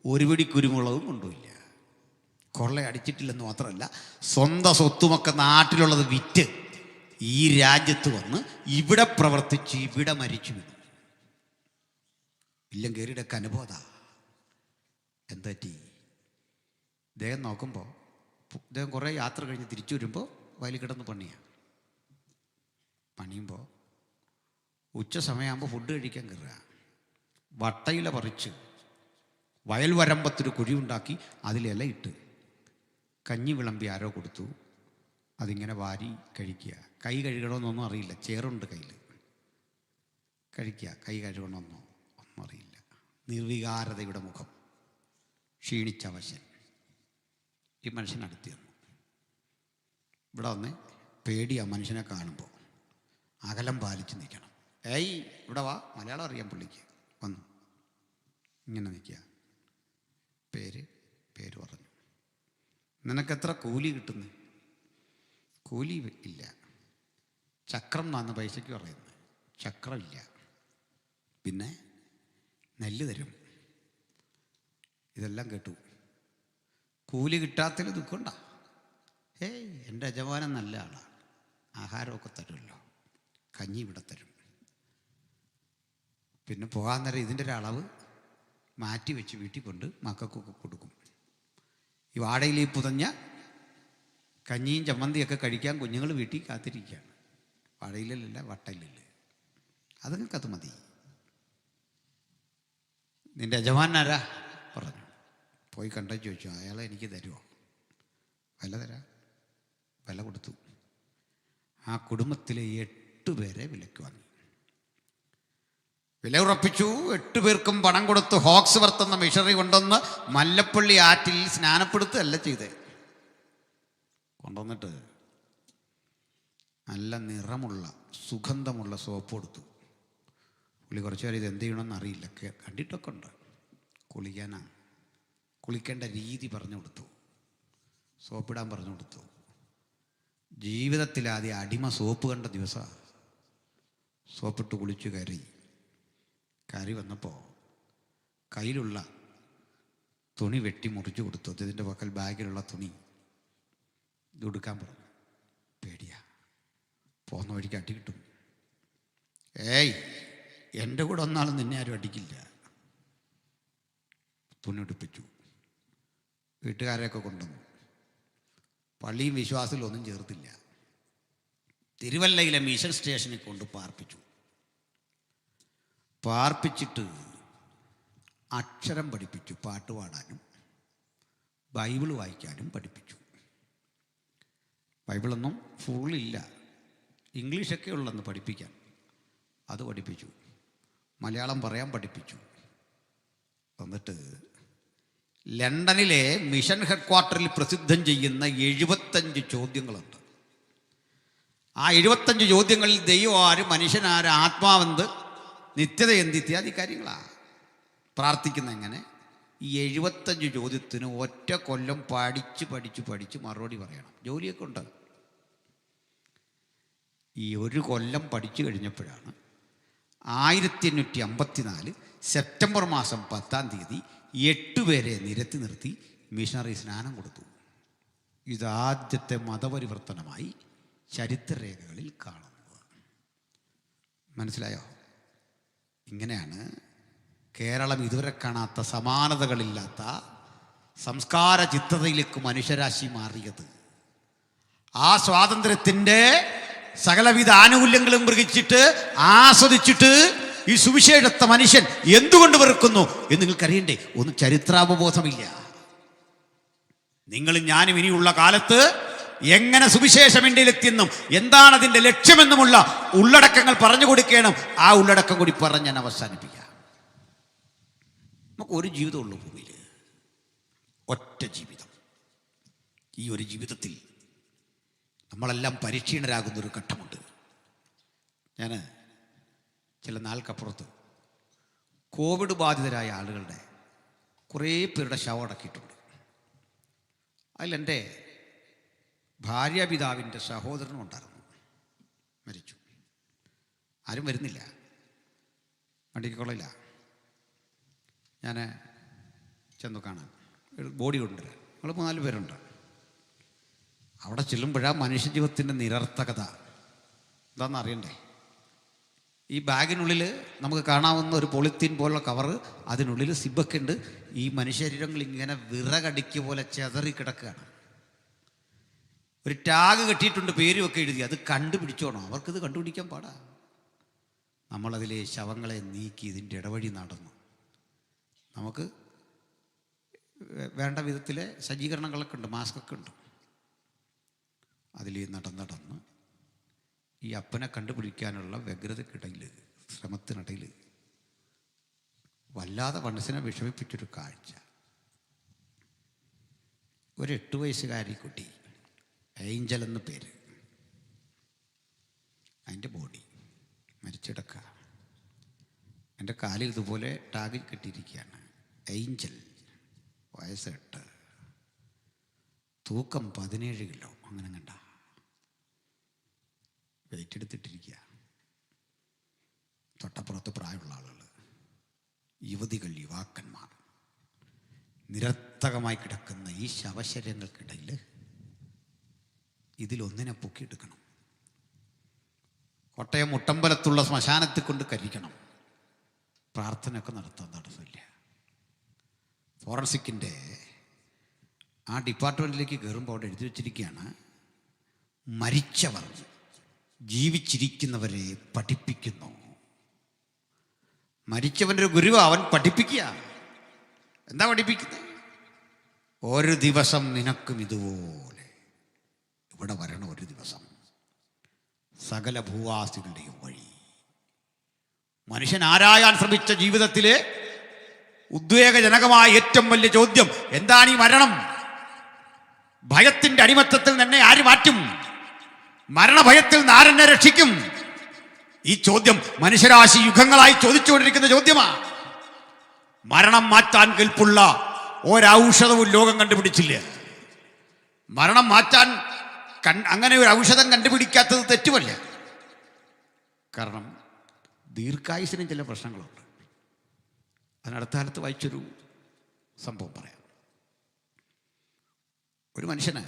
ഒരു പിടി കുരുമുളകും കൊണ്ടുപോയില്ല. കൊള്ളയടിച്ചിട്ടില്ലെന്ന് മാത്രമല്ല, സ്വന്തം സ്വത്തുമൊക്കെ നാട്ടിലുള്ളത് വിറ്റ് ഈ രാജ്യത്ത് വന്ന് ഇവിടെ പ്രവർത്തിച്ച് ഇവിടെ മരിച്ചു വീണു. ഇല്ലം കയറിയിടക്ക് അനുഭവത എന്തറ്റി. ഇദ്ദേഹം നോക്കുമ്പോൾ ഇദ്ദേഹം കുറേ യാത്ര കഴിഞ്ഞ് തിരിച്ചു വരുമ്പോൾ വയലിൽ കിടന്ന് പണിയുമ്പോൾ ഉച്ച സമയമാകുമ്പോൾ ഫുഡ് കഴിക്കാൻ കയറുക. വട്ടയില പറിച്ച് വയൽ വരമ്പത്തൊരു കുഴിയുണ്ടാക്കി അതിലില ഇട്ട് കഞ്ഞി വിളമ്പി ആരോ കൊടുത്തു. അതിങ്ങനെ വാരി കഴിക്കുക. കൈ കഴുകണമെന്നൊന്നും അറിയില്ല, ചേറുണ്ട് കയ്യിൽ. കഴിക്കുക, കൈ കഴുകണമെന്നോ ഒന്നും അറിയില്ല. നിർവികാരതയുടെ മുഖം, ക്ഷീണിച്ചവശൻ. ഈ മനുഷ്യൻ അടുത്ത് വന്നു. ഇവിടെ വന്ന് പേടിയാ മനുഷ്യനെ കാണുമ്പോൾ. അകലം പാലിച്ച് നിൽക്കണം. ഏയ് ഇവിടെ വാ, മലയാളം അറിയാം പുള്ളിക്ക്. വന്നു ഇങ്ങനെ നിൽക്കുക. പേര് പറഞ്ഞു. നിനക്കെത്ര കൂലി കിട്ടുന്നു? കൂലി ഇല്ല. ചക്രം എന്നാണ് പൈസയ്ക്ക് പറയുന്നത്. ചക്രമില്ല. പിന്നെ നെല്ല് തരും. ഇതെല്ലാം കേട്ടു. കൂലി കിട്ടാത്തതിൽ ദുഃഖമുണ്ടാ? ഏയ് എൻ്റെ യജമാനൻ നല്ല ആളാണ്, ആഹാരമൊക്കെ തരുമല്ലോ, കഞ്ഞി ഇവിടെ തരും. പിന്നെ പോകാൻ നേരം ഇതിൻ്റെ ഒരളവ് മാറ്റി വെച്ച് വീട്ടിൽ കൊണ്ട് മക്കൾക്കൊക്കെ കൊടുക്കും. ഈ വാടയിൽ ഈ പുതഞ്ഞ കഞ്ഞിയും ചമ്മന്തിയൊക്കെ കഴിക്കാൻ കുഞ്ഞുങ്ങൾ വീട്ടിൽ കാത്തിരിക്കുകയാണ്. വാടയിലല്ല, വട്ടയിലല്ല. അത് മതി. നിൻ്റെ യജമാനാരാ? പറഞ്ഞു. പോയി കണ്ടു ചോദിച്ചു. അയാളെ എനിക്ക് തരുമോ? വില തരാം. വില കൊടുത്തു. ആ കുടുംബത്തിലെ 8 പേരെ വിലക്ക് വാങ്ങി. വില ഉറപ്പിച്ചു. 8 പേർക്കും പണം കൊടുത്ത് ഹോക്സ്വർത്ത് എന്ന മിഷണറി കൊണ്ടുവന്ന് മല്ലപ്പള്ളി ആറ്റിൽ സ്നാനപ്പെടുത്തുകയല്ല ചെയ്തേ. കൊണ്ടുവന്നിട്ട് നല്ല നിറമുള്ള സുഗന്ധമുള്ള സോപ്പ് കൊടുത്തു. പുള്ളി കുറച്ച് നേരം ഇത് എന്ത് ചെയ്യണമെന്ന് അറിയില്ല, കണ്ടിട്ടൊക്കെ ഉണ്ട്. കുളിക്കേണ്ട രീതി പറഞ്ഞു കൊടുത്തു, സോപ്പിടാൻ പറഞ്ഞു കൊടുത്തു. ജീവിതത്തിലാദ്യം അടിമ സോപ്പ് കണ്ട ദിവസമാണ്. സോപ്പിട്ട് കുളിച്ചു കയറി വന്നപ്പോൾ കയ്യിലുള്ള തുണി വെട്ടി മുറിച്ചു കൊടുത്തു. ഇതിൻ്റെ പക്കൽ ബാഗിലുള്ള തുണി ഇത് കൊടുക്കാൻ പറഞ്ഞു. പേടിയാ, പോകുന്ന വഴിക്ക് അടി കിട്ടും. ഏയ് എൻ്റെ കൂടെ ഒന്നാളും നിന്നെ ആരും അടിക്കില്ല. തുണി ഉടുപ്പിച്ചു. വീട്ടുകാരെയൊക്കെ കൊണ്ടുവന്നു. പള്ളിയും വിശ്വാസത്തിലും ഒന്നും ചേർത്തില്ല. തിരുവല്ലയിലെ മിഷൻ സ്റ്റേഷനിൽ കൊണ്ട് പാർപ്പിച്ചിട്ട് അക്ഷരം പഠിപ്പിച്ചു. പാട്ട് പാടാനും ബൈബിൾ വായിക്കാനും പഠിപ്പിച്ചു. ബൈബിളൊന്നും ഫുള്ളില്ല, ഇംഗ്ലീഷൊക്കെ ഉള്ളെന്ന് പഠിപ്പിക്കാൻ. അത് പഠിപ്പിച്ചു. മലയാളം പറയാൻ പഠിപ്പിച്ചു. എന്നിട്ട് ലണ്ടനിലെ മിഷൻ ഹെഡ്ക്വാർട്ടറിൽ പ്രസിദ്ധം ചെയ്യുന്ന 75 ചോദ്യങ്ങളുണ്ട്. ആ 75 ചോദ്യങ്ങളിൽ ദൈവം ആര്, മനുഷ്യനാര്, ആത്മാവെന്ത്, നിത്യത എന്ത് ഇത്യാദി കാര്യങ്ങളാണ്. പ്രാർത്ഥിക്കുന്ന എങ്ങനെ, ഈ 75 ചോദ്യത്തിന് ഒറ്റ കൊല്ലം പഠിച്ച് മറുപടി പറയണം. ജോലിയൊക്കെ ഉണ്ട്. ഈ ഒരു കൊല്ലം പഠിച്ചു കഴിഞ്ഞപ്പോഴാണ് 1854 സെപ്റ്റംബർ മാസം 10-ാം തീയതി 8 പേരെ നിരത്തി നിർത്തി മിഷണറി സ്നാനം കൊടുത്തു. ഇതാദ്യത്തെ മതപരിവർത്തനമായി ചരിത്രരേഖകളിൽ കാണുന്നത്. മനസ്സിലായോ? ഇങ്ങനെയാണ് കേരളം ഇതുവരെ കാണാത്ത, സമാനതകളില്ലാത്ത സംസ്കാര ചിത്തതയിലേക്ക് മനുഷ്യരാശി മാറിയത്. ആ സ്വാതന്ത്ര്യത്തിൻ്റെ സകലവിധ ആനുകൂല്യങ്ങളും മൃഗിച്ചിട്ട് ആസ്വദിച്ചിട്ട് ഈ സുവിശേഷത്തെ മനുഷ്യൻ എന്തുകൊണ്ട് വെറുക്കുന്നു എന്ന് നിങ്ങൾക്കറിയണ്ടേ? ഒന്നും ചരിത്രാവബോധമില്ല. നിങ്ങളും ഞാനും ഇനിയുള്ള കാലത്ത് എങ്ങനെ സുവിശേഷം ഇന്ത്യയിലെത്തിയെന്നും എന്താണ് അതിൻ്റെ ലക്ഷ്യമെന്നുമുള്ള ഉള്ളടക്കങ്ങൾ പറഞ്ഞു കൊടുക്കണം. ആ ഉള്ളടക്കം കൂടി പറഞ്ഞ് ഞാൻ അവസാനിപ്പിക്കാം. നമുക്ക് ഒരു ജീവിതമുള്ളൂ ഭൂമിയിൽ, ഒറ്റ ജീവിതം. ഈ ഒരു ജീവിതത്തിൽ നമ്മളെല്ലാം പരിക്ഷീണരാകുന്നൊരു ഘട്ടമുണ്ട്. ഞാൻ ചില നാൾക്കപ്പുറത്ത് കോവിഡ് ബാധിതരായ ആളുകളുടെ കുറേ പേരുടെ ശവം അടക്കിയിട്ടുണ്ട്. അതിലെൻ്റെ ഭാര്യാപിതാവിൻ്റെ സഹോദരനും ഉണ്ടായിരുന്നു, മരിച്ചു. ആരും വരുന്നില്ല, വണ്ടിക്ക് കൊള്ളില്ല. ഞാൻ ചെന്നു കാണാൻ, ബോഡി കൊണ്ടുവരാൻ. ഞങ്ങൾ 3-4 പേരുണ്ട്. അവിടെ ചെല്ലുമ്പോഴാണ് മനുഷ്യജീവിതത്തിൻ്റെ നിരർത്ഥകത എന്താണെന്ന് അറിയണ്ടേ. ഈ ബാഗിനുള്ളിൽ നമുക്ക് കാണാവുന്ന ഒരു പോളിത്തീൻ പോലുള്ള കവറ്, അതിനുള്ളിൽ സിബൊക്കെ ഉണ്ട്. ഈ മനുഷ്യശരീരങ്ങൾ ഇങ്ങനെ വിറകടിക്ക് പോലെ ചെതറി കിടക്കുകയാണ്. ഒരു ടാഗ് കെട്ടിയിട്ടുണ്ട്, പേരുമൊക്കെ എഴുതി. അത് കണ്ടുപിടിച്ചോണം, അവർക്കിത് കണ്ടുപിടിക്കാൻ പാടാ. നമ്മളതിലെ ശവങ്ങളെ നീക്കി ഇതിൻ്റെ ഇടവഴി നടന്നു. നമുക്ക് വേണ്ട വിധത്തിലെ സജ്ജീകരണങ്ങളൊക്കെ ഉണ്ട്, മാസ്കൊക്കെ ഉണ്ട്. അതിൽ നടന്ന് ഈ അപ്പനെ കണ്ടുപിടിക്കാനുള്ള വ്യഗ്രതക്കിടയിൽ, ശ്രമത്തിനിടയിൽ വല്ലാതെ മനസ്സിനെ വിഷമിപ്പിച്ചൊരു കാഴ്ച. ഒരു 8 വയസ്സുകാരി കുട്ടി, ഏഞ്ചൽ എന്ന പേര്, അതിൻ്റെ ബോഡി മരിച്ചിടക്കുക. എൻ്റെ കാലിൽ ഇതുപോലെ ടാഗിൽ കെട്ടിയിരിക്കുകയാണ്. ഏഞ്ചൽ, വയസ്സ് 8, തൂക്കം 17 കിലോ, അങ്ങനെ കണ്ട വെയിറ്റ് എടുത്തിട്ടിരിക്കുക. തൊട്ടപ്പുറത്ത് പ്രായമുള്ള ആളുകൾ, യുവതികൾ, യുവാക്കന്മാർ, നിരർത്ഥകമായി കിടക്കുന്ന ഈ ശവശരീരങ്ങൾക്കിടയിൽ ഇതിലൊന്നിനെ പൊക്കിയെടുക്കണം. കോട്ടയം മുട്ടമ്പലത്തുള്ള ശ്മശാനത്തിൽ കൊണ്ട് കരിക്കണം. പ്രാർത്ഥനയൊക്കെ നടത്താൻ തടസ്സമില്ല. ഫോറൻസിക്കിൻ്റെ ആ ഡിപ്പാർട്ട്മെൻറ്റിലേക്ക് കയറുമ്പോൾ അവിടെ എഴുതി വച്ചിരിക്കുകയാണ്, മരിച്ചവർ ജീവിച്ചിരിക്കുന്നവരെ പഠിപ്പിക്കുന്നു. മരിച്ചവൻ്റെ ഒരു ഗുരു, അവൻ പഠിപ്പിക്കുക. എന്താ പഠിപ്പിക്കുന്നത്? ഒരു ദിവസം നിനക്കും ഇതുപോലെ ഇവിടെ വരണം. ഒരു ദിവസം സകല ഭൂവാസികളുടെയും വഴി. മനുഷ്യൻ ആരായാൻ ശ്രമിച്ച ജീവിതത്തിലെ ഉദ്വേഗജനകമായ ഏറ്റവും വലിയ ചോദ്യം എന്താണ്? ഈ മരണം. ഭയത്തിൻ്റെ അടിമത്തത്തിൽ തന്നെ ആര് മാറ്റും? മരണഭയത്തിൽ നിന്ന് ആരെന്നെ രക്ഷിക്കും? ഈ ചോദ്യം മനുഷ്യരാശി യുഗങ്ങളായി ചോദിച്ചുകൊണ്ടിരിക്കുന്ന ചോദ്യമാണ്. മരണം മാറ്റാൻ കെൽപ്പുള്ള ഒരൗഷധവും ലോകം കണ്ടുപിടിച്ചില്ല. മരണം മാറ്റാൻ അങ്ങനെ ഒരു ഔഷധം കണ്ടുപിടിക്കാത്തത് തെറ്റുമല്ല. കാരണം ദീർഘായുസിനും ചില പ്രശ്നങ്ങളുണ്ട്. അതിനടുത്ത കാലത്ത് വായിച്ചൊരു സംഭവം പറയാം. ഒരു മനുഷ്യന്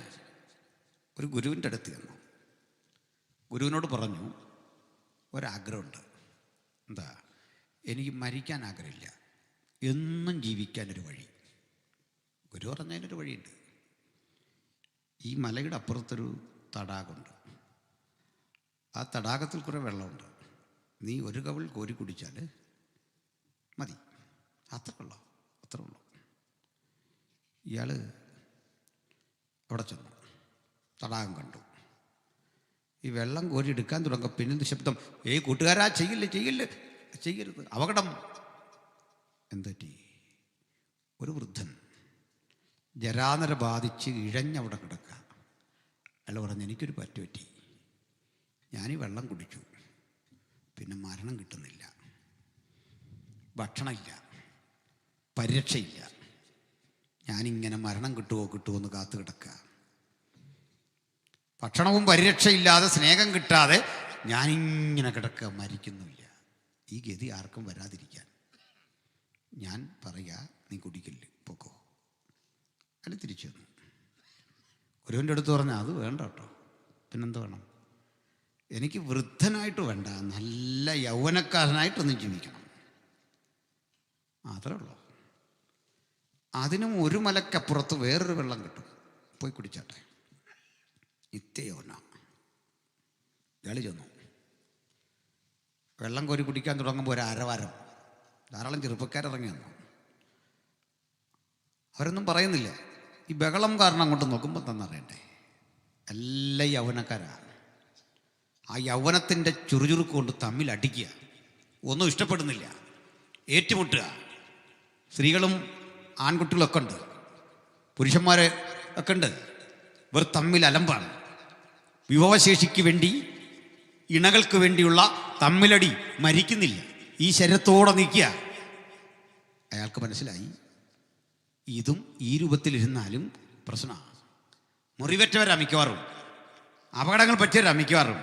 ഒരു ഗുരുവിൻ്റെ അടുത്ത് ചെന്നു. ഗുരുവിനോട് പറഞ്ഞു, ഒരാഗ്രഹമുണ്ട്. എന്താ? എനിക്ക് മരിക്കാൻ ആഗ്രഹമില്ല, എന്നും ജീവിക്കാനൊരു വഴി. ഗുരു പറഞ്ഞതിനൊരു വഴിയുണ്ട്. ഈ മലയുടെ അപ്പുറത്തൊരു തടാകമുണ്ട്. ആ തടാകത്തിൽ കുറേ വെള്ളമുണ്ട്. നീ ഒരു കവിൾ കോരി കുടിച്ചാൽ മതി. അത്രേ ഉള്ളൂ. ഇയാൾ അവിടെ ചെന്നു, തടാകം കണ്ടു. ഈ വെള്ളം കോരി എടുക്കാൻ തുടങ്ങും. പിന്നീട് ശബ്ദം, കൂട്ടുകാരാ, ചെയ്യരുത്, അപകടം. എന്തെറ്റി? ഒരു വൃദ്ധൻ ജരാനര ബാധിച്ച് ഇഴഞ്ഞവിടെ കിടക്കുക. അയാൾ പറഞ്ഞു, എനിക്കൊരു പറ്റുപറ്റി, ഞാനീ വെള്ളം കുടിച്ചു, പിന്നെ മരണം കിട്ടുന്നില്ല, ഭക്ഷണമില്ല, പരിരക്ഷയില്ല, ഞാനിങ്ങനെ മരണം കിട്ടുമോ എന്ന് കാത്തു കിടക്കുക. ഭക്ഷണവും പരിരക്ഷയില്ലാതെ, സ്നേഹം കിട്ടാതെ ഞാനിങ്ങനെ കിടക്കുക, മരിക്കുന്നില്ല. ഈ ഗതി ആർക്കും വരാതിരിക്കാൻ ഞാൻ പറയുക, നീ കുടിക്കില്ല, പൊക്കോ. അയാൾ തിരിച്ചു വന്നു. ഗുരുവിൻ്റെ അടുത്ത് പറഞ്ഞാൽ, അത് വേണ്ട കേട്ടോ, പിന്നെന്ത് വേണം? എനിക്ക് വൃദ്ധനായിട്ട് വേണ്ട, നല്ല യൗവനക്കാരനായിട്ടൊന്നും ജീവിക്കണം, അത്രേ ഉള്ളൂ. അതിനും ഒരു മലക്കപ്പുറത്ത് വേറൊരു വെള്ളം കിട്ടും, പോയി കുടിച്ചാട്ടെ. നിത്യയൗവന. ഇയാൾ ചെന്നു. വെള്ളം കോരി കുടിക്കാൻ തുടങ്ങുമ്പോൾ ഒരു അരവാരം ധാരാളം ചെറുപ്പക്കാരിറങ്ങി വന്നു. അവരൊന്നും പറയുന്നില്ല. ഈ ബഹളം കാരണം അങ്ങോട്ട് നോക്കുമ്പോൾ തന്നറിയണ്ടേ, എല്ലാ യൗവനക്കാരാണ്. ആ യൗവനത്തിൻ്റെ ചുറുചുറുക്ക് കൊണ്ട് തമ്മിൽ അടിക്കുക, ഒന്നും ഇഷ്ടപ്പെടുന്നില്ല, ഏറ്റുമുട്ടുക. സ്ത്രീകളും ആൺകുട്ടികളൊക്കെ ഉണ്ട്, പുരുഷന്മാരെ ഒക്കെ ഉണ്ട്. ഇവർ തമ്മിൽ അലമ്പാണ്. വിഭവശേഷിക്ക് വേണ്ടി, ഇണകൾക്ക് വേണ്ടിയുള്ള തമ്മിലടി, മരിക്കുന്നില്ല, ഈ ശരീരത്തോടെ നിൽക്കുക. അയാൾക്ക് മനസ്സിലായി, ഇതും ഈ രൂപത്തിലിരുന്നാലും പ്രശ്നമാണ്. മുറിവേറ്റവരാ മിക്കവാറും, അപകടങ്ങൾ പറ്റിയവരാ മിക്കവാറും.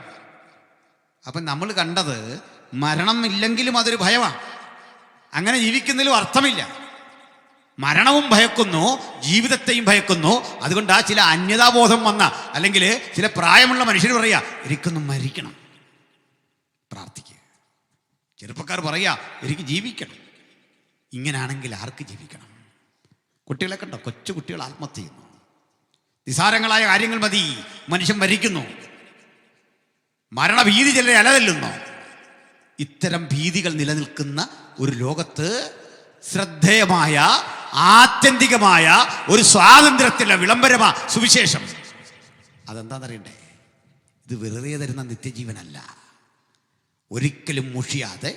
അപ്പം നമ്മൾ കണ്ടത് മരണം ഇല്ലെങ്കിലും അതൊരു ഭയമാണ്. അങ്ങനെ ജീവിക്കുന്നതിലും അർത്ഥമില്ല. മരണവും ഭയക്കുന്നു, ജീവിതത്തെയും ഭയക്കുന്നു. അതുകൊണ്ട് ആ ചില അന്യതാബോധം വന്ന, അല്ലെങ്കിൽ ചില പ്രായമുള്ള മനുഷ്യർ പറയുക, എനിക്കൊന്നും മരിക്കണം, പ്രാർത്ഥിക്കുക. ചെറുപ്പക്കാർ പറയുക, എനിക്ക് ജീവിക്കണം. ഇങ്ങനാണെങ്കിൽ ആർക്ക് ജീവിക്കണം? കുട്ടികളെ കണ്ടോ, കൊച്ചു കുട്ടികൾ ആത്മഹത്യ ചെയ്യുന്നു. നിസാരങ്ങളായ കാര്യങ്ങൾ മതി മനുഷ്യൻ മരിക്കുന്നു. മരണഭീതി ചിലരെ അലതല്ലുന്നു. ഇത്തരം ഭീതികൾ നിലനിൽക്കുന്ന ഒരു ലോകത്ത് ശ്രദ്ധേയമായ, ആത്യന്തികമായ ഒരു സ്വാതന്ത്ര്യത്തിലെ വിളംബരമാ സുവിശേഷം. അതെന്താണെന്നറിയണ്ടേ? ഇത് വെറുതെ തരുന്ന നിത്യജീവനല്ല. ഒരിക്കലും മുഷിയാതെ,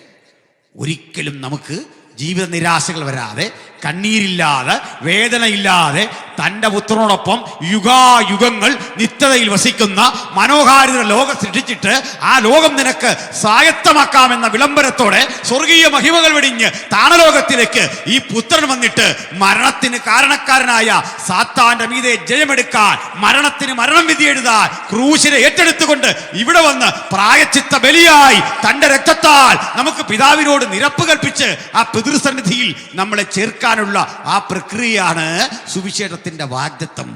ഒരിക്കലും നമുക്ക് ജീവിത നിരാശകൾ വരാതെ, കണ്ണീരില്ലാതെ, വേദനയില്ലാതെ തൻ്റെ പുത്രനോടൊപ്പം യുഗായുഗങ്ങൾ നിത്യതയിൽ വസിക്കുന്ന മനോഹാരിത ലോകം സൃഷ്ടിച്ചിട്ട് ആ ലോകം നിനക്ക് സ്വായത്തമാക്കാമെന്ന വിളംബരത്തോടെ സ്വർഗീയ മഹിമകൾ വെടിഞ്ഞ് താണലോകത്തിലേക്ക് ഈ പുത്രൻ വന്നിട്ട് മരണത്തിന് കാരണക്കാരനായ സാത്താന്റെ മീതെ ജയമെടുക്കാൻ, മരണത്തിന് മരണം വിധി എഴുതാൻ ക്രൂശിനെ ഏറ്റെടുത്തുകൊണ്ട് ഇവിടെ വന്ന് പ്രായച്ചിത്ത ബലിയായി തന്റെ രക്തത്താൽ നമുക്ക് പിതാവിനോട് നിരപ്പ് കൽപ്പിച്ച് ആ പിതൃസന്നിധിയിൽ നമ്മളെ ചേർക്കാനുള്ള ആ പ്രക്രിയയാണ് സുവിശേഷത്തിന്റെ വാഗ്ദത്തം.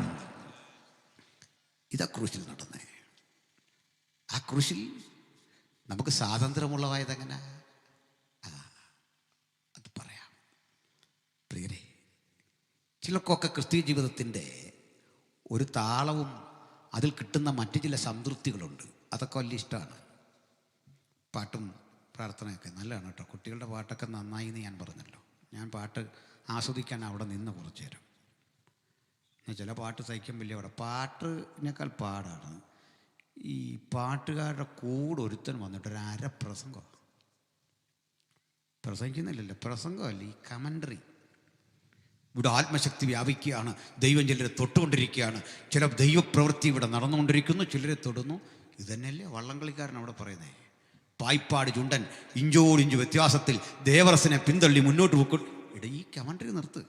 ഇതാ ക്രൂശിൽ നടന്നേ. ആ ക്രൂശിൽ നമുക്ക് സ്വാതന്ത്ര്യമുള്ളതായതെങ്ങനെ? അത് പറയാം. പ്രിയരെ, ചിലർക്കൊക്കെ ക്രിസ്തീയ ജീവിതത്തിൻ്റെ ഒരു താളവും അതിൽ കിട്ടുന്ന മറ്റു ചില സംതൃപ്തികളുണ്ട്. അതൊക്കെ വലിയ ഇഷ്ടമാണ്. പാട്ടും പ്രാർത്ഥനയൊക്കെ നല്ലതാണ് കേട്ടോ. കുട്ടികളുടെ പാട്ടൊക്കെ നന്നായി എന്ന് ഞാൻ പറഞ്ഞല്ലോ. ഞാൻ പാട്ട് ആസ്വദിക്കാൻ അവിടെ നിന്ന് കുറച്ച് നേരം. ചില പാട്ട് സഹിക്കാൻ വലിയ പാട്ടിനേക്കാൾ പാടാണ് ഈ പാട്ടുകാരുടെ കൂടെ ഒരുത്തൻ വന്നിട്ട് ഒരു അരപ്രസംഗം പ്രസംഗിക്കുന്നില്ലല്ലോ, പ്രസംഗമല്ല, ഈ കമൻട്രി. ഇവിടെ ആത്മശക്തി വ്യാപിക്കുകയാണ്, ദൈവം ചിലരെ തൊട്ടുകൊണ്ടിരിക്കുകയാണ്, ചില ദൈവപ്രവൃത്തി ഇവിടെ നടന്നുകൊണ്ടിരിക്കുന്നു, ചിലരെ തൊടുന്നു. ഇതന്നെയല്ലേ വള്ളംകളിക്കാരൻ അവിടെ പറയുന്നേ. പായ്പാട് ചുണ്ടൻ ഇഞ്ചോടിഞ്ച് വ്യത്യാസത്തിൽ ദേവറസിനെ പിന്തള്ളി മുന്നോട്ട് പോക്കും. ഈ കമൻട്രി നിർത്ത്.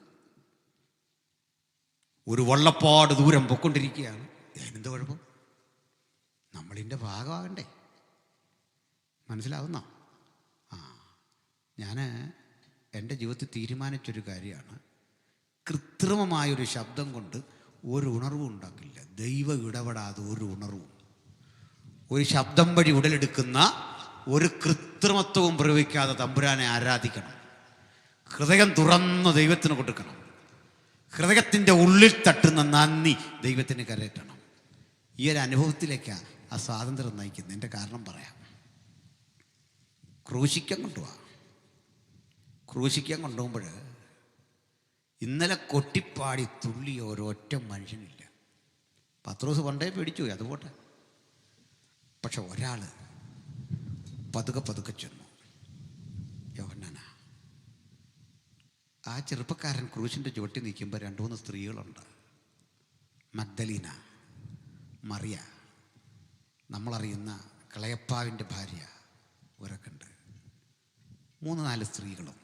ഒരു വള്ളപ്പാട് ദൂരം പൊക്കൊണ്ടിരിക്കുകയാണ്. അതിനെന്ത് കുഴപ്പം? നമ്മളിൻ്റെ ഭാഗമാകണ്ടേ? മനസ്സിലാവുന്നോ? ഞാൻ എൻ്റെ ജീവിതത്തിൽ തീരുമാനിച്ചൊരു കാര്യമാണ്, കൃത്രിമമായൊരു ശബ്ദം കൊണ്ട് ഒരു ഉണർവും ഉണ്ടാക്കില്ല. ദൈവം ഇടപെടാതെ ഒരു ഉണർവും, ഒരു ശബ്ദം വഴി ഉടലെടുക്കുന്ന ഒരു കൃത്രിമത്വവും പ്രയോഗിക്കാതെ തമ്പുരാനെ ആരാധിക്കണം. ഹൃദയം തുറന്ന് ദൈവത്തിന് കൊടുക്കണം. ഹൃദയത്തിൻ്റെ ഉള്ളിൽ തട്ടുന്ന നന്ദി ദൈവത്തിന് കരയറ്റണം. ഈ ഒരു അനുഭവത്തിലേക്കാണ് ആ സ്വാതന്ത്ര്യം നയിക്കുന്നത്. എൻ്റെ കാരണം പറയാം. ക്രൂശിക്കാൻ കൊണ്ടുപോകുമ്പോൾ ഇന്നലെ കൊട്ടിപ്പാടി തുള്ളി ഒരൊറ്റ മനുഷ്യനില്ല. പത്രോസ് പണ്ടേ പേടിച്ചു പോയി, അതുപോട്ടെ. പക്ഷെ ഒരാൾ പതുക്കെ ചെന്നു. യോഹന്നാനാ. ആ ചെറുപ്പക്കാരൻ ക്രൂശിൻ്റെ ചുവട്ടി നിൽക്കുമ്പോൾ 2-3 സ്ത്രീകളുണ്ട്. മഗ്ദലീന, മറിയ, നമ്മളറിയുന്ന കളയപ്പാവിൻ്റെ ഭാര്യ, ഇവരൊക്കെ ഉണ്ട്. 3-4 സ്ത്രീകളും.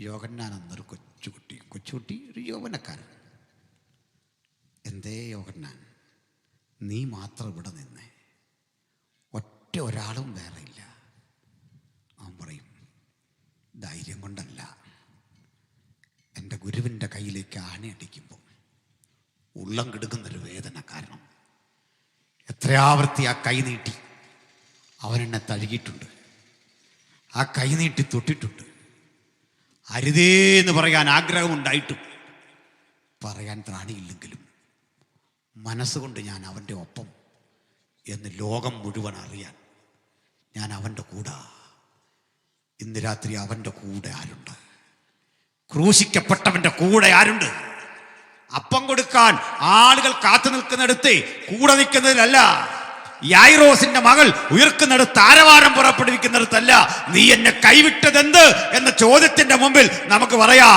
യോഹന്നാൻ എന്നൊരു കൊച്ചുകുട്ടി, ഒരു യൗവനക്കാരൻ. എന്തേ യോഹന്നാൻ, നീ മാത്രം ഇവിടെ നിന്നേ, ഒറ്റ ഒരാളും വേറെ ഇല്ല. അവൻ പറയും, ധൈര്യം കൊണ്ടല്ല, എൻ്റെ ഗുരുവിൻ്റെ കയ്യിലേക്ക് ആണിയടിക്കുമ്പോൾ ഉള്ളം കിടക്കുന്നൊരു വേദന കാരണം. എത്രയാവർത്തി ആ കൈ നീട്ടി അവനെന്നെ തഴുകിയിട്ടുണ്ട്, ആ കൈ നീട്ടി തൊട്ടിട്ടുണ്ട്. അരുതേന്ന് പറയാൻ ആഗ്രഹമുണ്ടായിട്ടും പറയാൻ ത്രാണിയില്ലെങ്കിലും മനസ്സുകൊണ്ട് ഞാൻ അവൻ്റെ ഒപ്പം എന്ന് ലോകം മുഴുവൻ അറിയാൻ ഞാൻ അവൻ്റെ കൂടെ. ഇന്ന് രാത്രി അവൻ്റെ കൂടെ ആരുണ്ട്? ക്രൂശിക്കപ്പെട്ടവൻ്റെ കൂടെ ആരുണ്ട്? അപ്പം കൊടുക്കാൻ ആളുകൾ കാത്തു നിൽക്കുന്നിടത്ത് കൂടെ നിൽക്കുന്നതിലല്ല, യായിറോസിന്റെ മകൾ ഉയർക്കുന്നിടത്ത് ആരവാരം പുറപ്പെടുവിക്കുന്നിടത്തല്ല, നീ എന്നെ കൈവിട്ടതെന്ത് എന്ന ചോദ്യത്തിന്റെ മുമ്പിൽ നമുക്ക് പറയാ,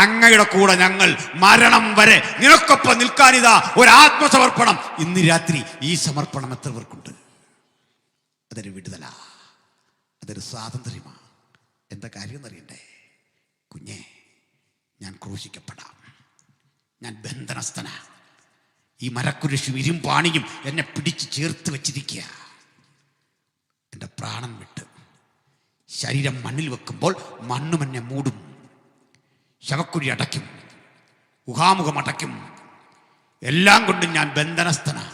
അങ്ങയുടെ കൂടെ ഞങ്ങൾ മരണം വരെ നിനക്കൊപ്പം നിൽക്കാനിതാ ഒരു ആത്മസമർപ്പണം. ഇന്ന് രാത്രി ഈ സമർപ്പണം എത്ര പേർക്കുണ്ട്? അതൊരു വിടുതല, അതൊരു സ്വാതന്ത്ര്യമാണ്. എന്താ കാര്യം എന്നറിയണ്ടേ? കുഞ്ഞേ, ഞാൻ ക്രൂശിക്കപ്പെടാം, ഞാൻ ബന്ധനസ്ഥനാ. ഈ മരക്കുരിശും ഇരുമ്പാണിയും എന്നെ പിടിച്ച് ചേർത്ത് വെച്ചിരിക്കുക. എൻ്റെ പ്രാണൻ വിട്ട് ശരീരം മണ്ണിൽ വെക്കുമ്പോൾ മണ്ണും എന്നെ മൂടും, ശവക്കുഴി അടയ്ക്കും, ഗുഹാമുഖം അടയ്ക്കും. എല്ലാം കൊണ്ടും ഞാൻ ബന്ധനസ്ഥനാ.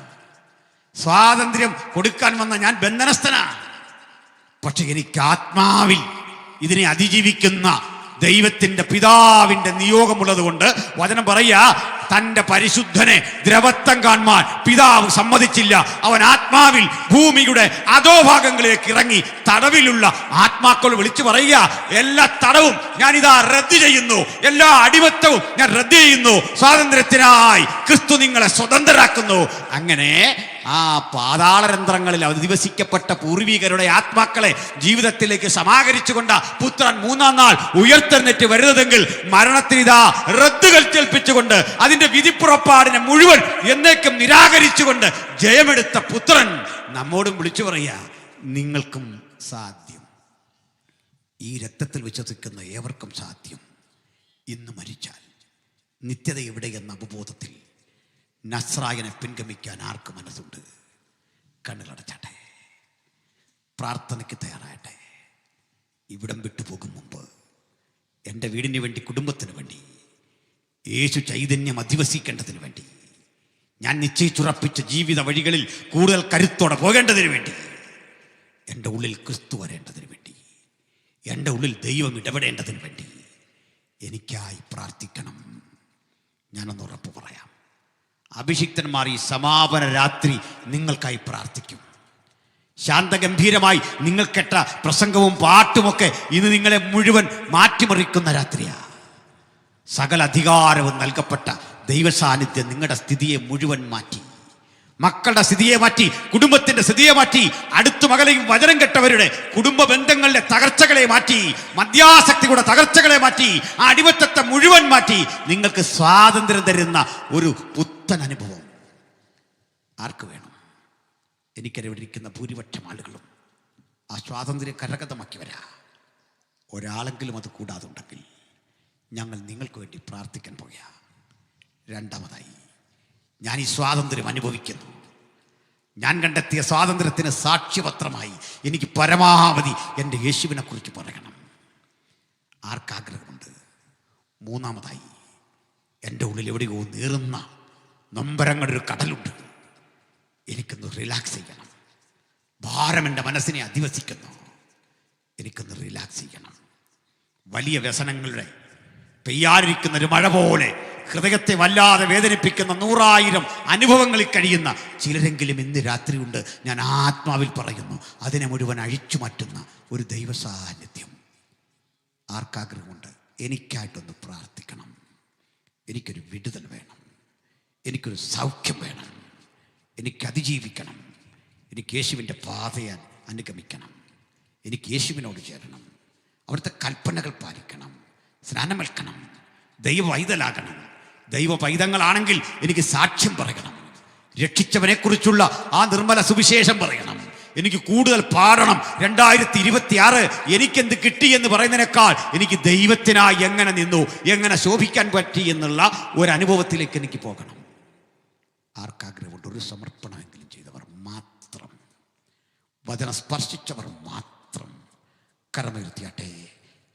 സ്വാതന്ത്ര്യം കൊടുക്കാൻ വന്ന ഞാൻ ബന്ധനസ്ഥനാ. പക്ഷെ എനിക്ക് ആത്മാവിൽ ഇതിനെ അതിജീവിക്കുന്ന ദൈവത്തിൻ്റെ പിതാവിൻ്റെ നിയോഗമുള്ളത് കൊണ്ട് വചനം പറയാ, തൻ്റെ പരിശുദ്ധനെ ദ്രവത്വം കാണുവാൻ പിതാവ് സമ്മതിച്ചില്ല. അവൻ ആത്മാവിൽ ഭൂമിയുടെ അധോഭാഗങ്ങളിലേക്ക് ഇറങ്ങി തടവിലുള്ള ആത്മാക്കൾ വിളിച്ചു പറയുക, എല്ലാ തടവും ഞാനിതാ റദ്ദ് ചെയ്യുന്നു, എല്ലാ അടിമത്തവും ഞാൻ റദ്ദ് ചെയ്യുന്നു, സ്വാതന്ത്ര്യത്തിനായി ക്രിസ്തു നിങ്ങളെ സ്വതന്ത്രരാക്കുന്നു. അങ്ങനെ ആ പാതാളരന്ധ്രങ്ങളിൽ അധിവസിക്കപ്പെട്ട പൂർവികരുടെ ആത്മാക്കളെ ജീവിതത്തിലേക്ക് സമാഹരിച്ചുകൊണ്ട് പുത്രൻ 3-ാം നാൾ ഉയർത്തെഴുന്നേറ്റ് വരുന്നതെങ്കിൽ മരണത്തിനിതാ റദ്ദുകൾ കേൾപ്പിച്ചുകൊണ്ട് അതിന്റെ വിധിപ്പുറപ്പാടിനെ മുഴുവൻ എന്നേക്കും നിരാകരിച്ചുകൊണ്ട് ജയമെടുത്ത പുത്രൻ നമ്മോടും വിളിച്ചു പറയുക, നിങ്ങൾക്കും സാധ്യം. ഈ രക്തത്തിൽ വിശ്വസിക്കുന്ന ഏവർക്കും സാധ്യം. ഇന്ന് മരിച്ചാൽ നിത്യത എവിടെയെന്ന അവബോധത്തിൽ നസ്രായനെ പിൻഗമിക്കാൻ ആർക്ക് മനസ്സുണ്ട്? കണ്ണുകളടച്ചാട്ടെ, പ്രാർത്ഥനയ്ക്ക് തയ്യാറായട്ടെ. ഇവിടം വിട്ടുപോകും മുമ്പ് എൻ്റെ വീടിന് വേണ്ടി, കുടുംബത്തിന് വേണ്ടി, യേശു ചൈതന്യം അധിവസിക്കേണ്ടതിന് വേണ്ടി, ഞാൻ നിശ്ചയിച്ചുറപ്പിച്ച ജീവിത വഴികളിൽ കൂടുതൽ കരുത്തോടെ പോകേണ്ടതിന് വേണ്ടി, എൻ്റെ ഉള്ളിൽ ക്രിസ്തു വരേണ്ടതിന് വേണ്ടി, എൻ്റെ ഉള്ളിൽ ദൈവം ഇടപെടേണ്ടതിന് വേണ്ടി എനിക്കായി പ്രാർത്ഥിക്കണം. ഞാനൊന്ന് ഉറപ്പ് പറയാം, അഭിഷിക്തന്മാർ ഈ സമാപന രാത്രി നിങ്ങൾക്കായി പ്രാർത്ഥിക്കും. ശാന്തഗംഭീരമായി നിങ്ങൾ കേട്ട പ്രസംഗവും പാട്ടുമൊക്കെ ഇന്ന് നിങ്ങളെ മുഴുവൻ മാറ്റിമറിക്കുന്ന രാത്രിയാ. സകല അധികാരവും നൽകപ്പെട്ട ദൈവസാന്നിധ്യം നിങ്ങളുടെ സ്ഥിതിയെ മുഴുവൻ മാറ്റി, മക്കളുടെ സ്ഥിതിയെ മാറ്റി, കുടുംബത്തിന്റെ സ്ഥിതിയെ മാറ്റി, അടുത്തു മകളെയും വചനം കെട്ടവരുടെ കുടുംബ ബന്ധങ്ങളുടെ തകർച്ചകളെ മാറ്റി, മദ്യാസക്തിയുടെ തകർച്ചകളെ മാറ്റി, ആ അടിമത്തത്തെ മുഴുവൻ മാറ്റി നിങ്ങൾക്ക് സ്വാതന്ത്ര്യം തരുന്ന ഒരു പുത്തൻ അനുഭവം ആർക്ക് വേണം? എനിക്കറിവിടെ ഇരിക്കുന്ന ഭൂരിപക്ഷം ആളുകളും ആ സ്വാതന്ത്ര്യം കരഗതമാക്കിയവരാ. ഒരാളെങ്കിലും അത് കൂടാതുണ്ടെങ്കിൽ ഞങ്ങൾ നിങ്ങൾക്ക് വേണ്ടി പ്രാർത്ഥിക്കാൻ പോകുക. രണ്ടാമതായി, ഞാൻ ഈ സ്വാതന്ത്ര്യം അനുഭവിക്കുന്നു. ഞാൻ കണ്ടെത്തിയ സ്വാതന്ത്ര്യത്തിന് സാക്ഷ്യപത്രമായി എനിക്ക് പരമാവധി എൻ്റെ യേശുവിനെ കുറിച്ച് പറയണം. ആർക്കാഗ്രഹമുണ്ട്? മൂന്നാമതായി, എൻ്റെ ഉള്ളിൽ എവിടെയോ നീറുന്ന നൊമ്പരങ്ങളുടെ ഒരു കടലുണ്ട്. എനിക്കൊന്ന് റിലാക്സ് ചെയ്യണം. ഭാരം എൻ്റെ മനസ്സിനെ അധിവസിക്കുന്നു. എനിക്കൊന്ന് റിലാക്സ് ചെയ്യണം. വലിയ വ്യസനങ്ങളുടെ പെയ്യാതിരിക്കുന്ന ഒരു മഴ പോലെ ഹൃദയത്തെ വല്ലാതെ വേദനിപ്പിക്കുന്ന 100,000 അനുഭവങ്ങളിൽ കഴിയുന്ന ചിലരെങ്കിലും ഇന്ന് രാത്രിയുണ്ട്. ഞാൻ ആത്മാവിൽ പറയുന്നു, അതിനെ മുഴുവൻ അഴിച്ചു മാറ്റുന്ന ഒരു ദൈവ സാന്നിധ്യം. ആർക്കാഗ്രഹമുണ്ട്? എനിക്കായിട്ടൊന്ന് പ്രാർത്ഥിക്കണം. എനിക്കൊരു വിടുതൽ വേണം, എനിക്കൊരു സൗഖ്യം വേണം, എനിക്ക് അതിജീവിക്കണം, എനിക്ക് യേശുവിൻ്റെ പാതയാൽ അനുഗമിക്കണം, എനിക്ക് യേശുവിനോട് ചേരണം, അവിടുത്തെ കൽപ്പനകൾ പാലിക്കണം, സ്നാനമേൽക്കണം, ദൈവ പൈതലാകണം. ദൈവ പൈതങ്ങളാണെങ്കിൽ എനിക്ക് സാക്ഷ്യം പറയണം, രക്ഷിച്ചവനെക്കുറിച്ചുള്ള ആ നിർമ്മല സുവിശേഷം പറയണം, എനിക്ക് കൂടുതൽ പാടണം. 2026 എനിക്കെന്ത് കിട്ടി എന്ന് പറയുന്നതിനേക്കാൾ എനിക്ക് ദൈവത്തിനായി എങ്ങനെ നിന്നു, എങ്ങനെ ശോഭിക്കാൻ പറ്റി എന്നുള്ള ഒരു അനുഭവത്തിലേക്ക് എനിക്ക് പോകണം. ആർക്കാഗ്രഹമുണ്ട്? ഒരു സമർപ്പണമെങ്കിലും ചെയ്തവർ മാത്രം, വചനം സ്പർശിച്ചവർ മാത്രം കരമുയർത്തിയാട്ടെ.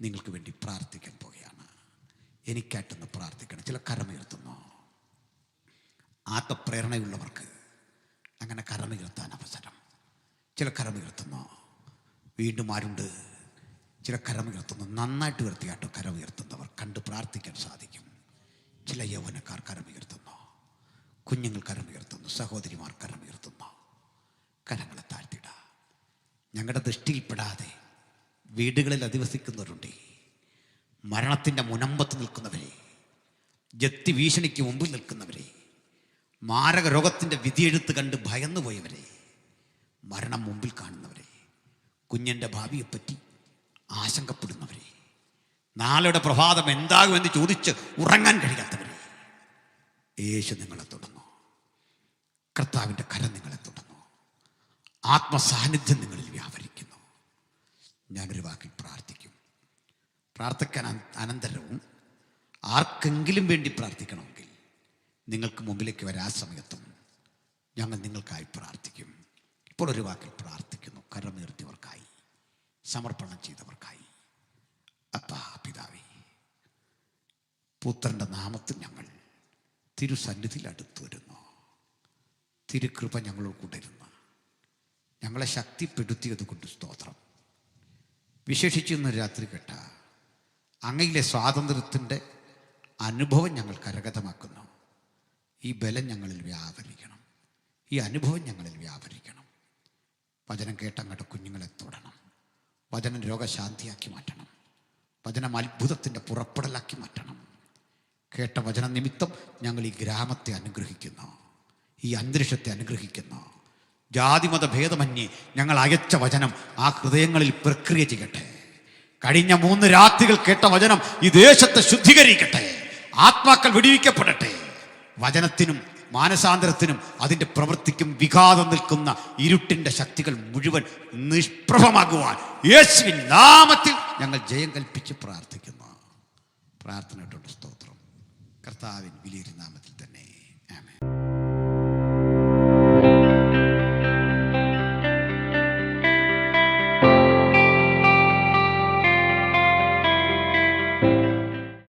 നിങ്ങൾക്ക് വേണ്ടി പ്രാർത്ഥിക്കാൻ പോകുകയാണ്. എനിക്കായിട്ടൊന്ന് പ്രാർത്ഥിക്കണം. ചില കരമുയർത്തുന്നു. ആത്മപ്രേരണയുള്ളവർക്ക് അങ്ങനെ കരമുയർത്താൻ അവസരം. ചില കരമുയർത്തുന്നു. വീണ്ടും ആരുണ്ട്? ചില കരമുയർത്തുന്നു. നന്നായിട്ട് ഉയർത്തിയാട്ടോ കരമുയർത്തുന്നവർ കണ്ട് പ്രാർത്ഥിക്കാൻ സാധിക്കും. ചില യൗവനക്കാർ കരമുയർത്തുന്നു, കുഞ്ഞുങ്ങൾ കരമുയർത്തുന്നു, സഹോദരിമാർ കരമുയർത്തുന്നു. കരങ്ങളെ താഴ്ത്തിട. ഞങ്ങളുടെ ദൃഷ്ടിയിൽപ്പെടാതെ വീടുകളിൽ അധിവസിക്കുന്നവരുണ്ട്. മരണത്തിൻ്റെ മുനമ്പത്ത് നിൽക്കുന്നവരെ, ജപ്തി ഭീഷണിക്ക് മുമ്പിൽ നിൽക്കുന്നവരെ, മാരക രോഗത്തിൻ്റെ വിധിയെഴുത്ത് കണ്ട് ഭയന്നു പോയവരെ, മരണം മുമ്പിൽ കാണുന്നവരെ, കുഞ്ഞിൻ്റെ ഭാവിയെപ്പറ്റി ആശങ്കപ്പെടുന്നവരെ, നാളെയുടെ പ്രഭാതം എന്താകുമെന്ന് ചോദിച്ച് ഉറങ്ങാൻ കഴിയാത്തവരെ, യേശു നിങ്ങളെ തൊടുന്നു. കർത്താവിൻ്റെ കരം നിങ്ങളെ തൊടുന്നു. ആത്മസാന്നിധ്യം നിങ്ങളിൽ വ്യാപരിക്കുന്നു. ഞാനൊരു വാക്കിൽ പ്രാർത്ഥിക്കും. പ്രാർത്ഥിക്കാൻ അനന്തരവും ആർക്കെങ്കിലും വേണ്ടി പ്രാർത്ഥിക്കണമെങ്കിൽ നിങ്ങൾക്ക് മുമ്പിലേക്ക് വരാ സമയത്തും ഞങ്ങൾ നിങ്ങൾക്കായി പ്രാർത്ഥിക്കും. ഇപ്പോൾ ഒരു വാക്കിൽ പ്രാർത്ഥിക്കുന്നു. കരമുയർത്തിയവർക്കായി, സമർപ്പണം ചെയ്തവർക്കായി. അപ്പാ പിതാവേ, പുത്രൻ്റെ നാമത്തിൽ ഞങ്ങൾ തിരുസന്നിധിയിൽ അടുത്തു വരുന്നു. തിരുകൃപ ഞങ്ങളോട് കൊണ്ടിരുന്നു. ഞങ്ങളെ ശക്തിപ്പെടുത്തിയത് കൊണ്ട് സ്തോത്രം. വിശേഷിച്ച് ഇന്ന് രാത്രി കേട്ട അങ്ങയിലെ സ്വാതന്ത്ര്യത്തിൻ്റെ അനുഭവം ഞങ്ങൾ കരഗതമാക്കുന്നു. ഈ ബലം ഞങ്ങളിൽ വ്യാപരിക്കണം, ഈ അനുഭവം ഞങ്ങളിൽ വ്യാപരിക്കണം. വചനം കേട്ട അങ്ങയുടെ കുഞ്ഞുങ്ങളെ തൊടണം. വചനം രോഗശാന്തിയാക്കി മാറ്റണം. വചനം അത്ഭുതത്തിൻ്റെ പുറപ്പെടലാക്കി മാറ്റണം. കേട്ട വചന നിമിത്തം ഞങ്ങൾ ഈ ഗ്രാമത്തെ അനുഗ്രഹിക്കുന്നു, ഈ അന്തരീക്ഷത്തെ അനുഗ്രഹിക്കുന്നു. ജാതിമത ഭേദമന്യേ ഞങ്ങൾ അയച്ച വചനം ആ ഹൃദയങ്ങളിൽ പ്രക്രിയ ചെയ്യട്ടെ. കഴിഞ്ഞ 3 രാത്രികൾ കേട്ട വചനം ഈ ദേശത്തെ ശുദ്ധീകരിക്കട്ടെ. ആത്മാക്കൾ വെടിവിക്കപ്പെടട്ടെ. വചനത്തിനും മാനസാന്തരത്തിനും അതിൻ്റെ പ്രവൃത്തിക്കും വിഘാതം നിൽക്കുന്ന ഇരുട്ടിൻ്റെ ശക്തികൾ മുഴുവൻ നിഷ്പ്രഭമാകുവാൻ യേശുവിൻ നാമത്തിൽ ഞങ്ങൾ ജയം കൽപ്പിച്ച് പ്രാർത്ഥിക്കുന്നു. പ്രാർത്ഥനയോട് സ്തോത്രം. കർത്താവിൻ വലിയൊരു നാമത്തിൽ തന്നെ.